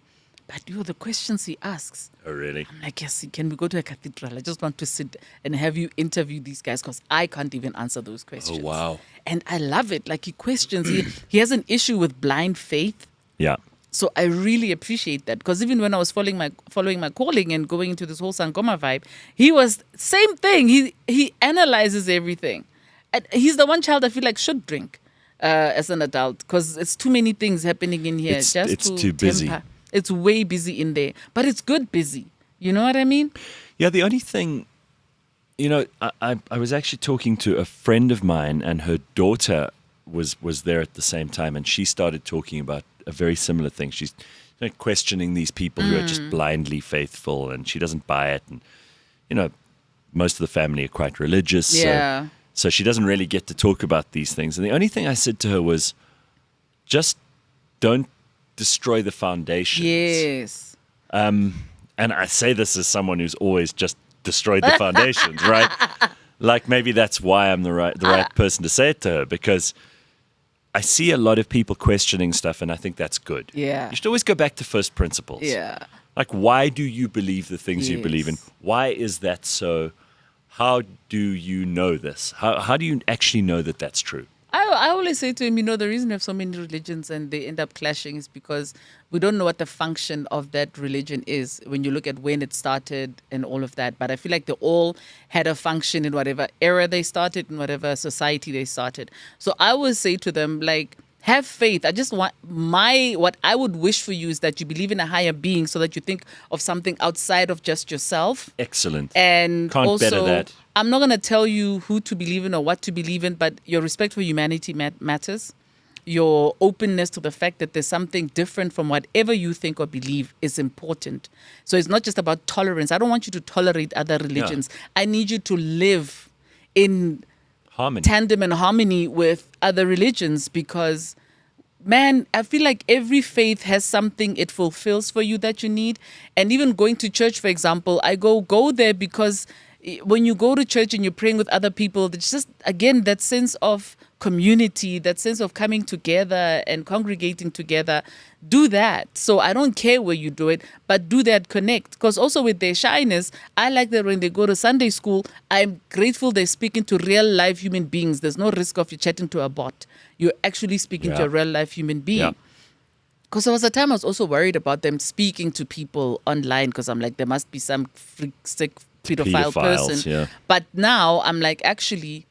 But the questions he asks, Oh, really? I'm like, yes, can we go to a cathedral? I just want to sit and have you interview these guys because I can't even answer those questions. Oh, wow. And I love it. Like he questions, he has an issue with blind faith. Yeah. So I really appreciate that, because even when I was following my calling and going into this whole Sangoma vibe, he was same thing. He analyzes everything. And he's the one child I feel like should drink as an adult, because it's too many things happening in here. It's to too busy. temper. It's way busy in there, but it's good busy. You know what I mean? Yeah, the only thing, I was actually talking to a friend of mine, and her daughter was there at the same time, and she started talking about a very similar thing. She's questioning these people who are just blindly faithful, and she doesn't buy it. And, most of the family are quite religious. Yeah. So she doesn't really get to talk about these things. And the only thing I said to her was, just don't destroy the foundations. Yes. And I say this as someone who's always just destroyed the foundations, right? Like maybe that's why I'm the right person to say it to her, because I see a lot of people questioning stuff, and I think that's good. Yeah. You should always go back to first principles. Yeah. Like, why do you believe the things you believe in? Yes. Why is that so? How do you know this? How do you actually know that that's true? I always say to him, the reason we have so many religions and they end up clashing is because we don't know what the function of that religion is when you look at when it started and all of that. But I feel like they all had a function in whatever era they started, in whatever society they started. So I would say to them, like, have faith. I just want what I would wish for you is that you believe in a higher being, so that you think of something outside of just yourself. Excellent. And Can't also, better that. I'm not going to tell you who to believe in or what to believe in, but your respect for humanity matters. Your openness to the fact that there's something different from whatever you think or believe is important. So it's not just about tolerance. I don't want you to tolerate other religions. I need you to live in Harmony. tandem and harmony with other religions, because man, I feel like every faith has something it fulfills for you that you need. And even going to church, for example, I go there because when you go to church and you're praying with other people, it's just, again, that sense of community, that sense of coming together and congregating together, do that. So I don't care where you do it, but do that, connect. Because also with their shyness, I like that when they go to Sunday school, I'm grateful they're speaking to real life human beings. There's no risk of you chatting to a bot. You're actually speaking to a real life human being. Yeah. Because there was a time I was also worried about them speaking to people online, because I'm like, there must be some freak, sick, pedophile person. Yeah. But now I'm like, actually,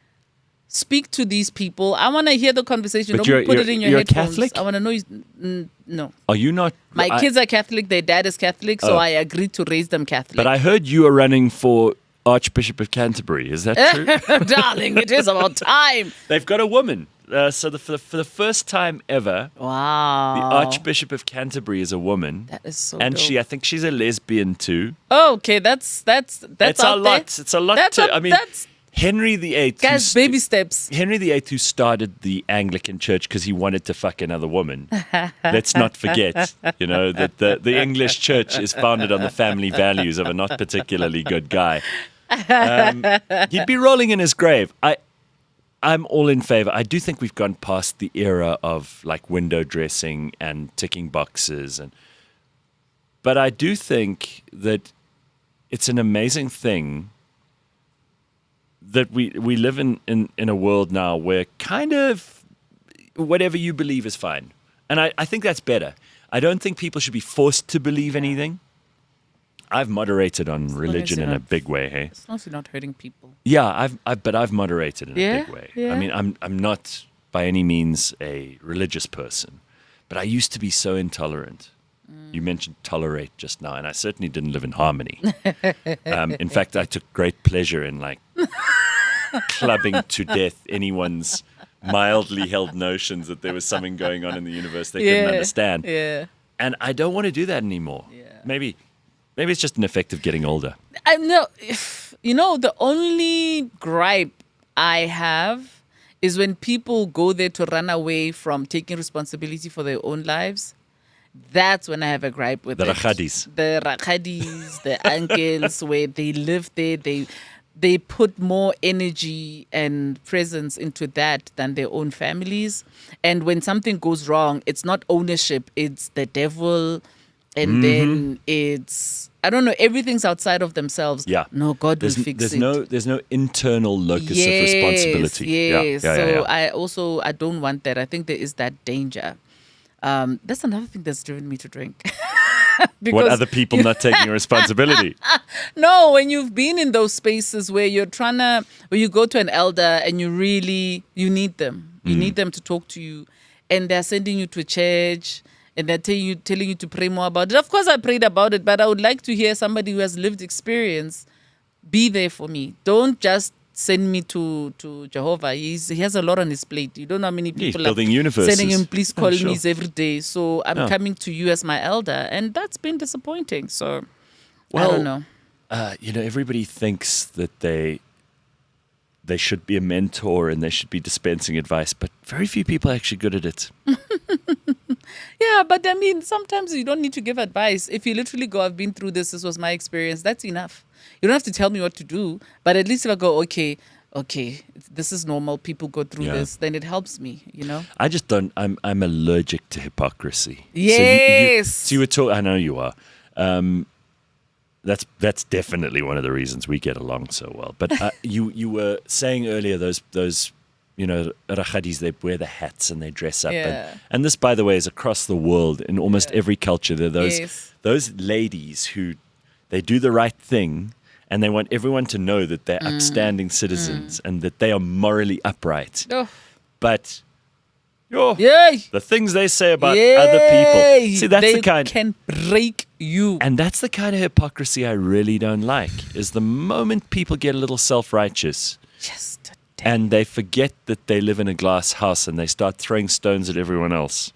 speak to these people. I want to hear the conversation. But Don't put it in your you're headphones. Catholic? I want to know. No. Are you not? My kids are Catholic. Their dad is Catholic. So I agreed to raise them Catholic. But I heard you are running for Archbishop of Canterbury. Is that true? Darling, it is about time. They've got a woman. So for the first time ever, Wow. the Archbishop of Canterbury is a woman. That is so And dope. I think she's a lesbian too. Oh, okay, that's It's a out lot. there. It's a lot That's to. I mean, that's Henry VIII. guys, baby steps. Henry VIII, who started the Anglican Church because he wanted to fuck another woman. Let's not forget, that the English Church is founded on the family values of a not particularly good guy. He'd be rolling in his grave. I'm all in favor. I do think we've gone past the era of like window dressing and ticking boxes, but I do think that it's an amazing thing that we live in a world now where kind of whatever you believe is fine. And I think that's better. I don't think people should be forced to believe anything. I've moderated on religion in a big way, hey? As long as you're not hurting people. Yeah, I've moderated in a big way. Yeah. I mean, I'm not by any means a religious person, but I used to be so intolerant. You mentioned tolerate just now, and I certainly didn't live in harmony. In fact, I took great pleasure in like clubbing to death anyone's mildly held notions that there was something going on in the universe they couldn't understand. Yeah. And I don't want to do that anymore. Yeah. Maybe it's just an effect of getting older. I know. The only gripe I have is when people go there to run away from taking responsibility for their own lives. That's when I have a gripe with The it. Rakhadis. The Rakhadis, the uncles, where they live there, they put more energy and presence into that than their own families. And when something goes wrong, it's not ownership, it's the devil. And then it's, I don't know, everything's outside of themselves. Yeah. No, God will fix it. There's no internal locus of responsibility. Yes. Yeah. I don't want that. I think there is that danger. That's another thing that's driven me to drink. What other people not taking responsibility? No, when you've been in those spaces where you're where you go to an elder and you need them. You need them to talk to you, and they're sending you to church and they're telling you to pray more about it. Of course, I prayed about it, but I would like to hear somebody who has lived experience be there for me. Don't just send me to Jehovah. He has a lot on his plate. You don't know how many people He's building universes. sending him, please call Sure. me every day. So I'm coming to you as my elder, and that's been disappointing. So I don't know. Everybody thinks that they should be a mentor and they should be dispensing advice, but very few people are actually good at it. Yeah, but I mean, sometimes you don't need to give advice. If you literally go, I've been through this was my experience, that's enough. You don't have to tell me what to do, but at least if I go, okay, this is normal, people go through this, then it helps me, I just don't, I'm allergic to hypocrisy. Yes. So you were talking, I know you are. That's definitely one of the reasons we get along so well. But you were saying earlier those Rakhadis, they wear the hats and they dress up. Yeah. And this, by the way, is across the world in almost every culture. There are those ladies who they do the right thing and they want everyone to know that they're upstanding citizens and that they are morally upright. Oh. But Yay. the things they say about other people. See, that's they the kind. can break you. And that's the kind of hypocrisy I really don't like, is the moment people get a little self-righteous Just and they forget that they live in a glass house and they start throwing stones at everyone else.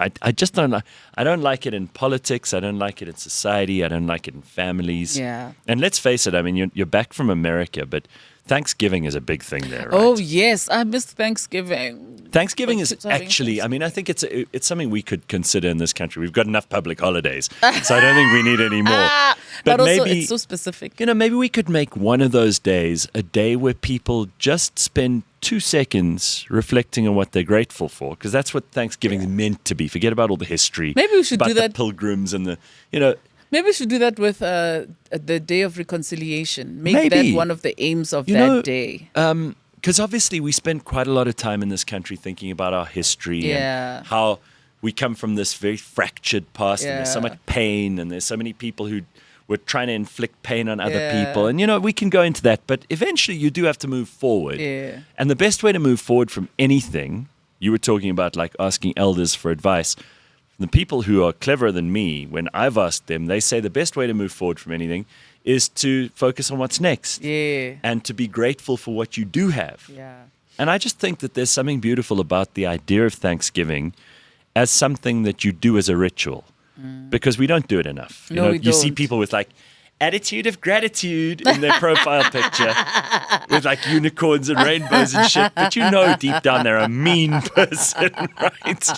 I just don't like. I don't like it in politics. I don't like it in society. I don't like it in families. Yeah. And let's face it. I mean, you're back from America, but Thanksgiving is a big thing there, right? Oh, yes. I missed Thanksgiving. Thanksgiving is Kids having actually, I mean, I think it's something we could consider in this country. We've got enough public holidays, so I don't think we need any more. But also, maybe, it's so specific. maybe we could make one of those days a day where people just spend 2 seconds reflecting on what they're grateful for, because that's what Thanksgiving is meant to be. Forget about all the history. Maybe we should about do the that. pilgrims and the. Maybe we should do that with the Day of Reconciliation. Make Maybe. that one of the aims of that day. Because obviously we spend quite a lot of time in this country thinking about our history and how we come from this very fractured past and there's so much pain and there's so many people who were trying to inflict pain on other people. And, we can go into that. But eventually you do have to move forward. Yeah. And the best way to move forward from anything, you were talking about like asking elders for advice. The people who are cleverer than me, when I've asked them, they say the best way to move forward from anything is to focus on what's next. Yeah. And to be grateful for what you do have. Yeah. And I just think that there's something beautiful about the idea of Thanksgiving as something that you do as a ritual. Because we don't do it enough. No, we you see don't. people with like attitude of gratitude in their profile picture with like unicorns and rainbows and shit. But deep down they're a mean person, right?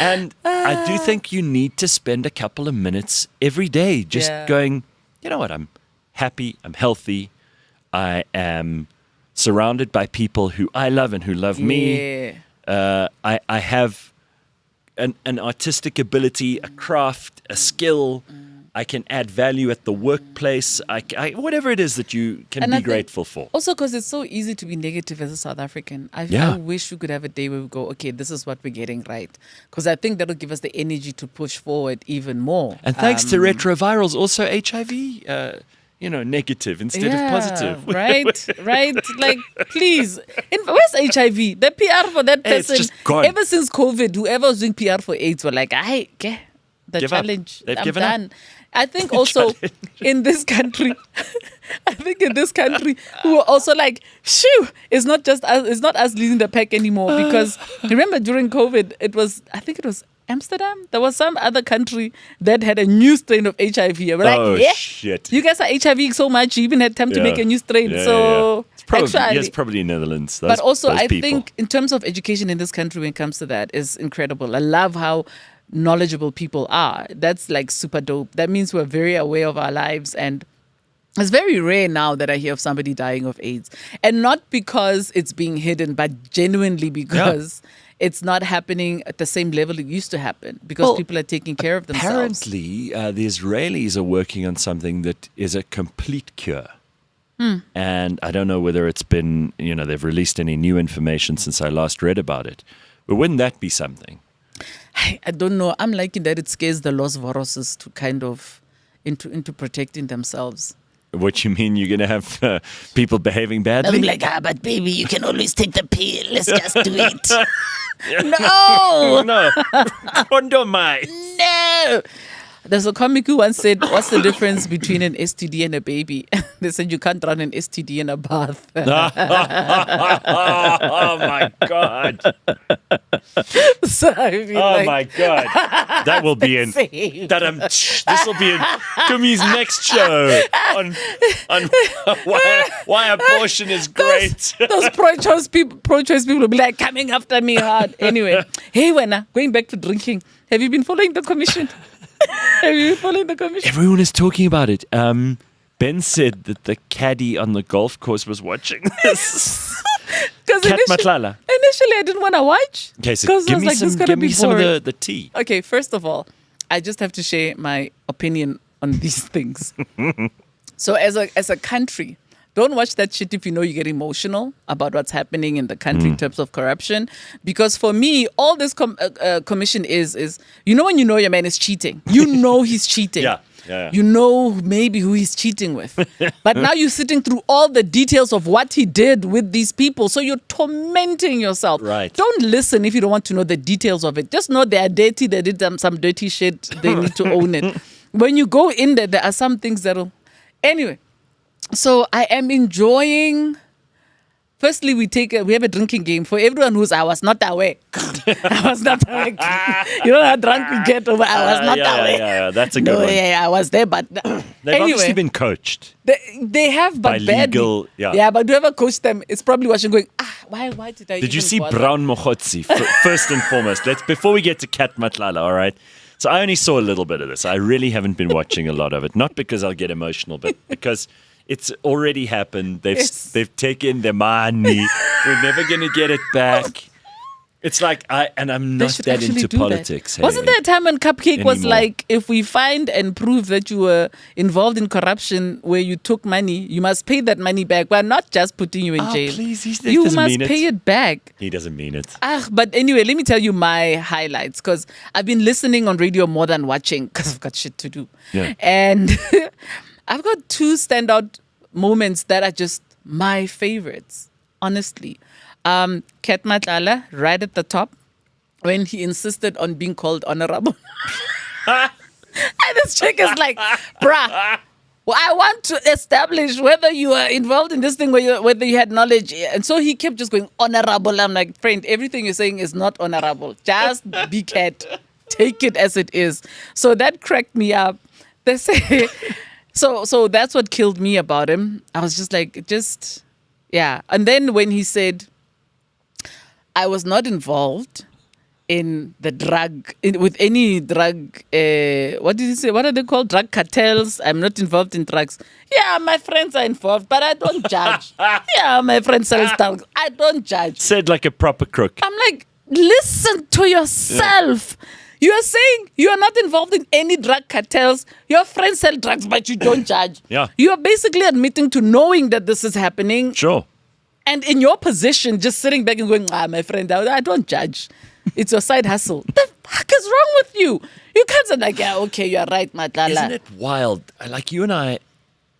And I do think you need to spend a couple of minutes every day just going, you know what, I'm happy, I'm healthy, I am surrounded by people who I love and who love me. I have an artistic ability, a craft, a skill. I can add value at the workplace. I whatever it is that you can be grateful for. Also, because it's so easy to be negative as a South African. I wish we could have a day where we go, okay, this is what we're getting right. Because I think that'll give us the energy to push forward even more. And thanks to retrovirals, also HIV, negative instead of positive. Right. Like, please. Where's HIV? The PR for that Hey, it's person. just gone. Ever since COVID, whoever was doing PR for AIDS were like, the Give up. challenge. They've I'm given up. done. I think also in this country, we were also like, shoo, it's not us leading the pack anymore. Because remember during COVID, I think it was Amsterdam. There was some other country that had a new strain of HIV. We're like, shit. You guys are HIV so much, you even had time to make a new strain. It's probably, actually, it's probably Netherlands. but also those I people. think in terms of education in this country when it comes to that is incredible. I love how knowledgeable people are. That's like super dope. That means we're very aware of our lives, and it's very rare now that I hear of somebody dying of AIDS. And not because it's being hidden, but genuinely because it's not happening at the same level it used to happen, because people are taking care of themselves. Apparently, the Israelis are working on something that is a complete cure. And I don't know whether it's been, they've released any new information since I last read about it. But wouldn't that be something? I don't know. I'm liking that it scares the Los Voroses to kind of into protecting themselves. What you mean? You're going to have people behaving badly? I'll be like, but baby, you can always take the pill. Let's just do it. No! No. Condomai. No! There's a comic who once said, what's the difference between an STD and a baby? They said you can't run an STD in a bath. Oh, my God. So my God. That will be in. This will be in Tumi's next show on why abortion is great. Those pro-choice people will be like coming after me hard. Anyway, hey, Wena, going back to drinking. Have you been following the commission? Everyone is talking about it. Ben said that the caddy on the golf course was watching this. Kat Matlala. Initially, I didn't want to watch. Okay, so give me some of the tea. Okay, first of all, I just have to share my opinion on these things. So as a country, don't watch that shit if you know you get emotional about what's happening in the country in terms of corruption. Because for me, all this commission is when you know your man is cheating. You know he's cheating. Yeah. You know maybe who he's cheating with. But now you're sitting through all the details of what he did with these people. So you're tormenting yourself. Right. Don't listen if you don't want to know the details of it. Just know they are dirty. They did some dirty shit. They need to own it. When you go in there are some things that'll... Anyway. So I am enjoying. Firstly, we have a drinking game for everyone I was not awake. I was not awake. You know how drunk we get over. I was not awake. Yeah, that's a good one. Yeah, I was there, but They've obviously been coached. They have, but by badly. legal. Yeah, but whoever coached them, it's probably watching, going, why did I? Did you even see bother? Brown Mokhotsi first and foremost? Before we get to Kat Matlala, all right. So I only saw a little bit of this. I really haven't been watching a lot of it. Not because I'll get emotional, but because It's already happened. They've taken their money. We're never going to get it back. It's like I'm not that into politics. Hey, Wasn't there a time when Cupcake was anymore. like, if we find and prove that you were involved in corruption where you took money, you must pay that money back. We're not just putting you in jail. Please, he You doesn't must mean pay it back. He doesn't mean it. But anyway, let me tell you my highlights because I've been listening on radio more than watching because I've got shit to do. Yeah. And I've got 2 standout moments that are just my favorites, honestly. Kat Matlala, right at the top, when he insisted on being called honorable. And this chick is like, bruh, well, I want to establish whether you are involved in this thing, whether you had knowledge. And so he kept just going, honorable. I'm like, friend, everything you're saying is not honorable. Just be Kat. Take it as it is. So that cracked me up. They say, so that's what killed me about him. I was just like, yeah. And then when he said, I was not involved in the with any drug, what did he say? What are they called? Drug cartels. I'm not involved in drugs. Yeah, my friends are involved, but I don't judge. Yeah, my friends sell drugs. I don't judge. Said like a proper crook. I'm like, listen to yourself. Yeah. You are saying you are not involved in any drug cartels. Your friends sell drugs, but you don't judge. Yeah. You are basically admitting to knowing that this is happening. Sure. And in your position, just sitting back and going, my friend, I don't judge. It's your side hustle. The fuck is wrong with you? You can't say like, yeah, okay, you're right, Matlala. Isn't it wild? Like you and I,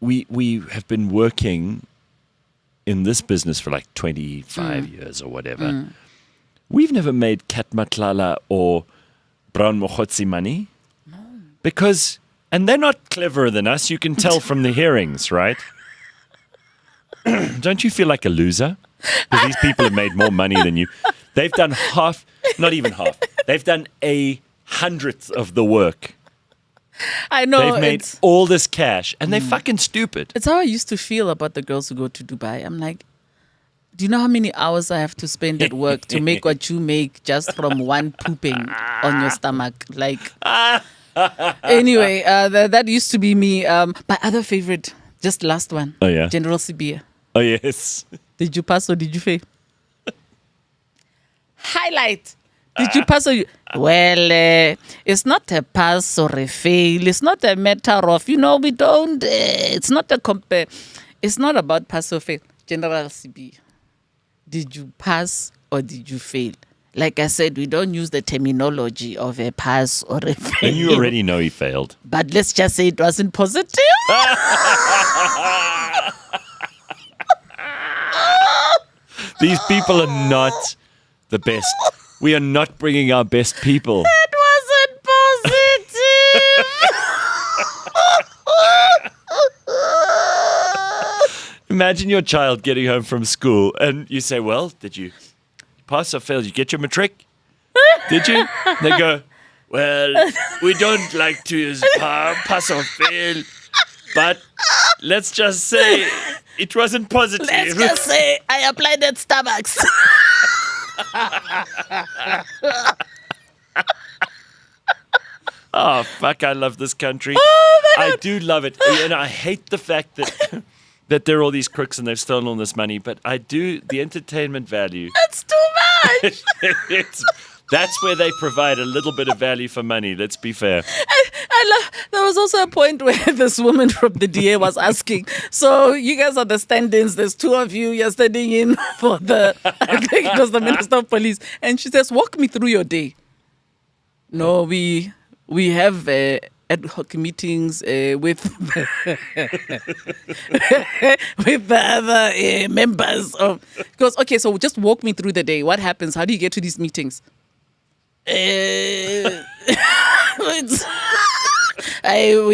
we have been working in this business for like 25 years or whatever. We've never made Kat Matlala or Brown Mokhotsi money. No. Because, and they're not cleverer than us. You can tell from the hearings, right? Don't you feel like a loser? Because these people have made more money than you. They've done half, not even half. They've done 1/100th of the work. I know. They've made all this cash, and they're fucking stupid. It's how I used to feel about the girls who go to Dubai. I'm like, do you know how many hours I have to spend at work to make what you make just from one pooping on your stomach? Like, anyway, that used to be me. My other favorite, just last one. Oh, yeah? General Sibia. Oh, yes. Did you pass or did you fail? Highlight. Did you pass or you... Well, it's not a pass or a fail. It's not a matter of, we don't... it's not a compare. It's not about pass or fail. General CB, did you pass or did you fail? Like I said, we don't use the terminology of a pass or a fail. And you already know he failed. But let's just say it wasn't positive. These people are not the best. We are not bringing our best people. It wasn't positive. Imagine your child getting home from school and you say, well, did you pass or fail? Did you get your matric? Did you? They go, well, we don't like to use pass or fail, but let's just say it wasn't positive. Let's just say I applied at Starbucks. Oh, fuck, I love this country. I do love it. And I hate the fact that that there are all these crooks and they've stolen all this money, but I do, the entertainment value. That's too much. That's where they provide a little bit of value for money, let's be fair. I love, there was also a point where this woman from the DA was asking, so you guys are the stand-ins, there's 2 of you, you're standing in for the, I think it was the Minister of Police, and she says, walk me through your day. No, we have ad hoc meetings with with the other members of, because, okay, so just walk me through the day. What happens? How do you get to these meetings? We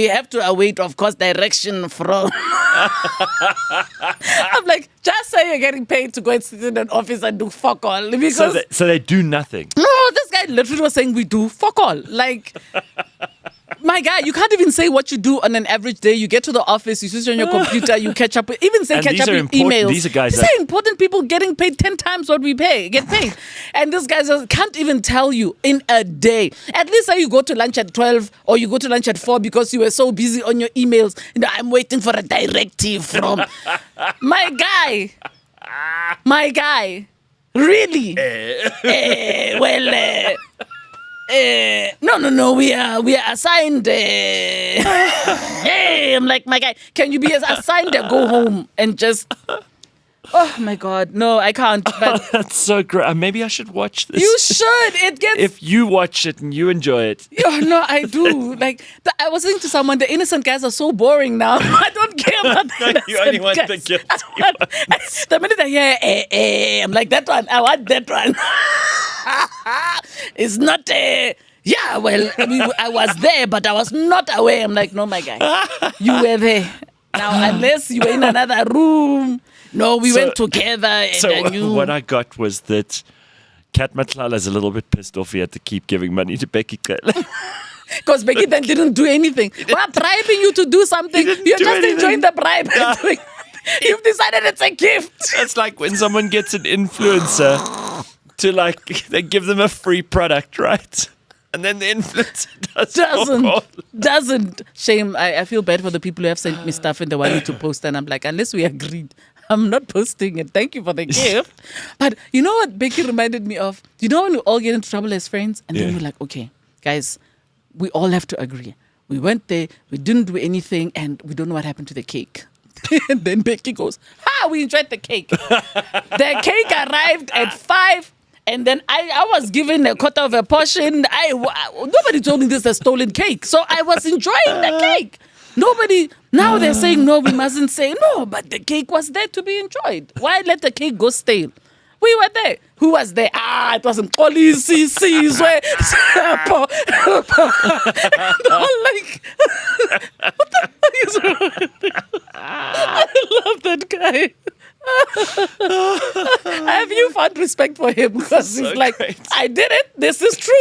have to await, of course, direction from... I'm like, just say you're getting paid to go and sit in an office and do fuck all. Because so they do nothing. No, this guy literally was saying we do fuck all. Like, My guy, you can't even say what you do on an average day. You get to the office, you sit on your computer, you catch up with, even say And catch these up are with important- emails. these are guys These that- are important people getting paid 10 times what we get paid. And this guy can't even tell you in a day. At least say you go to lunch at 12 or you go to lunch at 4 because you were so busy on your emails. I'm waiting for a directive from my guy. My guy. Really? No. We are assigned. Hey, I'm like, my guy, can you be assigned to go home and just? Oh my God, no, I can't. But That's so great. Maybe I should watch this. you should. It gets. If you watch it and you enjoy it. Oh, no, I do. Like I was saying to someone, the innocent guys are so boring now. I don't care about the innocent You only want guys. the guilty The minute I hear I'm like, that one. I want that one. It's not yeah, well, I was there, but I was not aware. I'm like, no, my guy, you were there. Now, unless you were in another room. No, we went together. And So I knew. what I got was that Kat Matlala is a little bit pissed off he had to keep giving money to Becky Cale. Because Becky then didn't do anything. We're bribing you to do something. You're do just anything. enjoying the bribe. You've decided it's a gift. It's like when someone gets an influencer to they give them a free product, right? And then the influencer Doesn't. Shame. I feel bad for the people who have sent me stuff and they want me to post, and I'm like, unless we agreed, I'm not posting it. Thank you for the gift. But you know what Becky reminded me of? You know when we all get into trouble as friends, and then we're like, okay, guys, we all have to agree. We went there, we didn't do anything, and we don't know what happened to the cake. And then Becky goes, we enjoyed the cake. The cake arrived at 5. And then I was given a quarter of a portion. Nobody told me this is a stolen cake. So I was enjoying the cake. Now they're saying, no, we mustn't say no, but the cake was there to be enjoyed. Why let the cake go stale? We were there. Who was there? It wasn't policy, Sizwe. Like, what the fuck is wrong? I love that guy. Have you found respect for him? Because he's like, great. I did it. This is true.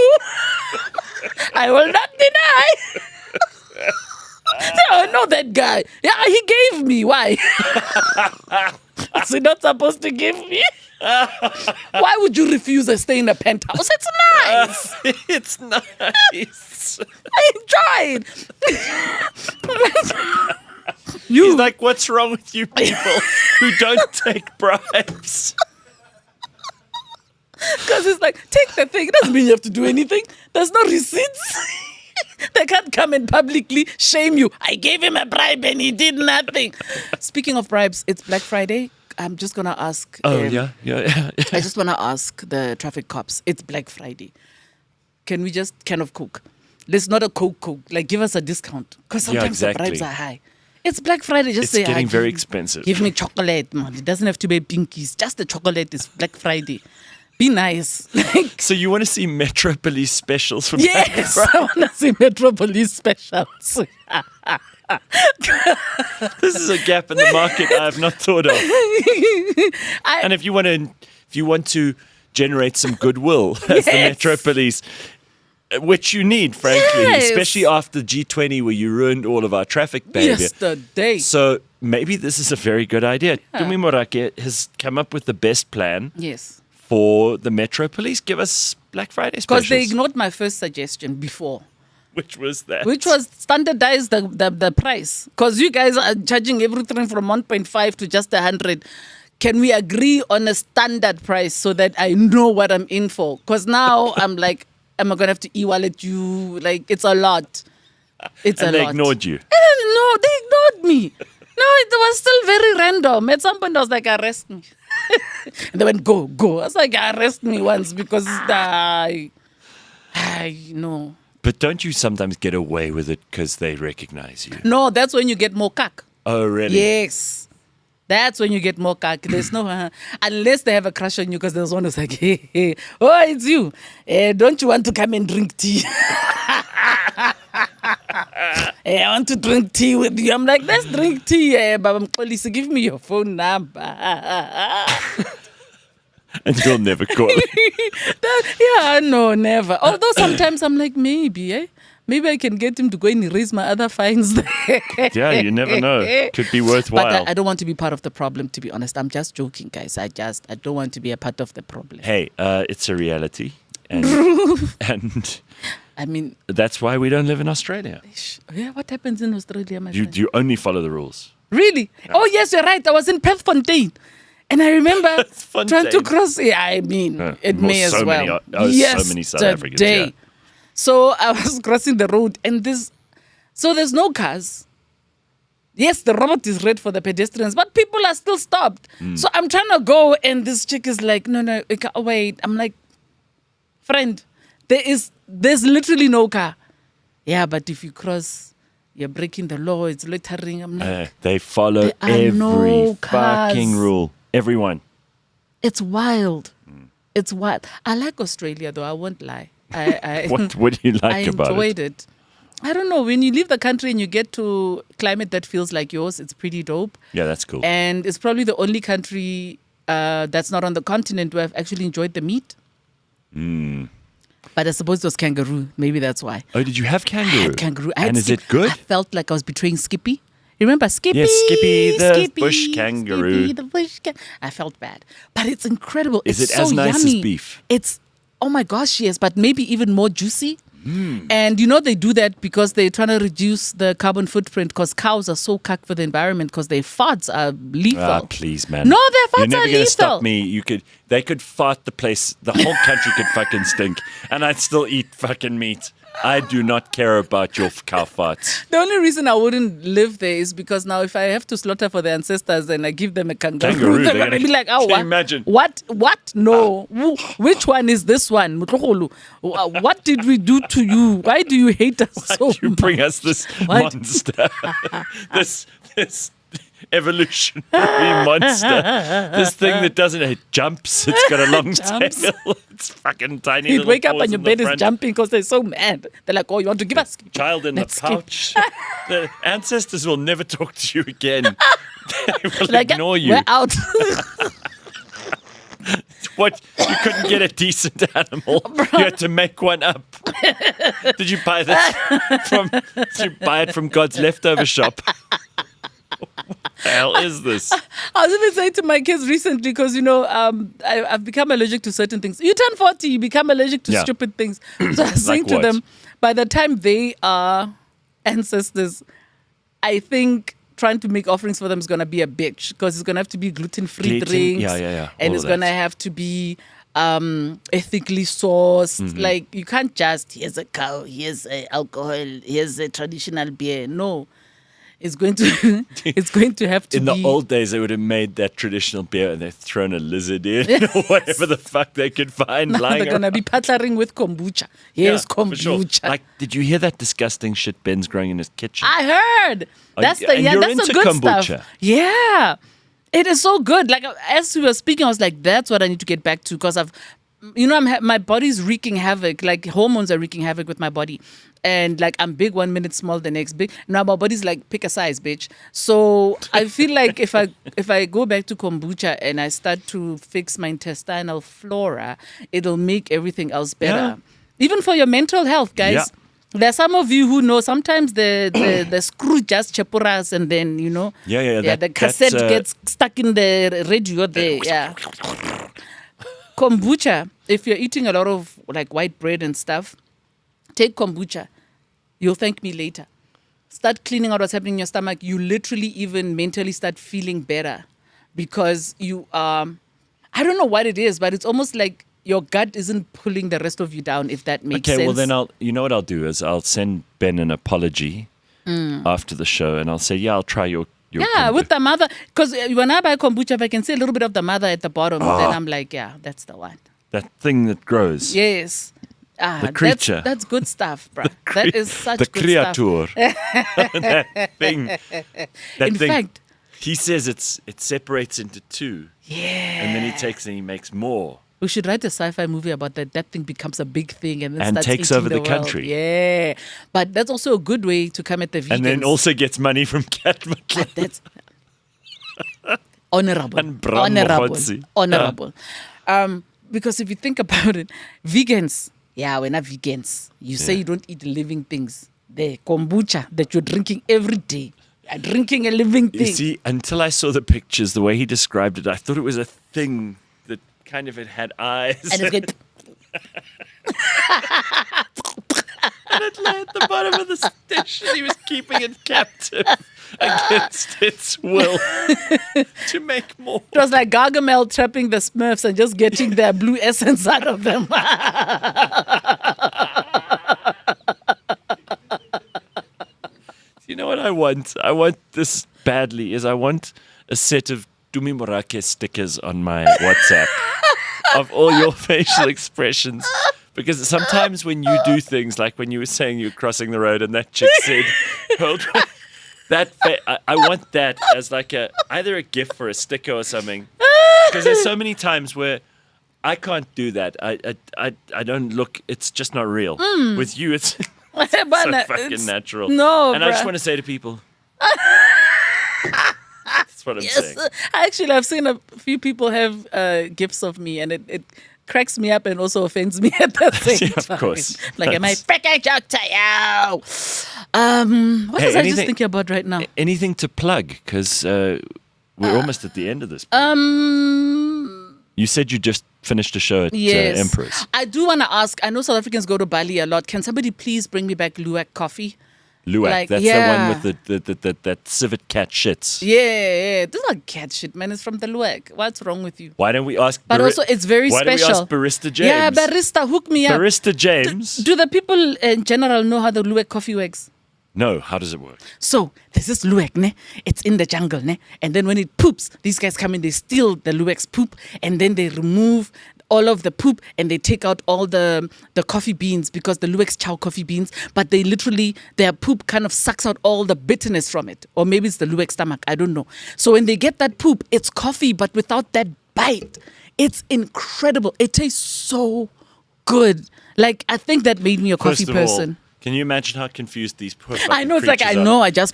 I will not deny. I know that guy. Yeah, he gave me. Why? Is he not supposed to give me? Why would you refuse a stay in a penthouse? It's nice. It's nice. I enjoyed. He's like, what's wrong with you people who don't take bribes? Because it's like, take the thing. It doesn't mean you have to do anything. There's no receipts. They can't come and publicly shame you. I gave him a bribe and he did nothing. Speaking of bribes, it's Black Friday. I'm just going to ask. Yeah. I just want to ask the traffic cops. It's Black Friday. Can we just kind of cook? Let's not a coke. Like, give us a discount. Because sometimes the bribes are high. It's Black Friday. Just It's say, getting very expensive. Give me chocolate, man. It doesn't have to be pinkies. Just the chocolate is Black Friday. Be nice. Like, So you want to see Metro Police specials for Black yes, Friday? I want to see Metro Police specials. This is a gap in the market I have not thought of. And if you want to generate some goodwill as the Yes. Metro Police, which you need, frankly, Yes. especially after G20 where you ruined all of our traffic behavior. Yesterday. So maybe this is a very good idea. Tumi Morake has come up with the best plan Yes. for the Metro Police. Give us Black Friday specials. Because they ignored my first suggestion before, Which was that? which was standardize the price. Because you guys are charging everything from 1.5 to just 100. Can we agree on a standard price so that I know what I'm in for? Because now I'm like, am I going to have to e-wallet you? Like, it's a lot. It's and a they lot. ignored you. No, they ignored me. No, it was still very random. At some point, I was like, arrest me. And they went, go. I was like, arrest me once because I know. But don't you sometimes get away with it because they recognize you? No, that's when you get more cack. Oh, really? Yes. That's when you get more cack. There's no, unless they have a crush on you because there's one who's like, hey, oh, it's you. Don't you want to come and drink tea? I want to drink tea with you. I'm like, let's drink tea. Baba Mxolisi, give me your phone number. And you'll never call it. No, never. Although sometimes I'm like, maybe, Maybe I can get him to go and erase my other fines there. Yeah, you never know. Could be worthwhile. But I don't want to be part of the problem, to be honest. I'm just joking, guys. I don't want to be a part of the problem. Hey, it's a reality. And, and I mean, that's why we don't live in Australia. yeah, what happens in Australia, my friend? You only follow the rules. Really? Oh, yes, you're right. I was in Perthfontein. And I remember trying to cross. Yeah, I mean, it may as well. So many South Africans. Yeah. So I was crossing the road, and so there's no cars. Yes, the robot is red for the pedestrians, but people are still stopped. So I'm trying to go, and this chick is like, no, wait. I'm like, friend, there's literally no car. Yeah, but if you cross, you're breaking the law. It's littering. I'm like, they follow every fucking rule. Everyone. It's wild. It's wild. I like Australia, though. I won't lie. What do you like about it? I enjoyed it. I don't know. When you leave the country and you get to climate that feels like yours, it's pretty dope. Yeah, that's cool. And it's probably the only country that's not on the continent where I've actually enjoyed the meat. But I suppose it was kangaroo. Maybe that's why. Oh, did you have kangaroo? I had kangaroo. Is it good? I felt like I was betraying Skippy. Remember Skippy? Yes, Skippy the bush kangaroo. Skippy the bush I felt bad. But it's incredible. Is it's it so as nice yummy. as beef? It's, oh my gosh, yes, but maybe even more juicy. And they do that because they're trying to reduce the carbon footprint because cows are so cucked for the environment because their farts are lethal. Ah, please, man. No, their farts You're never are going to lethal. stop me. They could fart the place. The whole country could fucking stink. And I'd still eat fucking meat. I do not care about your cow farts. The only reason I wouldn't live there is because now if I have to slaughter for the ancestors and I give them a kangaroo they're going to be like, oh, can you what? imagine? What? No. Which one is this one? What did we do to you? Why do you hate us so You much? bring us this monster. this evolutionary monster. This thing that doesn't, it jumps. It's got a long tail. It's fucking tiny. You'd little wake up paws and your in the bed is front. jumping because they're so mad. They're like, oh, you want to give us? Child in the Let's skip. pouch. The ancestors will never talk to you again. They will Like, ignore you. we're out. What? You couldn't get a decent animal. You had to make one up. Did you buy this from God's leftover shop? What the hell is this? I was even saying to my kids recently because, I've become allergic to certain things. You turn 40, you become allergic to stupid things. So I was saying Like to what? them, by the time they are ancestors, I think trying to make offerings for them is going to be a bitch because it's going to have to be gluten-free drinks. Yeah. And All it's of going to that. have to be ethically sourced. Mm-hmm. Like, you can't just, here's a cow, here's a alcohol, here's a traditional beer. No. It's going to have to In be. the old days, they would have made that traditional beer and they've thrown a lizard in or whatever the fuck they could find Now lying they're going to around. be partnering with kombucha. Here's Yeah, for sure. kombucha. Like, did you hear that disgusting shit Ben's growing in his kitchen? I heard. That's and you're that's into the good kombucha. stuff. Yeah. It is so good. Like, as we were speaking, I was like, that's what I need to get back to because my body's wreaking havoc. Like, hormones are wreaking havoc with my body. And like, I'm big 1 minute, small the next big. Now my body's like, pick a size, bitch. So I feel like if I go back to kombucha and I start to fix my intestinal flora, it'll make everything else better. Yeah. Even for your mental health, guys. Yeah. There are some of you who know sometimes the screw just chapuras and then, Yeah, the cassette gets stuck in the radio there. Yeah. Kombucha, if you're eating a lot of like white bread and stuff, take kombucha. You'll thank me later. Start cleaning out what's happening in your stomach. You literally even mentally start feeling better because you I don't know what it is, but it's almost like your gut isn't pulling the rest of you down, if that makes sense. Okay, well then you know what I'll do is I'll send Ben an apology after the show and I'll say, yeah, I'll try your Yeah, kombucha. with the mother. Because when I buy kombucha, if I can see a little bit of the mother at the bottom, then I'm like, yeah, that's the one. That thing that grows. Yes. The creature. That's good stuff, bro. That is such the good stuff. creature. That thing. That In thing. fact, He says it separates into two. yeah. And then he takes and he makes more. We should write a sci-fi movie about that. That thing becomes a big thing and then And starts takes eating over the world. country. Yeah. But that's also a good way to come at the vegans. And then also gets money from Cat Matlala. That's honorable. And Bram Honorable. Mogotsi. Honorable. Because if you think about it, vegans, Yeah, we're not vegans. You say you don't eat living things. The kombucha that you're drinking every day. You're drinking a living thing. You see, until I saw the pictures, the way he described it, I thought it was a thing that kind of it had eyes. And it's good. And it lay at the bottom of the dish, and he was keeping it captive against its will to make more. It was like Gargamel trapping the Smurfs and just getting their blue essence out of them. You know what I want? I want this badly. I want a set of Tumi Morake stickers on my WhatsApp of all your facial expressions. Because sometimes when you do things like when you were saying you were crossing the road and that chick said, hold on, I want that as like either a gift or a sticker or something. Because there's so many times where I can't do that. I don't look, it's just not real. With you, it's so fucking natural. No, and I just want to say to people, that's what I'm saying. Actually, I've seen a few people have gifts of me, and it cracks me up and also offends me at the same time. Of course. Like, am I freaking joke to you? What was I just thinking about right now? Anything to plug? Because we're almost at the end of this. You said you just finished a show at Empress. I do want to ask, I know South Africans go to Bali a lot. Can somebody please bring me back Luwak coffee? Luwak, that's the one with that civet cat shits. Yeah. This is not cat shit, man. It's from the Luwak. What's wrong with you? Why don't we ask... But also, it's very special. Why don't we ask Barista James? Yeah, Barista, hook me up. Barista James? Do the people in general know how the Luwak coffee works? No, how does it work? So, there's this Luwak, ne? It's in the jungle, ne? And then when it poops, these guys come in, they steal the Luwak's poop, and then they remove all of the poop and they take out all the coffee beans because the Luwak's chow coffee beans, but they literally, their poop kind of sucks out all the bitterness from it. Or maybe it's the Luwak stomach, I don't know. So when they get that poop, it's coffee, but without that bite. It's incredible. It tastes so good. Like, I think that made me a coffee person. Can you imagine how confused these poor I know, it's like, I know, I just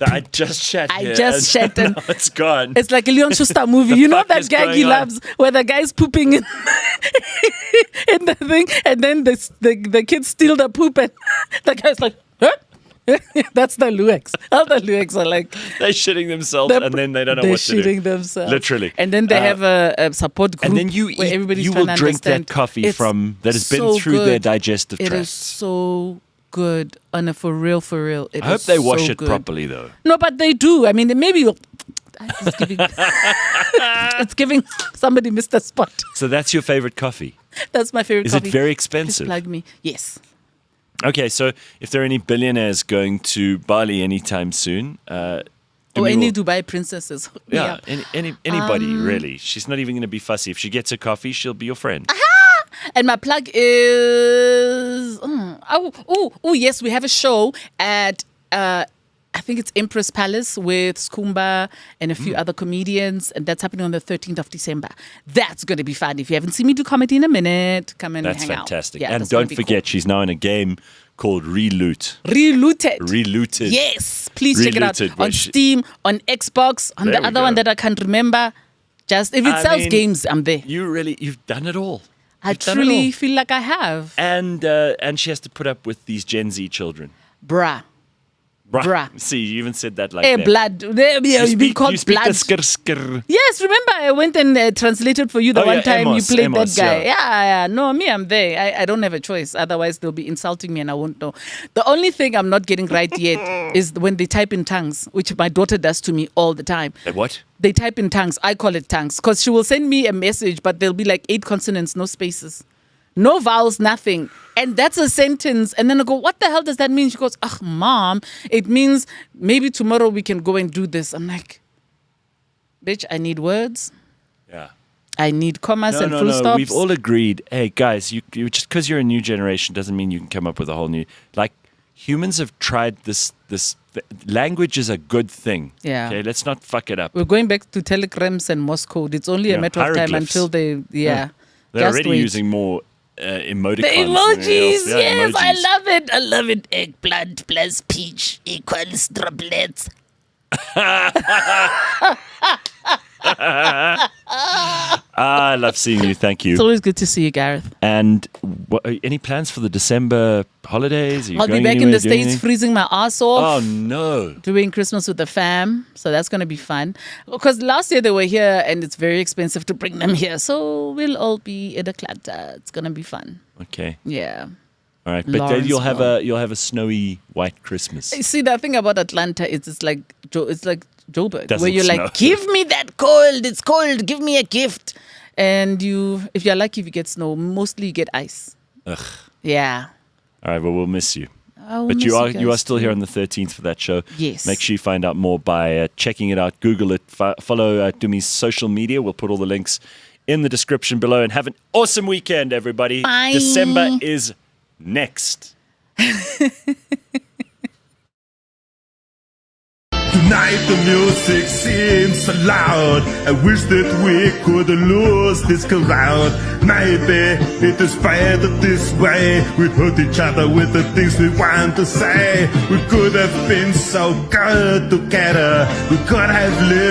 shat I here just shat and now it's gone. It's like a Leon Schuster movie. You know fuck that is gag he going on? loves where the guy's pooping in, in the thing and then the kids steal the poop and the guy's like, huh? That's the Luwaks. All the Luwaks are like... They're shitting themselves and then they don't know what to do. They're shitting themselves. Literally. And then they have a support group and then you where everybody's will trying to drink understand. that coffee It's that has been so through their good. digestive tract. It is so good. On a for real. It I hope is they wash so it good. properly though. No, but they do. I mean, maybe it's giving, it's giving somebody missed the spot. So that's your favorite coffee? That's my favorite Is coffee. it very Just expensive? plug me. Yes. Okay, so if there are any billionaires going to Bali anytime soon, Or any Dubai princesses. yeah, anybody really. She's not even going to be fussy. If she gets a coffee, she'll be your friend. And my plug is yes, we have a show at I think it's Empress Palace with Skumba and a few other comedians, and that's happening on the 13th of December. That's going to be fun. If you haven't seen me do comedy in a minute, come and That's hang fantastic. out. Yeah, and that's gonna don't be forget, she's now in a game called Reloot. cool. Relooted. Relooted. Yes, please check it out Relooted, on which- Steam, on Xbox, on There the we other one go. that I can't remember. Just if it I sells mean, games, I'm there. You've done it all. I You've done it truly all. feel like I have. And she has to put up with these Gen Z children. Bruh. Bruh. See, you even said that like Hey, that. blood. You've been called you speak blood. the skr. Yes, remember I went and translated for you the Oh, one yeah, time Amos, you played Amos, that guy. yeah. Yeah. No, me, I'm there. I don't have a choice. Otherwise, they'll be insulting me and I won't know. The only thing I'm not getting right yet is when they type in tongues, which my daughter does to me all the time. What? They type in tongues. I call it tongues because she will send me a message, but there'll be like 8 consonants, no spaces. No vowels, nothing. And that's a sentence. And then I go, what the hell does that mean? She goes, mom, it means maybe tomorrow we can go and do this. I'm like, bitch, I need words. Yeah. I need commas and full stops. We've all agreed. Hey, guys, you just because you're a new generation doesn't mean you can come up with a whole new. Like, humans have tried this. Language is a good thing. Yeah. Okay, let's not fuck it up. We're going back to telegrams and Morse code. It's only a matter of time hieroglyphs. until they, They're Just already wait. using more emoticons. The emojis, Yeah, yes, emojis. I love it. I love it. Eggplant plus peach equals droplets. I love seeing you. Thank you. It's always good to see you, Gareth. And any plans for the December holidays? Are you I'll be going back in anywhere, the doing States anything? freezing my ass off. Oh no! Doing Christmas with the fam. So that's going to be fun. Because last year they were here and it's very expensive to bring them here. So we'll all be in Atlanta. It's going to be fun. Okay. Yeah. All right, but then you'll have Lawrenceville. a snowy white Christmas. See, the thing about Atlanta is it's like Joburg, Doesn't where you're snow. like, give me that cold. It's cold. Give me a gift. And if you're lucky, you get snow. Mostly you get ice. Ugh. Yeah. All right, well, we'll miss you. I will But miss you are guys still here too. on the 13th for that show. Yes. Make sure you find out more by checking it out. Google it. Follow Tumi's social media. We'll put all the links in the description below. And have an awesome weekend, everybody. Bye. December is next. Tonight the music seems so loud. I wish that we could lose this crowd. Maybe it is better this way. We hurt each other with the things we want to say. We could have been so good together. We could have lived